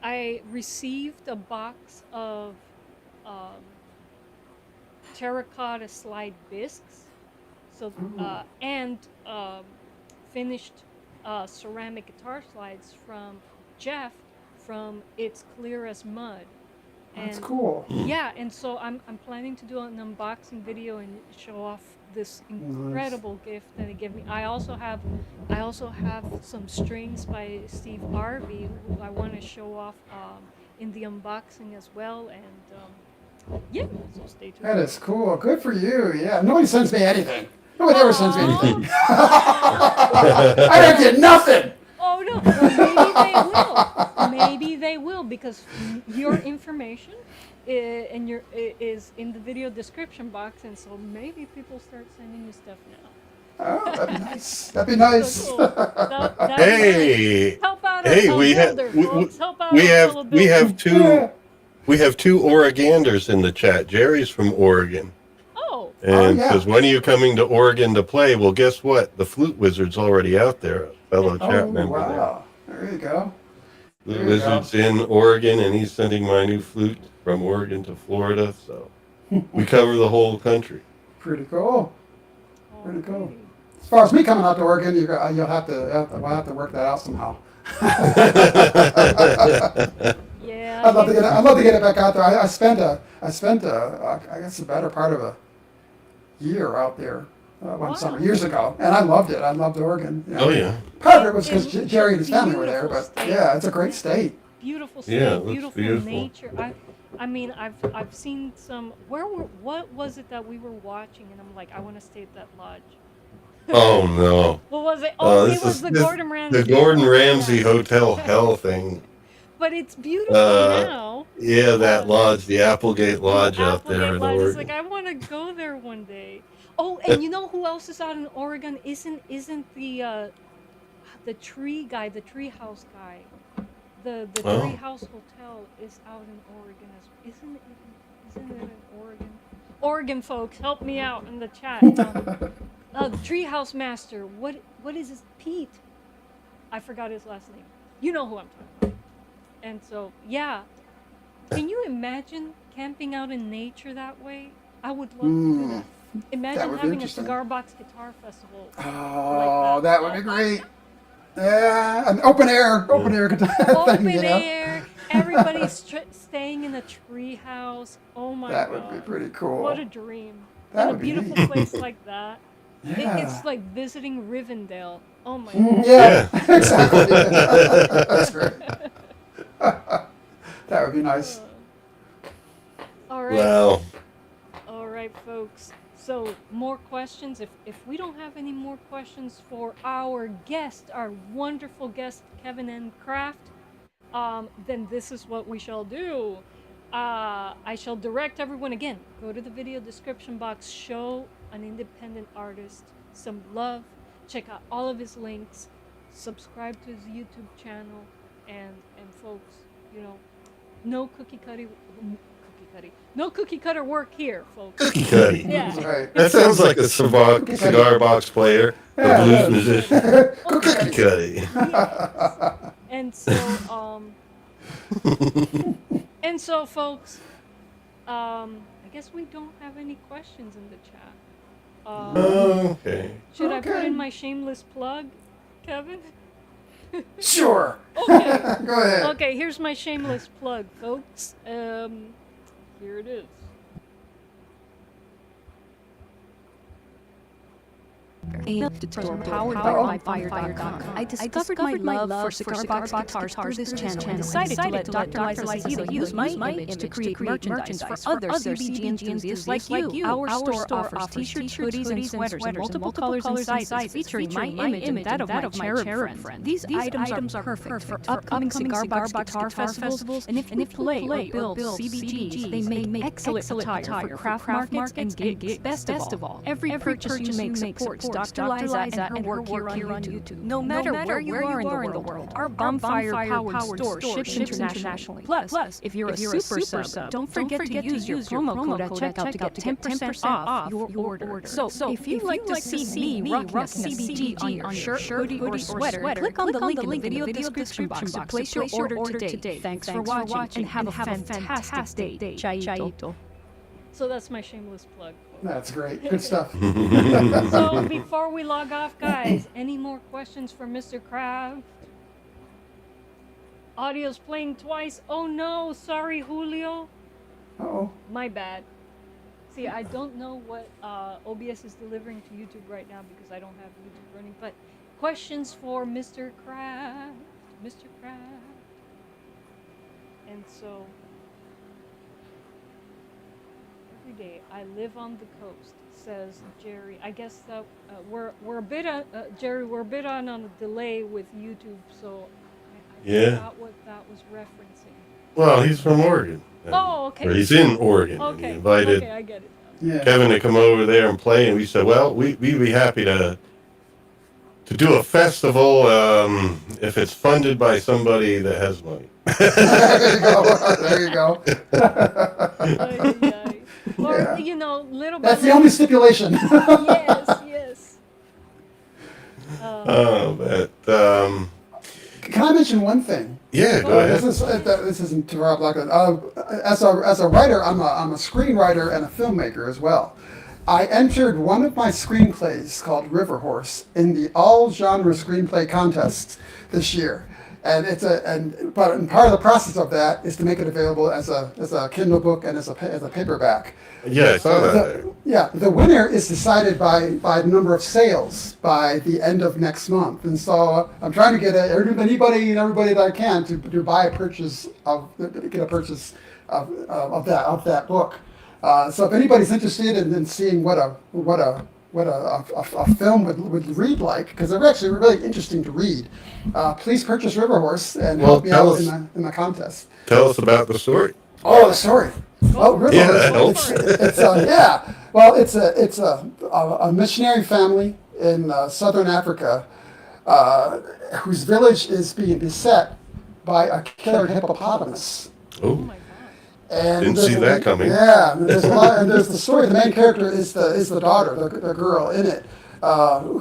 I received a box of um, terracotta slide bisques, so and finished ceramic guitar slides from Jeff from It's Clear as Mud. That's And cool. yeah, and so I'm planning to do an unboxing video and show off this incredible gift that he gave me. I also have some strings by Steve Harvey who I want to show off in the unboxing as well. And yeah, so stay tuned. That is cool. Good for you. Yeah. Nobody sends me anything. Nobody ever sends me anything. I don't get nothing. Oh no! Well, maybe they will. Maybe they they will, because your information and your is in the video description box, and so maybe people start sending you stuff now. Oh, that'd be nice. That'd be nice. So cool. That'd be Hey, nice. Help out hey, a builder, folks. Help out we a have fellow we builder. have two we have two Oreganders in the chat. Jerry's from Oregon. Oh. And yeah. says, when are you coming to Oregon to play? Well, guess what? The Flute Wizard's already out there, a fellow chat Oh, member wow. There you go. there. There The you go. Wizard's in Oregon, and he's sending my new flute from Oregon to Florida. So we cover the whole country. Pretty cool. Pretty cool. As far as me coming out to Oregon, we'll have to work that out somehow. Yeah. I'd love to get it back out there. I spent I guess the better part of a year out there one summer years ago, and I loved it. I loved Oregon. You know. Oh, yeah. Part of it was because Jerry and his family were there, but state. yeah, it's a great state. Beautiful state, Yeah, it looks beautiful beautiful. nature. I mean, I've seen some. What was it that we were watching? And I'm like, I want to stay at that lodge. Oh, no. What was it? Oh, it This was is the this- Gordon Ramsay. The Gordon Ramsay Yeah. Hotel Hell thing. But it's beautiful now. Yeah, that lodge, the Applegate Lodge out Applegate there in Lodge. It's Oregon. like, I want to go there one day. Oh, and you know who else is out in Oregon? Isn't the tree guy, the tree house guy? The Oh. tree house hotel is out in Oregon as isn't it in Oregon? Oregon folks, help me out in the chat. The treehouse master. What is his Pete? I forgot his last name. You know who I'm talking about. And so, yeah. Can you imagine camping out in nature that way? I would love to do that. Imagine would be having a interesting. cigar box guitar festival. Oh, like that would be great. Yeah, an open air Open thing, you know. air. Everybody's staying in a tree house. Oh my That god. would be pretty cool. What a dream. That In a would be beautiful neat. place like that. Yeah. It's like visiting Rivendell. Oh my god. Yeah, exactly. That's great. That would be nice. All right. Wow. All right, folks. So, more questions. If we don't have any more questions for our guest, our wonderful guest, Kevin and Kraft, then this is what we shall do. I shall direct everyone again. Go to the video description box. Show an independent artist some love. Check out all of his links. Subscribe to his YouTube channel. And folks, you know, no cookie cutter work here, folks. Cookie cutty. Yeah. That's right. That sounds like a cigar box player, a blues musician. Cookie cutty. Yes. And so, folks, I guess we don't have any questions in the chat. Okay. Should I put Okay. in my shameless plug, Kevin? Sure. Okay. Go ahead. Okay, here's my shameless plug, folks. Here it is. Powered by Fire.com. I discovered my love for cigar box guitars through this channel and decided to let Dr. Liza Seigido use my image to create merchandise for other CBG enthusiasts like you. Our store offers t-shirts, hoodies, and sweaters in multiple colors and sizes featuring my image and that of my cherub friend. These items are perfect for upcoming cigar box guitar festivals, and if you play or build CBGs, they make excellent attire for craft markets and gigs. Best of all, every purchase you make supports Dr. Liza and her work here on YouTube. No matter where you are in the world, our bonfire-powered store ships internationally. Plus, if you're a super sub, don't forget to use your promo code at checkout to get 10% off your order. So if you'd like to see me rocking a CBG on your shirt, hoodie, or sweater, click on the link in the video description box to place your order today. Thanks for watching and have a fantastic day. Chaito. So that's my shameless plug. That's great. Good stuff. So before we log off, guys, any more questions for Mr. Kraft? Audio's playing twice. Oh no, sorry, Julio. Uh-oh. My bad. See, I don't know what OBS is delivering to YouTube right now because I don't have YouTube running. But questions for Mr. Kraft. Mr. Kraft. And so, every day I live on the coast, says Jerry. I guess that we're a bit on Jerry. We're a bit on a delay with YouTube, so I Yeah. forgot what that was referencing. Well, he's from Oregon. Oh, okay. Or he's in Oregon. And Okay. he invited Okay, I get it now. Yeah. Kevin to come over there and play, and we said, well, we'd be happy to do a festival if it's funded by somebody that has money. There you go. There you go. Ay, ay, ay. Or, Yeah. you know, little by That's the little. only stipulation. Yes, yes. But Can I mention one thing? yeah, go ahead. This isn't to Rob Lockwood. As a writer, I'm a screenwriter and a filmmaker as well. I entered one of my screenplays called River Horse in the all genre screenplay contest this year, and part of the process of that is to make it available as a Kindle book and as a paperback. Yeah, I saw that there. Yeah, the winner is decided by the number of sales by the end of next month, and so I'm trying to get anybody and everybody that I can to buy a purchase of that book. So if anybody's interested in seeing what a film would read like, because they're actually really interesting to read, please purchase River Horse and help me out in the contest. Tell us about the story. Oh, the story. Oh, River Yeah, Horse. that helps. It's yeah. Well, it's a missionary family in southern Africa whose village is being beset by a killer hippopotamus. Oh Oh, my god. And Didn't see that coming. Yeah, and there's a lot. And there's the story. The main character is the daughter, the girl in it,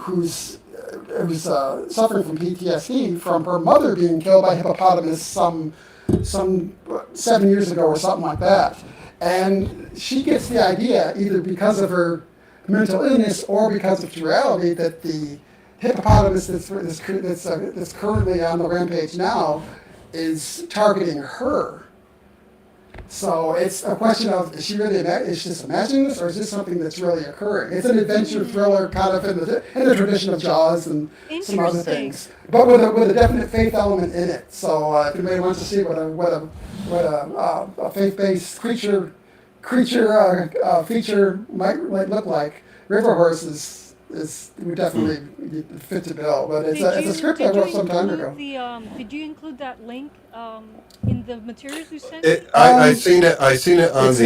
who's suffering from PTSD from her mother being killed by a hippopotamus some 7 years ago or something like that. And she gets the idea, either because of her mental illness or because of reality, that the hippopotamus that's currently on the rampage now is targeting her. So it's a question of, is she just imagining this, or is this something that's really occurring? It's an adventure thriller kind of in the tradition of Jaws and some other things, but with a definite faith element in it. So if anybody wants to see what a faith-based creature feature might look like, River Horse would definitely fit the bill. But it's a script I wrote some time ago. Did you include that link in the materials you sent? I seen it on it's the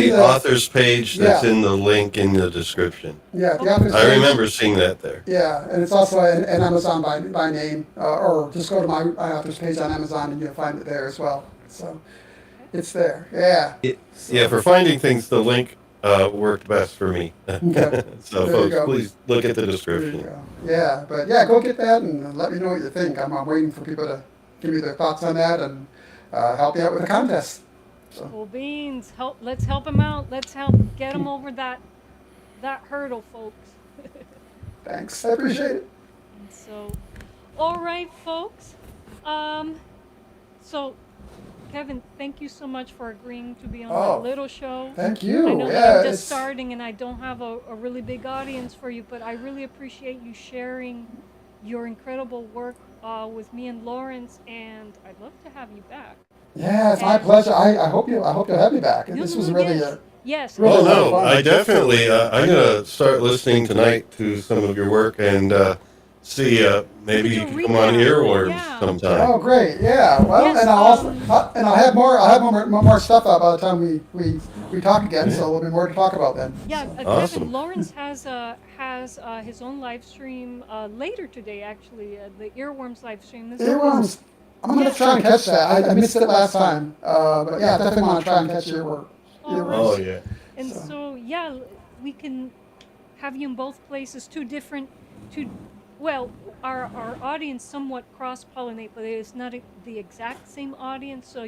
in the- author's page. That's Yeah. in the link in the description. Yeah, the author's I page. remember seeing that there. Yeah, and it's also an Amazon by name, or just go to my author's page on Amazon and you'll find it there as well. So it's there. Yeah. Yeah, for finding things, the link worked best for me. Okay. So, There you folks, go. please look at the There you description. go. Yeah, but yeah, go get that and let me know what you think. I'm waiting for people to give me their thoughts on that and help me out with the contest. Cool beans. Let's help him out. Let's help get him over that hurdle, folks. Thanks. I appreciate it. And so, all right, folks. So, Kevin, thank you so much for agreeing to be on my little show. Thank you. I know Yeah, that I'm just it's- starting and I don't have a really big audience for you, but I really appreciate you sharing your incredible work with me and Lawrence, and I'd love to have you back. Yeah, it's my pleasure. I hope you'll have me back. This was really yes. really Oh a lot of no, fun. I definitely. I'm gonna start listening tonight to some of your work and see maybe you can come on Earworms sometime. Oh, great! Yeah. Well, Yes, and I'll have more stuff out by the time we talk again. So there'll be more to talk about then. Yeah, Awesome. Kevin, Lawrence has his own live stream later today, actually, the Earworms live stream. This Earworms. I'm gonna try and catch that. I missed it last time, but yeah, I definitely want to try and catch earworms. Oh yeah. And so, yeah, we can have you in both places. Well, our audience somewhat cross-pollinate, but it's not the exact same audience, so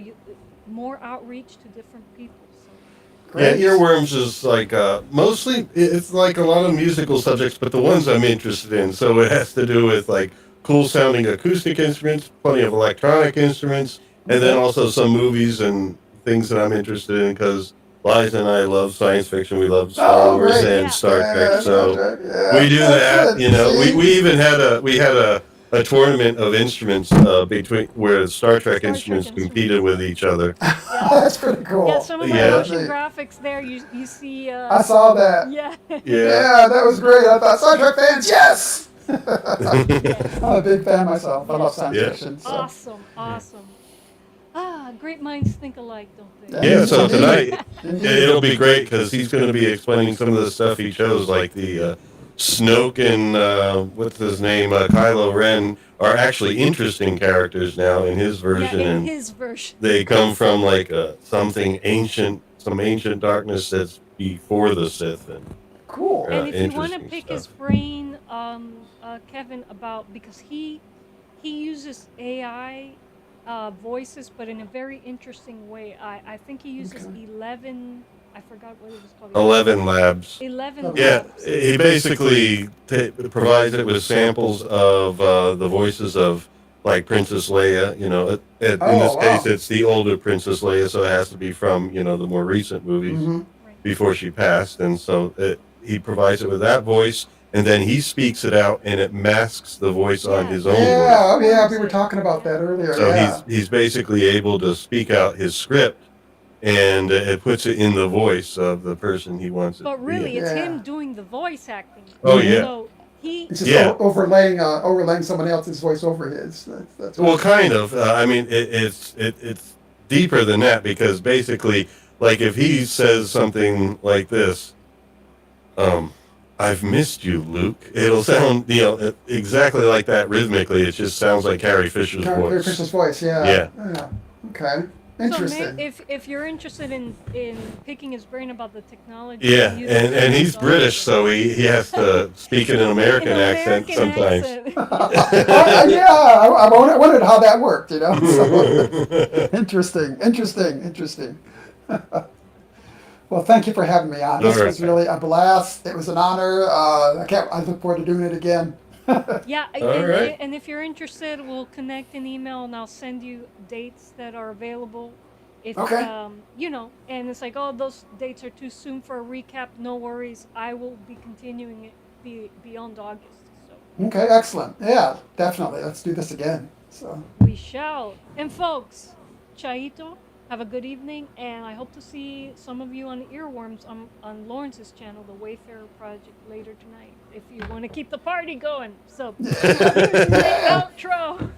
more outreach to different people. So. Yeah, Great. Earworms is like mostly it's like a lot of musical subjects, but the ones I'm interested in. So it has to do with like cool sounding acoustic instruments, plenty of electronic instruments, and then also some movies and things that I'm interested in because Liza and I love science fiction. We love Star Wars great. and Star Trek. So yeah, we do that's that. good. You know, See? we even had a tournament of instruments between where Star Trek instruments competed with each other. That's pretty cool. Yeah, some of my Yeah. motion graphics there, you see. I saw that. Yeah. Yeah. Yeah, that was great. I thought Star Trek fans, yes. I'm a big fan myself. I love science Yeah. fiction. So. Awesome. Great minds think alike, don't they? Yeah, so tonight Indeed. it'll be great because he's going to be explaining some of the stuff he chose, like the Snoke and what's his name, Kylo Ren, are actually interesting characters now in his version, Yeah, in and his version. they come from like something ancient, some ancient darkness that's before the Sith, and Cool. And if you want to interesting pick stuff. his brain, Kevin, about because he uses AI voices, but in a very interesting way. I think he uses Okay. 11. I forgot what it was called. 11 Labs. 11 Yeah, labs. he basically provides it with samples of the voices of like Princess Leia. You know, in this Oh, case, wow. it's the older Princess Leia, so it has to be from the more recent movies Mhm. Right. before she passed. And so he provides it with that voice, and then he speaks it out, and it masks the voice on his own voice. Yeah, oh, yeah, we were talking about that earlier. So yeah. he's basically able to speak out his script, and it puts it in the voice of the person he wants it But to be really, in. it's Yeah. him doing the voice acting. Oh, yeah. So he. It's just Yeah. overlaying someone else's voice over his. That's Well, kind of. I mean, it's deeper than that, because basically, like if he says something like this, "I've missed you, Luke," it'll sound exactly like that rhythmically. It just sounds like Carrie Fisher's Carrie voice. Fisher's voice. Yeah. Yeah. Okay. So Interesting. if you're interested in picking his brain about the technology. Yeah, you and he's British, so he has to speak in an American accent sometimes. Yeah, I wondered how that worked. So, interesting. Well, thank you for having me on. This All right. was really a blast. It was an honor. I look forward to doing it again. Yeah, All right. and if you're interested, we'll connect in email, and I'll send you dates that are available. If Okay. And it's like, oh, those dates are too soon for a recap. No worries, I will be continuing it beyond August. So Okay, excellent. Yeah, definitely. Let's do this again. So, we shall. And folks, Chaito, have a good evening, and I hope to see some of you on Earworms on Lawrence's channel, the Wayfarer Project, later tonight, if you want to keep the party going. So, outro.